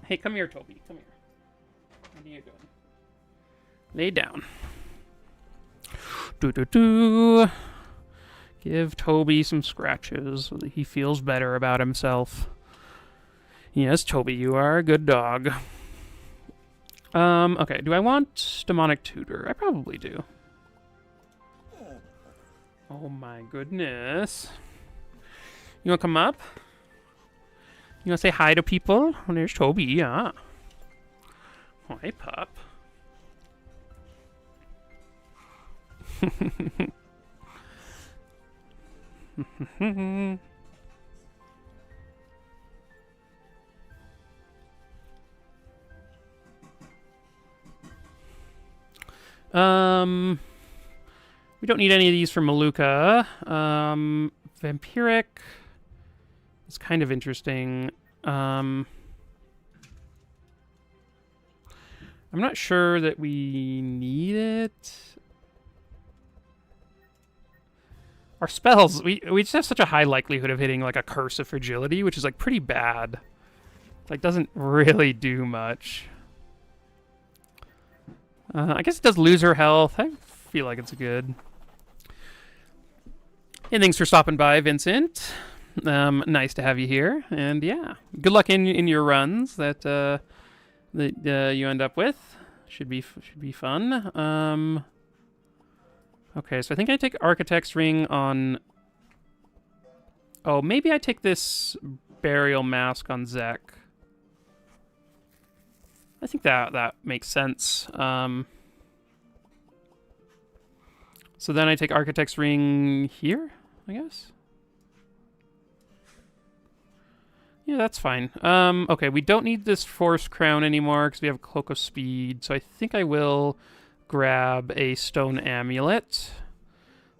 Hey, come here, Toby. Come here. What are you doing? Lay down. Do. Give Toby some scratches so that he feels better about himself. Yes, Toby, you are a good dog. Okay, do I want Demonic Tutor? I probably do. Oh my goodness. You wanna come up? You wanna say hi to people? Oh, there's Toby, yeah. Hi, pup. We don't need any of these for Maluka. Vampiric is kind of interesting. I'm not sure that we need it. Our spells, we just have such a high likelihood of hitting like a Curse of Fragility, which is like pretty bad. Like doesn't really do much. I guess it does lose her health. I feel like it's good. And thanks for stopping by, Vincent. Nice to have you here. And yeah, good luck in your runs that you end up with. Should be fun. Okay, so I think I take Architect's Ring on. Oh, maybe I take this Burial Mask on Zek. I think that makes sense. So then I take Architect's Ring here, I guess. Yeah, that's fine. Okay, we don't need this Force Crown anymore because we have Cloak of Speed. So I think I will grab a Stone Amulet.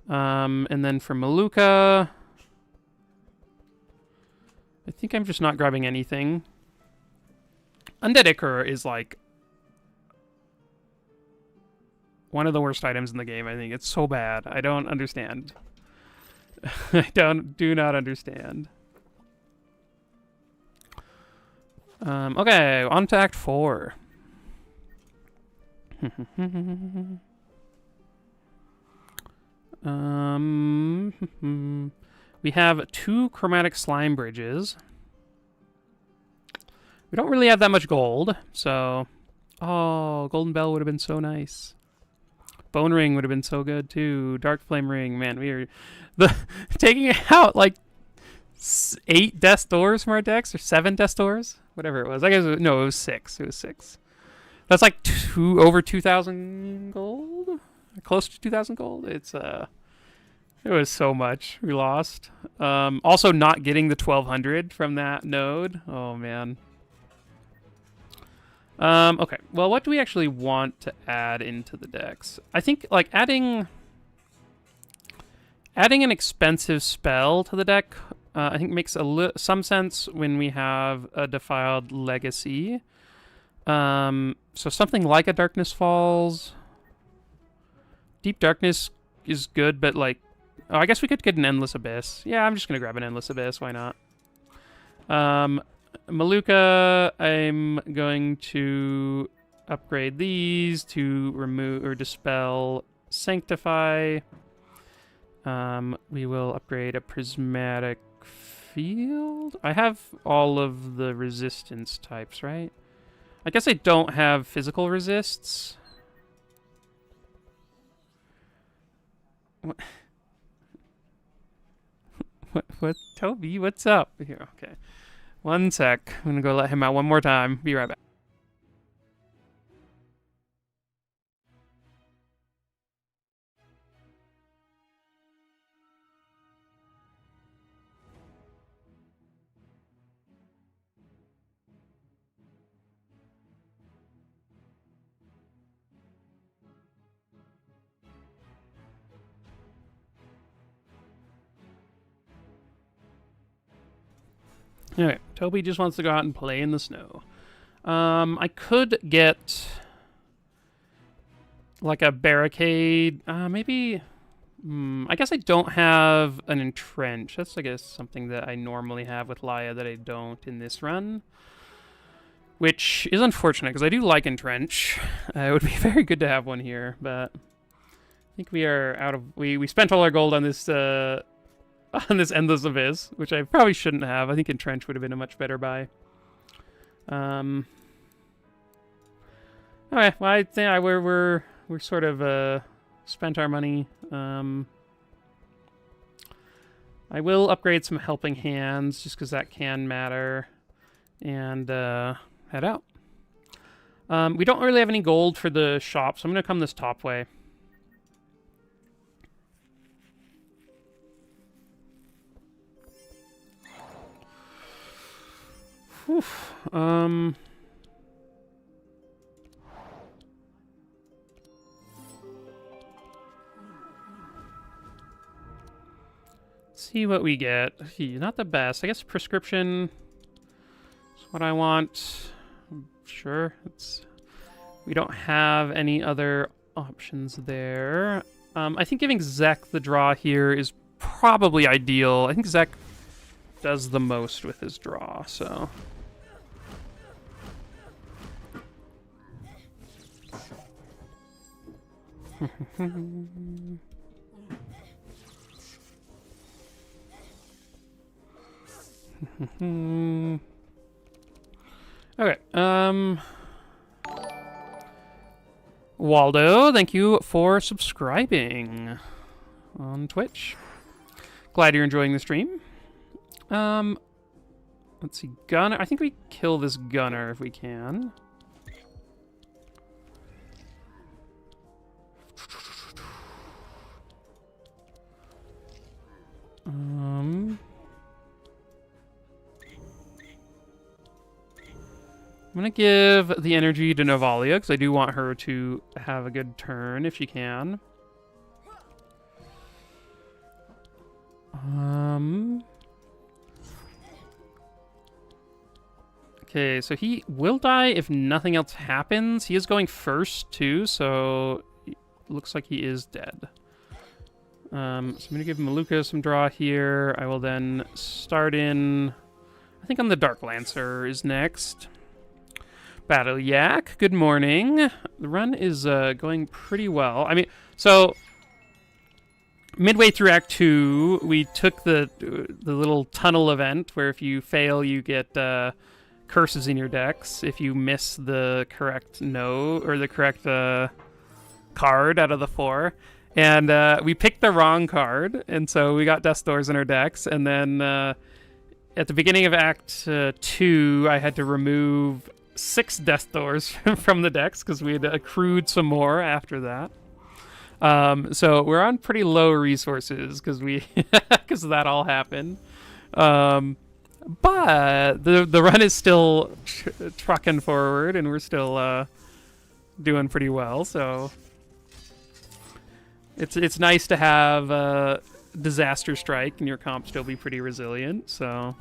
And then for Maluka, I think I'm just not grabbing anything. Undead Ichor is like one of the worst items in the game, I think. It's so bad. I don't understand. I do not understand. Okay, on to Act 4. We have 2 chromatic slime bridges. We don't really have that much gold, so... Oh, Golden Bell would have been so nice. Bone Ring would have been so good, too. Dark Flame Ring, man, we are... taking out, like, 8 Death Doors from our decks, or 7 Death Doors? Whatever it was. I guess, no, it was 6. It was 6. That's like over 2,000 gold? Close to 2,000 gold? It's, it was so much we lost. Also, not getting the 1,200 from that node. Oh, man. Okay, well, what do we actually want to add into the decks? I think, like, adding an expensive spell to the deck, I think makes some sense when we have a Defiled Legacy. So something like a Darkness Falls. Deep Darkness is good, but, like... Oh, I guess we could get an Endless Abyss. Yeah, I'm just gonna grab an Endless Abyss, why not? Maluka, I'm going to upgrade these to remove or dispel Sanctify. We will upgrade a Prismatic Field. I have all of the resistance types, right? I guess I don't have physical resists. What? Toby, what's up? Here, okay. One sec. I'm gonna go let him out one more time. Be right back. Anyway, Toby just wants to go out and play in the snow. I could get like a barricade. Maybe. I guess I don't have an entrench. That's, I guess, something that I normally have with Laia that I don't in this run. Which is unfortunate, because I do like entrench. It would be very good to have one here, but I think we are out of... We spent all our gold on this Endless Abyss, which I probably shouldn't have. I think entrench would have been a much better buy. Okay, well, I think we're sort of spent our money. I will upgrade some helping hands just because that can matter, and head out. We don't really have any gold for the shop, so I'm gonna come this top way. Whew. See what we get. Not the best. I guess prescription is what I want. Sure. We don't have any other options there. I think giving Zek the draw here is probably ideal. I think Zek does the most with his draw, so... Okay, Waldo, thank you for subscribing on Twitch. Glad you're enjoying the stream. Let's see, Gunner. I think we kill this Gunner if we can. I'm gonna give the energy to Navalia, because I do want her to have a good turn if she can. Okay, so he will die if nothing else happens. He is going first, too, so it looks like he is dead. So I'm gonna give Maluka some draw here. I will then start in... I think on the Dark Lancer is next. Battle Yak, good morning. The run is going pretty well. I mean, so midway through Act 2, we took the little tunnel event where if you fail, you get curses in your decks. If you miss the correct the correct card out of the 4. And we picked the wrong card, and so we got Death Doors in our decks. And then at the beginning of Act 2, I had to remove 6 Death Doors from the decks because we had accrued some more after that. So we're on pretty low resources because that all happened. But the run is still trucking forward, and we're still doing pretty well. So it's nice to have Disaster Strike and your comp still be pretty resilient. So.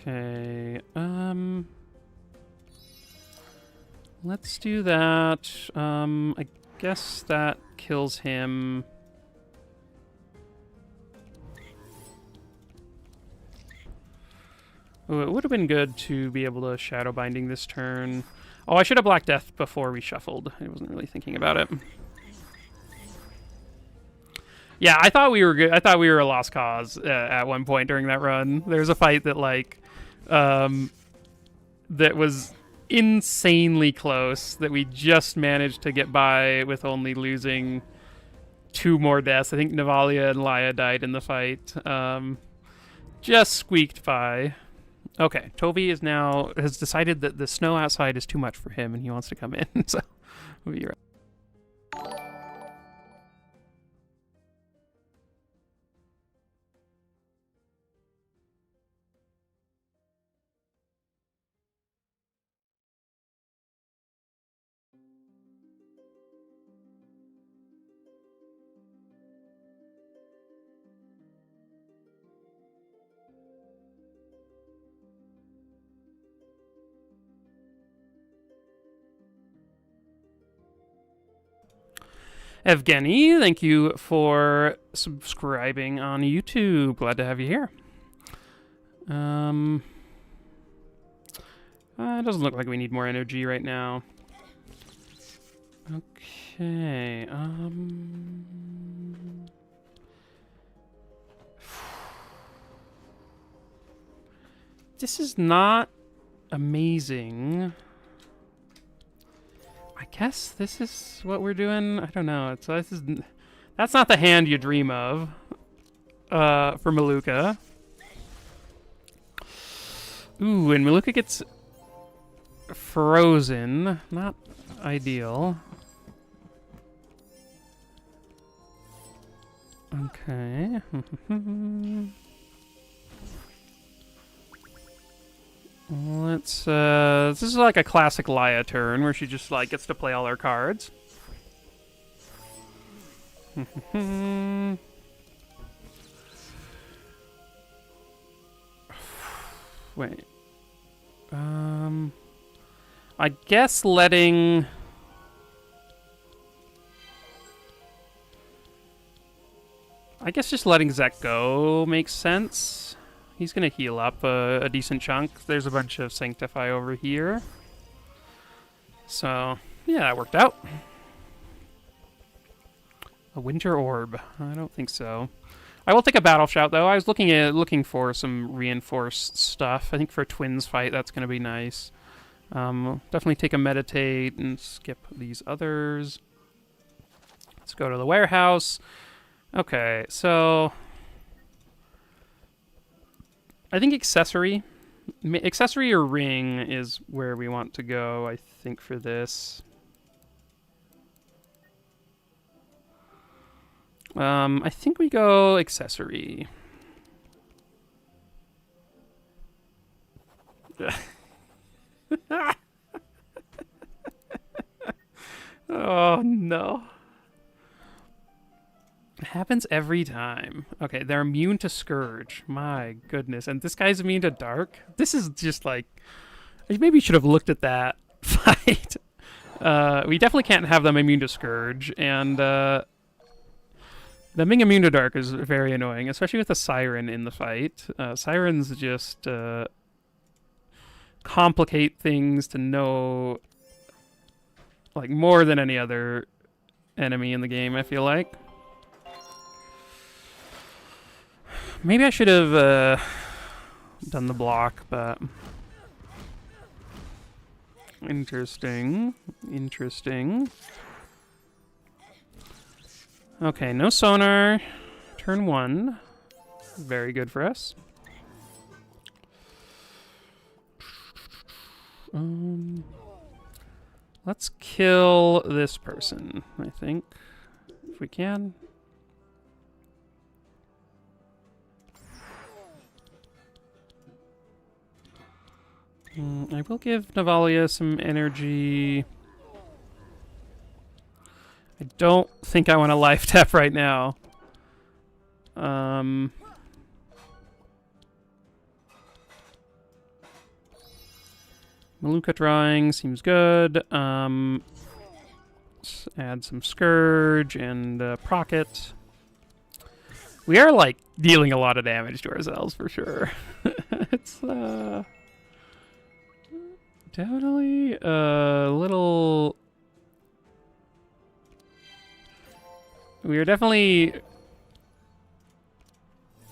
Okay, let's do that. I guess that kills him. Oh, it would have been good to be able to Shadow Binding this turn. Oh, I should have Black Death before we shuffled. I wasn't really thinking about it. Yeah, I thought we were good. I thought we were a lost cause at one point during that run. There was a fight that that was insanely close that we just managed to get by with only losing 2 more deaths. I think Navalia and Laia died in the fight. Just squeaked by. Okay, Toby has decided that the snow outside is too much for him and he wants to come in. So we'll be right. Evgeny, thank you for subscribing on YouTube. Glad to have you here. It doesn't look like we need more energy right now. Okay, this is not amazing. I guess this is what we're doing. I don't know. That's not the hand you dream of for Maluka. Ooh, and Maluka gets frozen. Not ideal. Okay. Let's, this is like a classic Laya turn where she just, like, gets to play all her cards. Wait. I guess letting... I guess just letting Zek go makes sense. He's going to heal up a decent chunk. There's a bunch of Sanctify over here. So, yeah, that worked out. A Winter Orb. I don't think so. I will take a Battle Shout, though. I was looking for some reinforced stuff. I think for a Twins fight, that's going to be nice. Definitely take a Meditate and skip these others. Let's go to the warehouse. Okay, so... I think accessory or ring is where we want to go, I think, for this. I think we go accessory. Oh, no. It happens every time. Okay, they're immune to Scourge. My goodness. And this guy's immune to Dark? This is just like... I maybe should have looked at that fight. We definitely can't have them immune to Scourge. And them being immune to Dark is very annoying, especially with the Siren in the fight. Sirens just complicate things to no... like, more than any other enemy in the game, I feel like. Maybe I should have done the block, but... Interesting. Interesting. Okay, no sonar. Turn 1. Very good for us. Let's kill this person, I think, if we can. I will give Navalia some energy. I don't think I want to life tap right now. Maluka drawing seems good. Let's add some Scourge and Procket. We are, like, dealing a lot of damage to ourselves, for sure. It's, definitely a little... We are definitely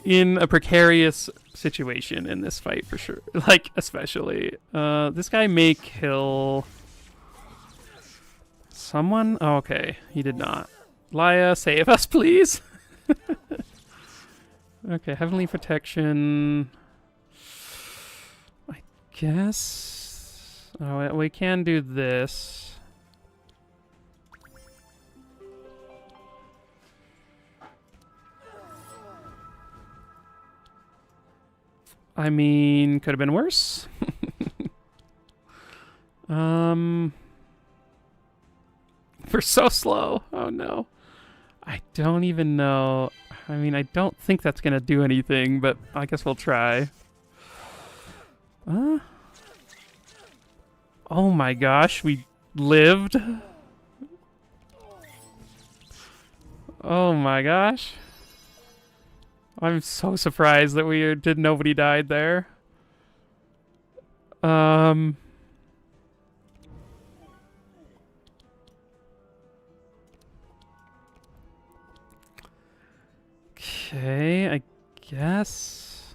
in a precarious situation in this fight, for sure. Like, especially. This guy may kill... someone? Oh, okay. He did not. Laya, save us, please! Okay, Heavenly Protection... I guess... Oh, we can do this. I mean, could have been worse. We're so slow. Oh no. I don't even know. I mean, I don't think that's gonna do anything, but I guess we'll try. Oh my gosh, we lived. Oh my gosh. I'm so surprised that nobody died there. Okay, I guess.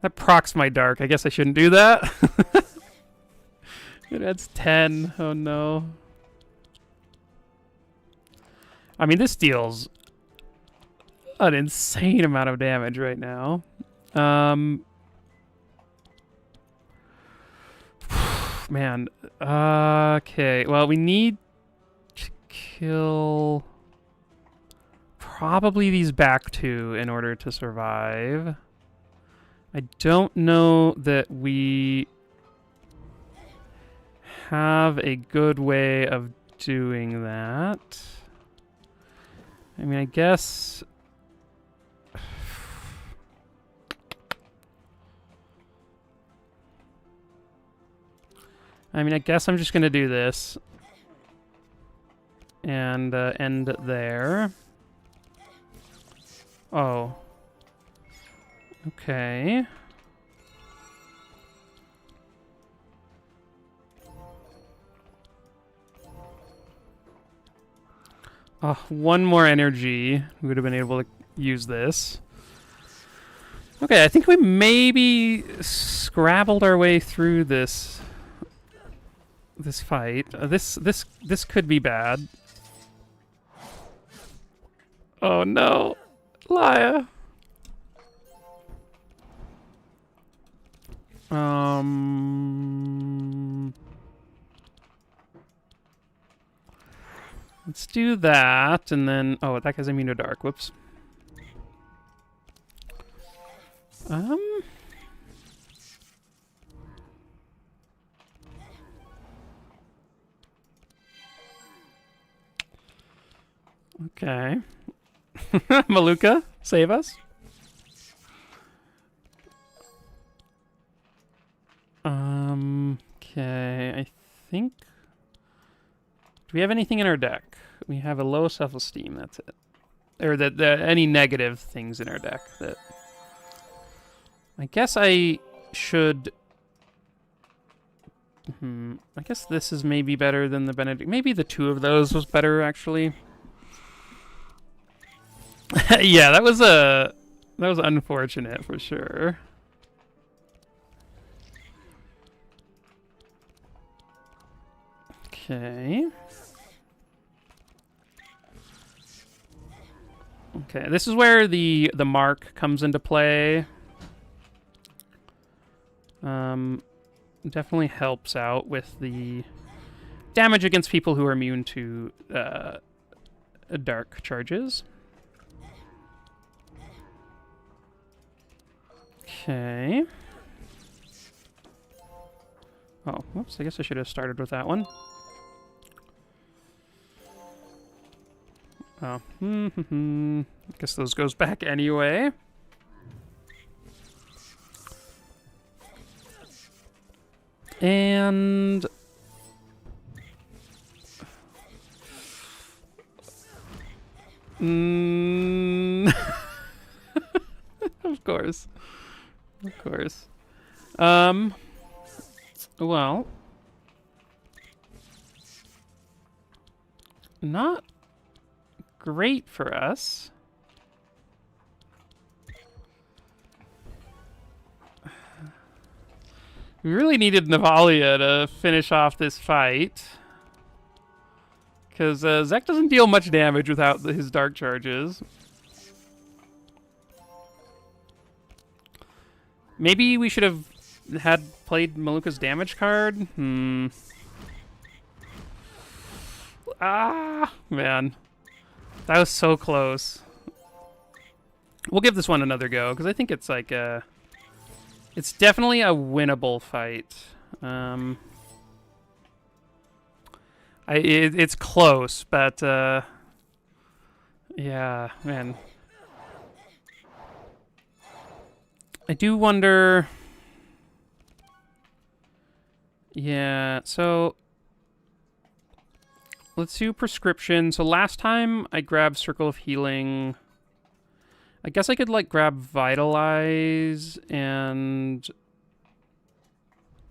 That procs my dark. I guess I shouldn't do that. It adds 10. Oh no. I mean, this deals an insane amount of damage right now. Man. Okay. Well, we need to kill probably these back two in order to survive. I don't know that we have a good way of doing that. I mean, I guess... I mean, I guess I'm just going to do this. And end there. Oh. Okay. Oh, one more energy. We would have been able to use this. Okay, I think we maybe scrabbled our way through this fight. This could be bad. Oh no, Laya. Let's do that, and then... Oh, that guy's immune to dark. Whoops. Okay. Maluka, save us. Okay, I think... Do we have anything in our deck? We have a low self-esteem, that's it. Or any negative things in our deck that... I guess I should... I guess this is maybe better than the Benedict. Maybe the two of those was better, actually. Yeah, that was unfortunate for sure. Okay. Okay, this is where the mark comes into play. Definitely helps out with the damage against people who are immune to dark charges. Okay. Oh, whoops, I guess I should have started with that one. Oh, I guess those goes back anyway. And... Of course. Of course. Well... Not great for us. We really needed Navalia to finish off this fight. Because Zek doesn't deal much damage without his dark charges. Maybe we should have played Maluka's damage card? Ah, man. That was so close. We'll give this one another go, because I think it's like a... It's definitely a winnable fight. It's close, but yeah, man. I do wonder... Yeah, so... let's do prescription. So last time I grabbed Circle of Healing. I guess I could, like, grab Vitalize and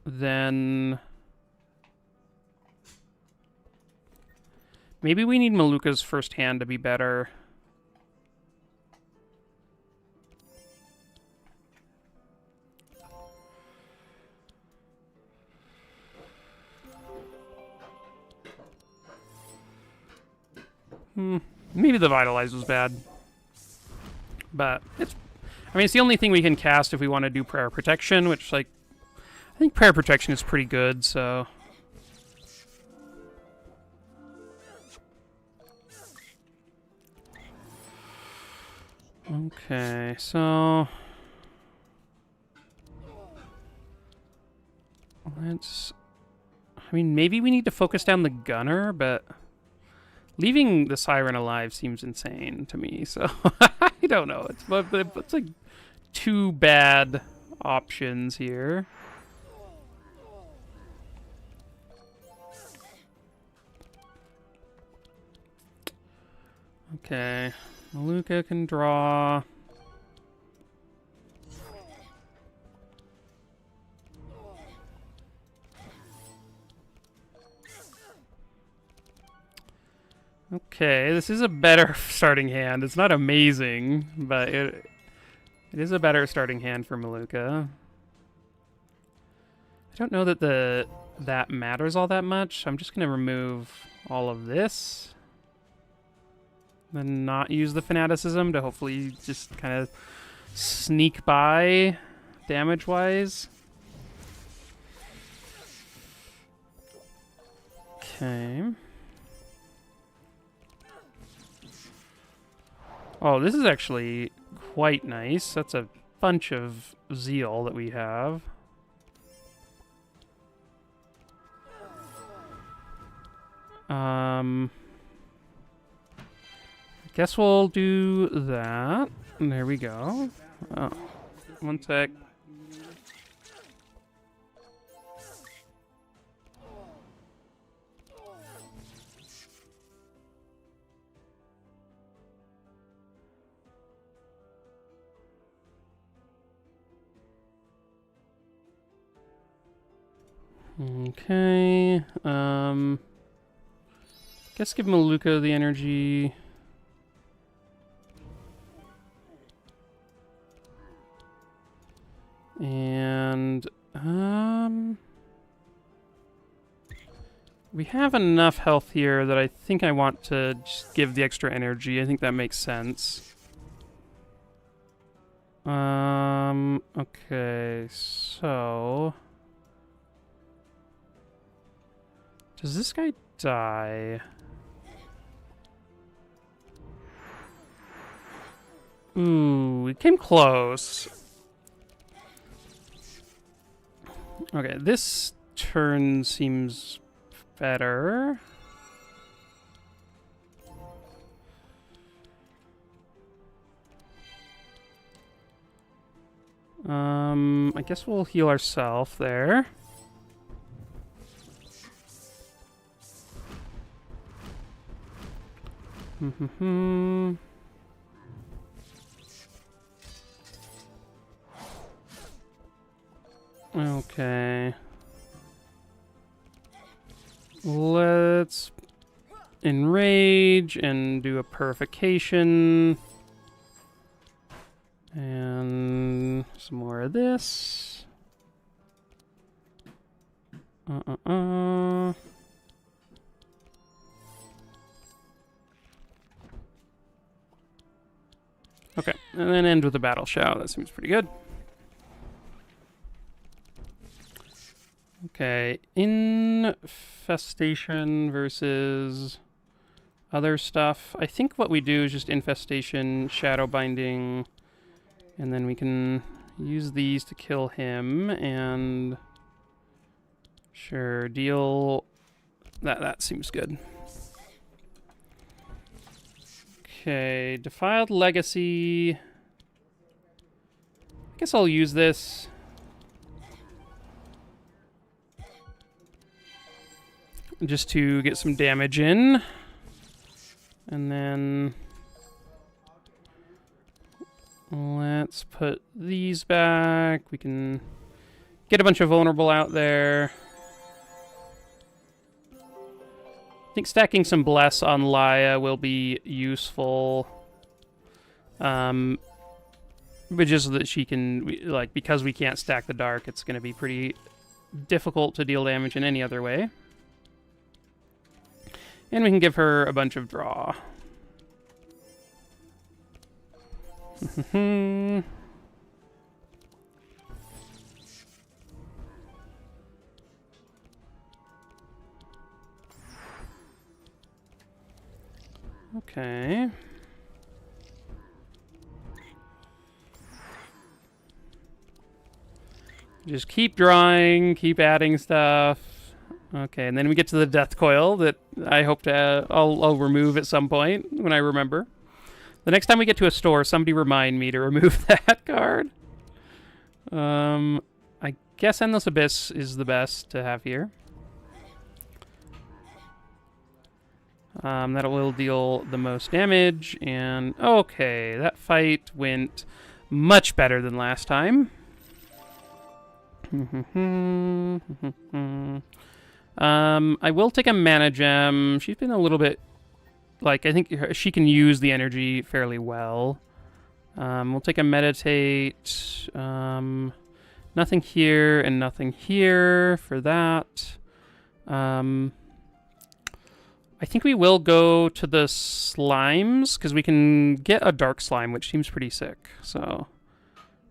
then maybe we need Maluka's first hand to be better. Maybe the Vitalize was bad. But it's, I mean, it's the only thing we can cast if we want to do Prayer Protection, which, like, I think Prayer Protection is pretty good, so. Okay, so. Let's, I mean, maybe we need to focus down the Gunner, but leaving the Siren alive seems insane to me, so I don't know. It's like two bad options here. Okay, Maluka can draw. Okay, this is a better starting hand. It's not amazing, but it is a better starting hand for Maluka. I don't know that that matters all that much. I'm just going to remove all of this. Then not use the Fanaticism to hopefully just kind of sneak by damage-wise. Okay. Oh, this is actually quite nice. That's a bunch of Zeal that we have. I guess we'll do that. And there we go. Oh, one sec. Okay, guess give Maluka the energy. And, we have enough health here that I think I want to just give the extra energy. I think that makes sense. Okay, so does this guy die? Ooh, it came close. Okay, this turn seems better. I guess we'll heal ourselves there. Okay. Let's enrage and do a purification. And some more of this. Okay, and then end with a battle shout. That seems pretty good. Okay, infestation versus other stuff. I think what we do is just infestation, shadow binding, and then we can use these to kill him, and sure, deal that seems good. Okay, Defiled Legacy. I guess I'll use this. just to get some damage in. And then let's put these back. We can get a bunch of vulnerable out there. I think stacking some Bless on Laya will be useful. But just so that she can, like, because we can't stack the Dark, it's going to be pretty difficult to deal damage in any other way. And we can give her a bunch of draw. Okay. Just keep drawing, keep adding stuff. Okay, and then we get to the Death Coil that I hope to I'll remove at some point when I remember. The next time we get to a store, somebody remind me to remove that card. I guess Endless Abyss is the best to have here. That will deal the most damage, and okay, that fight went much better than last time. I will take a Mana Gem. She's been a little bit, like, I think she can use the energy fairly well. We'll take a Meditate. Nothing here and nothing here for that. I think we will go to the slimes, because we can get a Dark Slime, which seems pretty sick. So,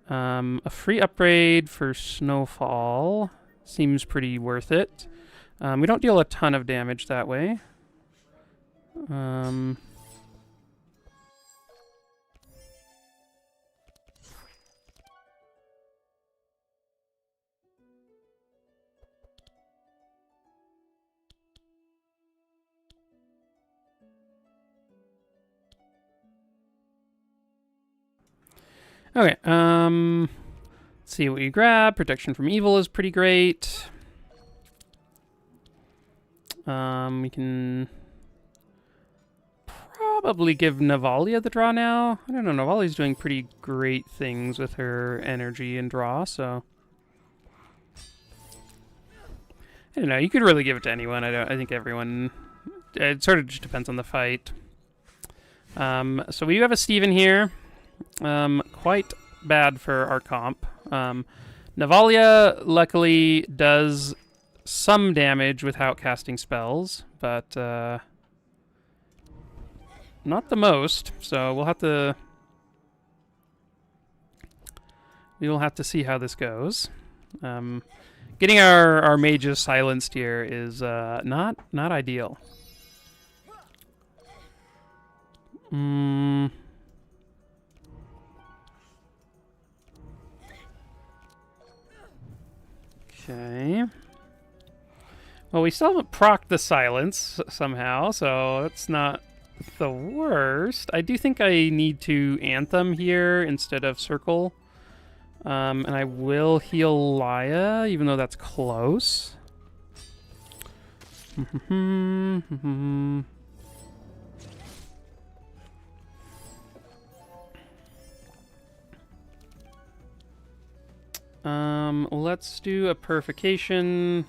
a free upgrade for Snowfall seems pretty worth it. We don't deal a ton of damage that way. Okay, let's see what we grab. Protection from Evil is pretty great. We can probably give Navalia the draw now. I don't know, Navalia's doing pretty great things with her energy and draw, so... I don't know, you could really give it to anyone. I think everyone... It sort of just depends on the fight. So we do have a Steven here. Quite bad for our comp. Navalia, luckily, does some damage without casting spells, but not the most, so we will have to see how this goes. Getting our mages silenced here is not ideal. Okay. Well, we still haven't procced the silence somehow, so that's not the worst. I do think I need to Anthem here instead of Circle. And I will heal Laya, even though that's close. Let's do a Purification.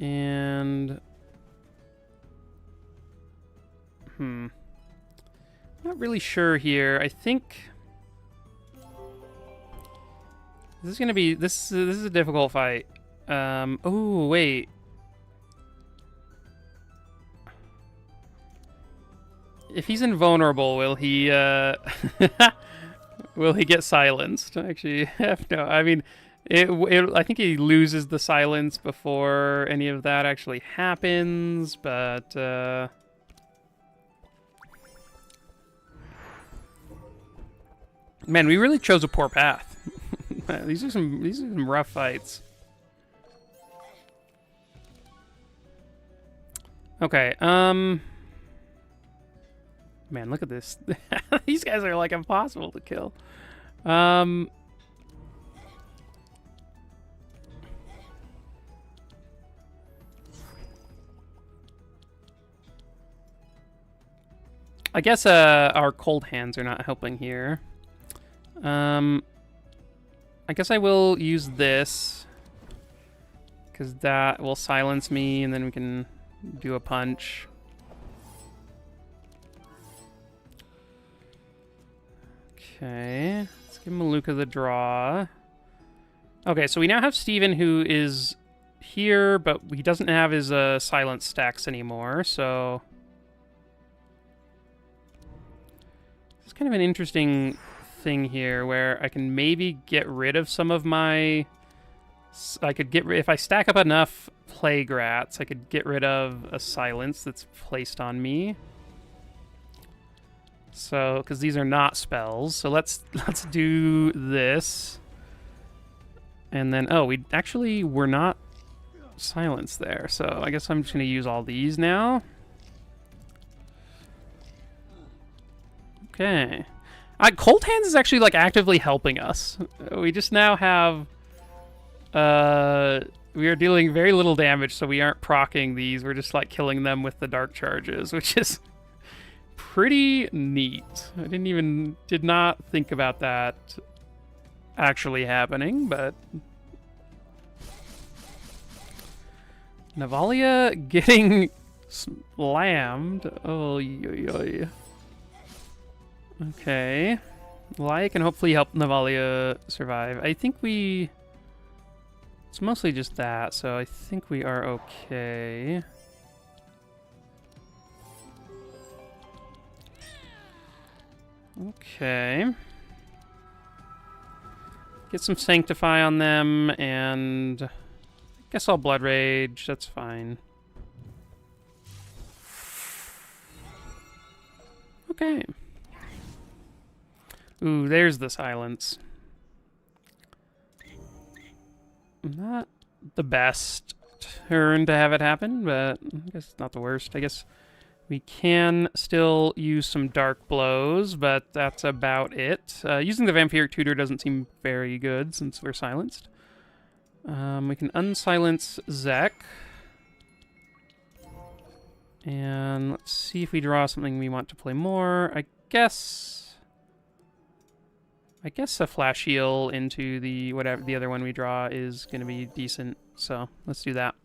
And... Not really sure here. I think... This is gonna be... This is a difficult fight. Oh, wait. If he's invulnerable, will he, will he get silenced? Actually, no. I mean, I think he loses the silence before any of that actually happens, but, man, we really chose a poor path. These are some rough fights. Okay, man, look at this. These guys are like impossible to kill. I guess our cold hands are not helping here. I guess I will use this, because that will silence me, and then we can do a punch. Okay, let's give Maluka the draw. Okay, so we now have Steven, who is here, but he doesn't have his silence stacks anymore, so... It's kind of an interesting thing here, where I can maybe get rid of some of my... if I stack up enough Plague Rats, I could get rid of a silence that's placed on me. So, because these are not spells, so let's do this. And then, oh, we were not silenced there, so I guess I'm just going to use all these now. Okay. Cold Hands is actually, like, actively helping us. We just now have... we are dealing very little damage, so we aren't proccing these. We're just, like, killing them with the dark charges, which is... pretty neat. I did not think about that actually happening, but... Navalia getting slammed. Oh, yoy. Okay. Laia can hopefully help Navalia survive. I think we... It's mostly just that, so I think we are okay. Okay. Get some Sanctify on them, and I guess I'll Blood Rage. That's fine. Okay. Ooh, there's the silence. Not the best turn to have it happen, but I guess it's not the worst. I guess we can still use some Dark Blows, but that's about it. Using the Vampiric Tutor doesn't seem very good since we're silenced. We can unsilence Zek. And let's see if we draw something we want to play more. I guess a Flash Heal into the whatever the other one we draw is going to be decent. So let's do that.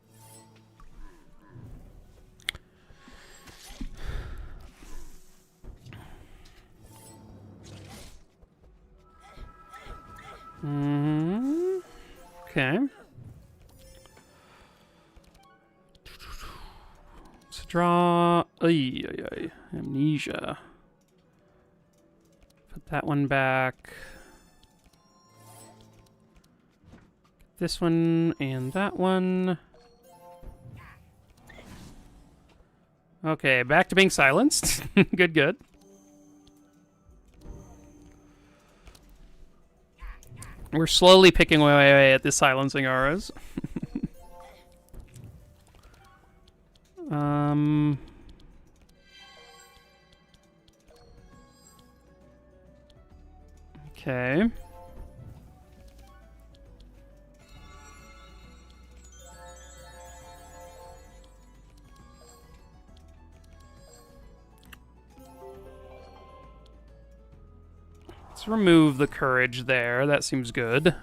Okay. Let's draw... Amnesia. Put that one back. This one and that one. Okay, back to being silenced. Good, good. We're slowly picking away at the silencing auras. Okay. Let's remove the courage there. That seems good.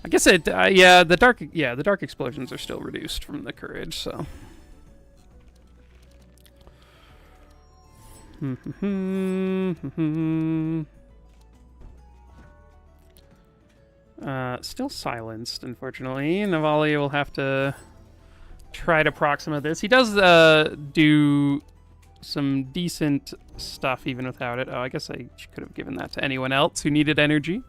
I guess it, yeah, the dark explosions are still reduced from the courage, so. Still silenced, unfortunately. Navalia will have to try to Proxima this. He does do some decent stuff even without it. Oh, I guess I could have given that to anyone else who needed energy.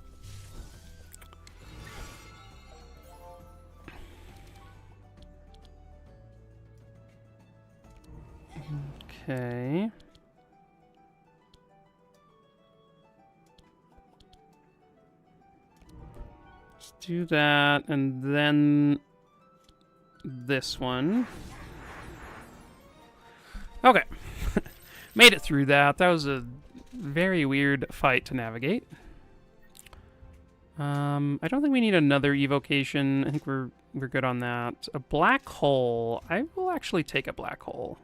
Okay. Let's do that, and then this one. Okay. Made it through that. That was a very weird fight to navigate. I don't think we need another evocation. I think we're good on that. A black hole. I will actually take a black hole.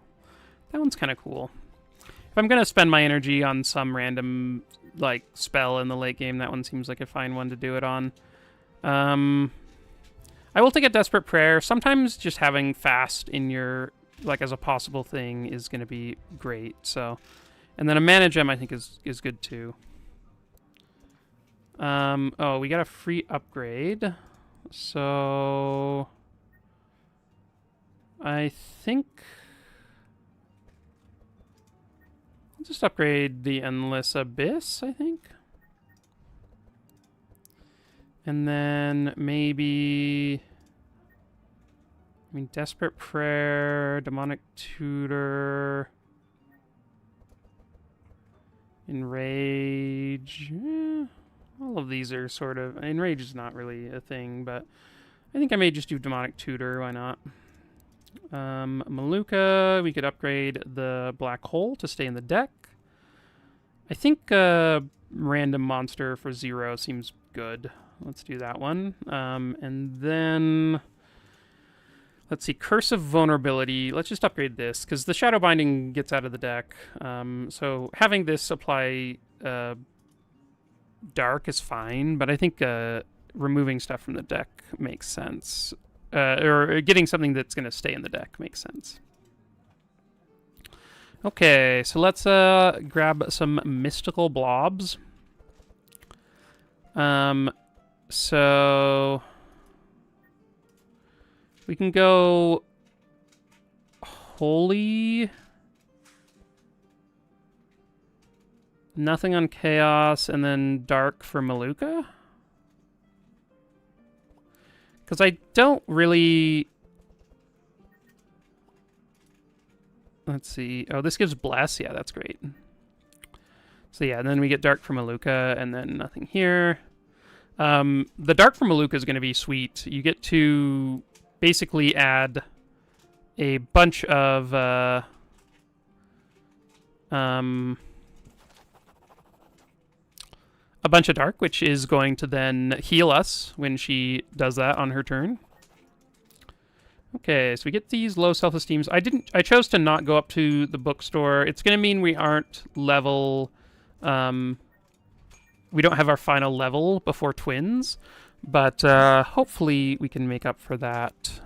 That one's kind of cool. if I'm going to spend my energy on some random, like, spell in the late game, that one seems like a fine one to do it on. I will take a Desperate Prayer. Sometimes just having fast in your, like, as a possible thing is going to be great, so... And then a Mana Gem, I think, is good, too. Oh, we got a free upgrade. So... I think... I'll just upgrade the Endless Abyss, I think. And then maybe... I mean, Desperate Prayer, Demonic Tutor... Enrage... all of these are sort of... Enrage is not really a thing, but... I think I may just do Demonic Tutor, why not? Maluka, we could upgrade the Black Hole to stay in the deck. I think random monster for 0 seems good. Let's do that one. And then... Let's see, Curse of Vulnerability. Let's just upgrade this, because the Shadow Binding gets out of the deck. So having this apply Dark is fine, but I think removing stuff from the deck makes sense. Or getting something that's going to stay in the deck makes sense. Okay, so let's grab some Mystical Blobs. So... we can go... Holy... Nothing on Chaos, and then Dark for Maluka? Because I don't really... Let's see. Oh, this gives Bless. Yeah, that's great. So yeah, and then we get Dark for Maluka, and then nothing here. The Dark for Maluka is going to be sweet. You get to basically add a bunch of... a bunch of Dark, which is going to then heal us when she does that on her turn. Okay, so we get these low self-esteems. I chose to not go up to the bookstore. It's going to mean we aren't level... we don't have our final level before Twins, but hopefully we can make up for that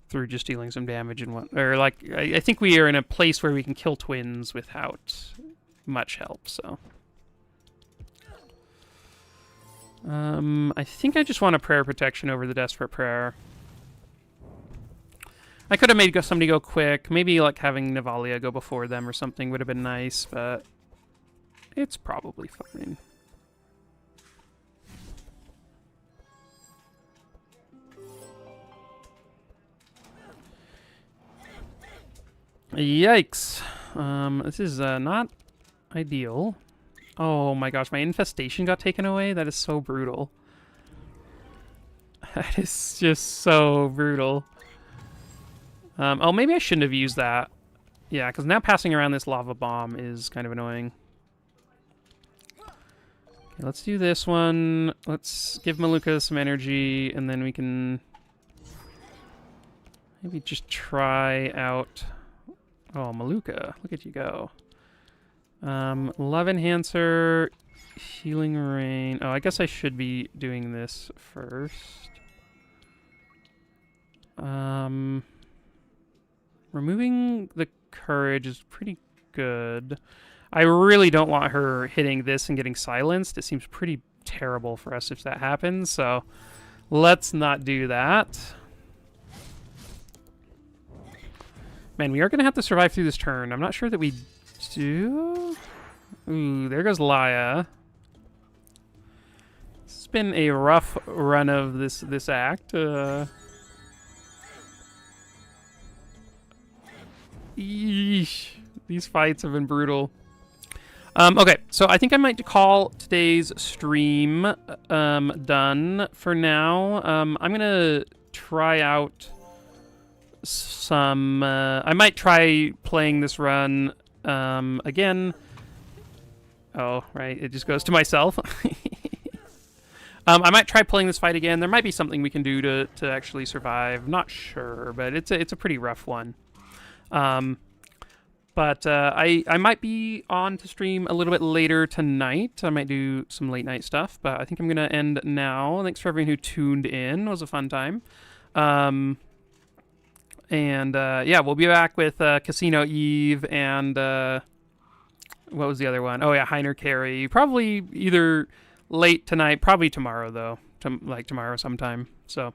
through just dealing some damage and what... Or, like, I think we are in a place where we can kill Twins without much help, so... I think I just want a Prayer Protection over the Desperate Prayer. I could have made somebody go quick. Maybe like having Navalia go before them or something would have been nice, but it's probably fine. Yikes. This is not ideal. Oh my gosh, my infestation got taken away? That is so brutal. That is just so brutal. Oh, maybe I shouldn't have used that. Yeah, because now passing around this lava bomb is kind of annoying. Okay, let's do this one. Let's give Maluka some energy, and then we can maybe just try out... Oh, Maluka, look at you go. Love Enhancer, Healing Rain. Oh, I guess I should be doing this first. Removing the Courage is pretty good. I really don't want her hitting this and getting silenced. It seems pretty terrible for us if that happens, so let's not do that. Man, we are going to have to survive through this turn. I'm not sure that we do... Ooh, there goes Laya. It's been a rough run of this act. Yeesh. These fights have been brutal. Okay, so I think I might call today's stream done for now. I'm going to try out some... I might try playing this run again. Oh, right, it just goes to myself. I might try playing this fight again. There might be something we can do to actually survive. Not sure, but it's a pretty rough one. But I might be on to stream a little bit later tonight. I might do some late night stuff, but I think I'm going to end now. Thanks for everyone who tuned in. It was a fun time. And yeah, we'll be back with Casino Eve and what was the other one? Oh, yeah, Heiner Carry. Probably either late tonight, probably tomorrow, though. Like tomorrow sometime. So.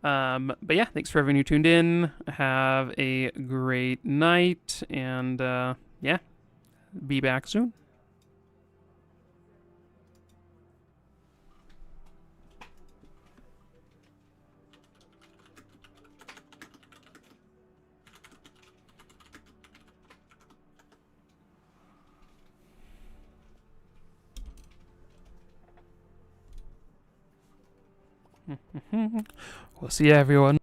But yeah, thanks for everyone who tuned in. Have a great night, and yeah, be back soon. We'll see everyone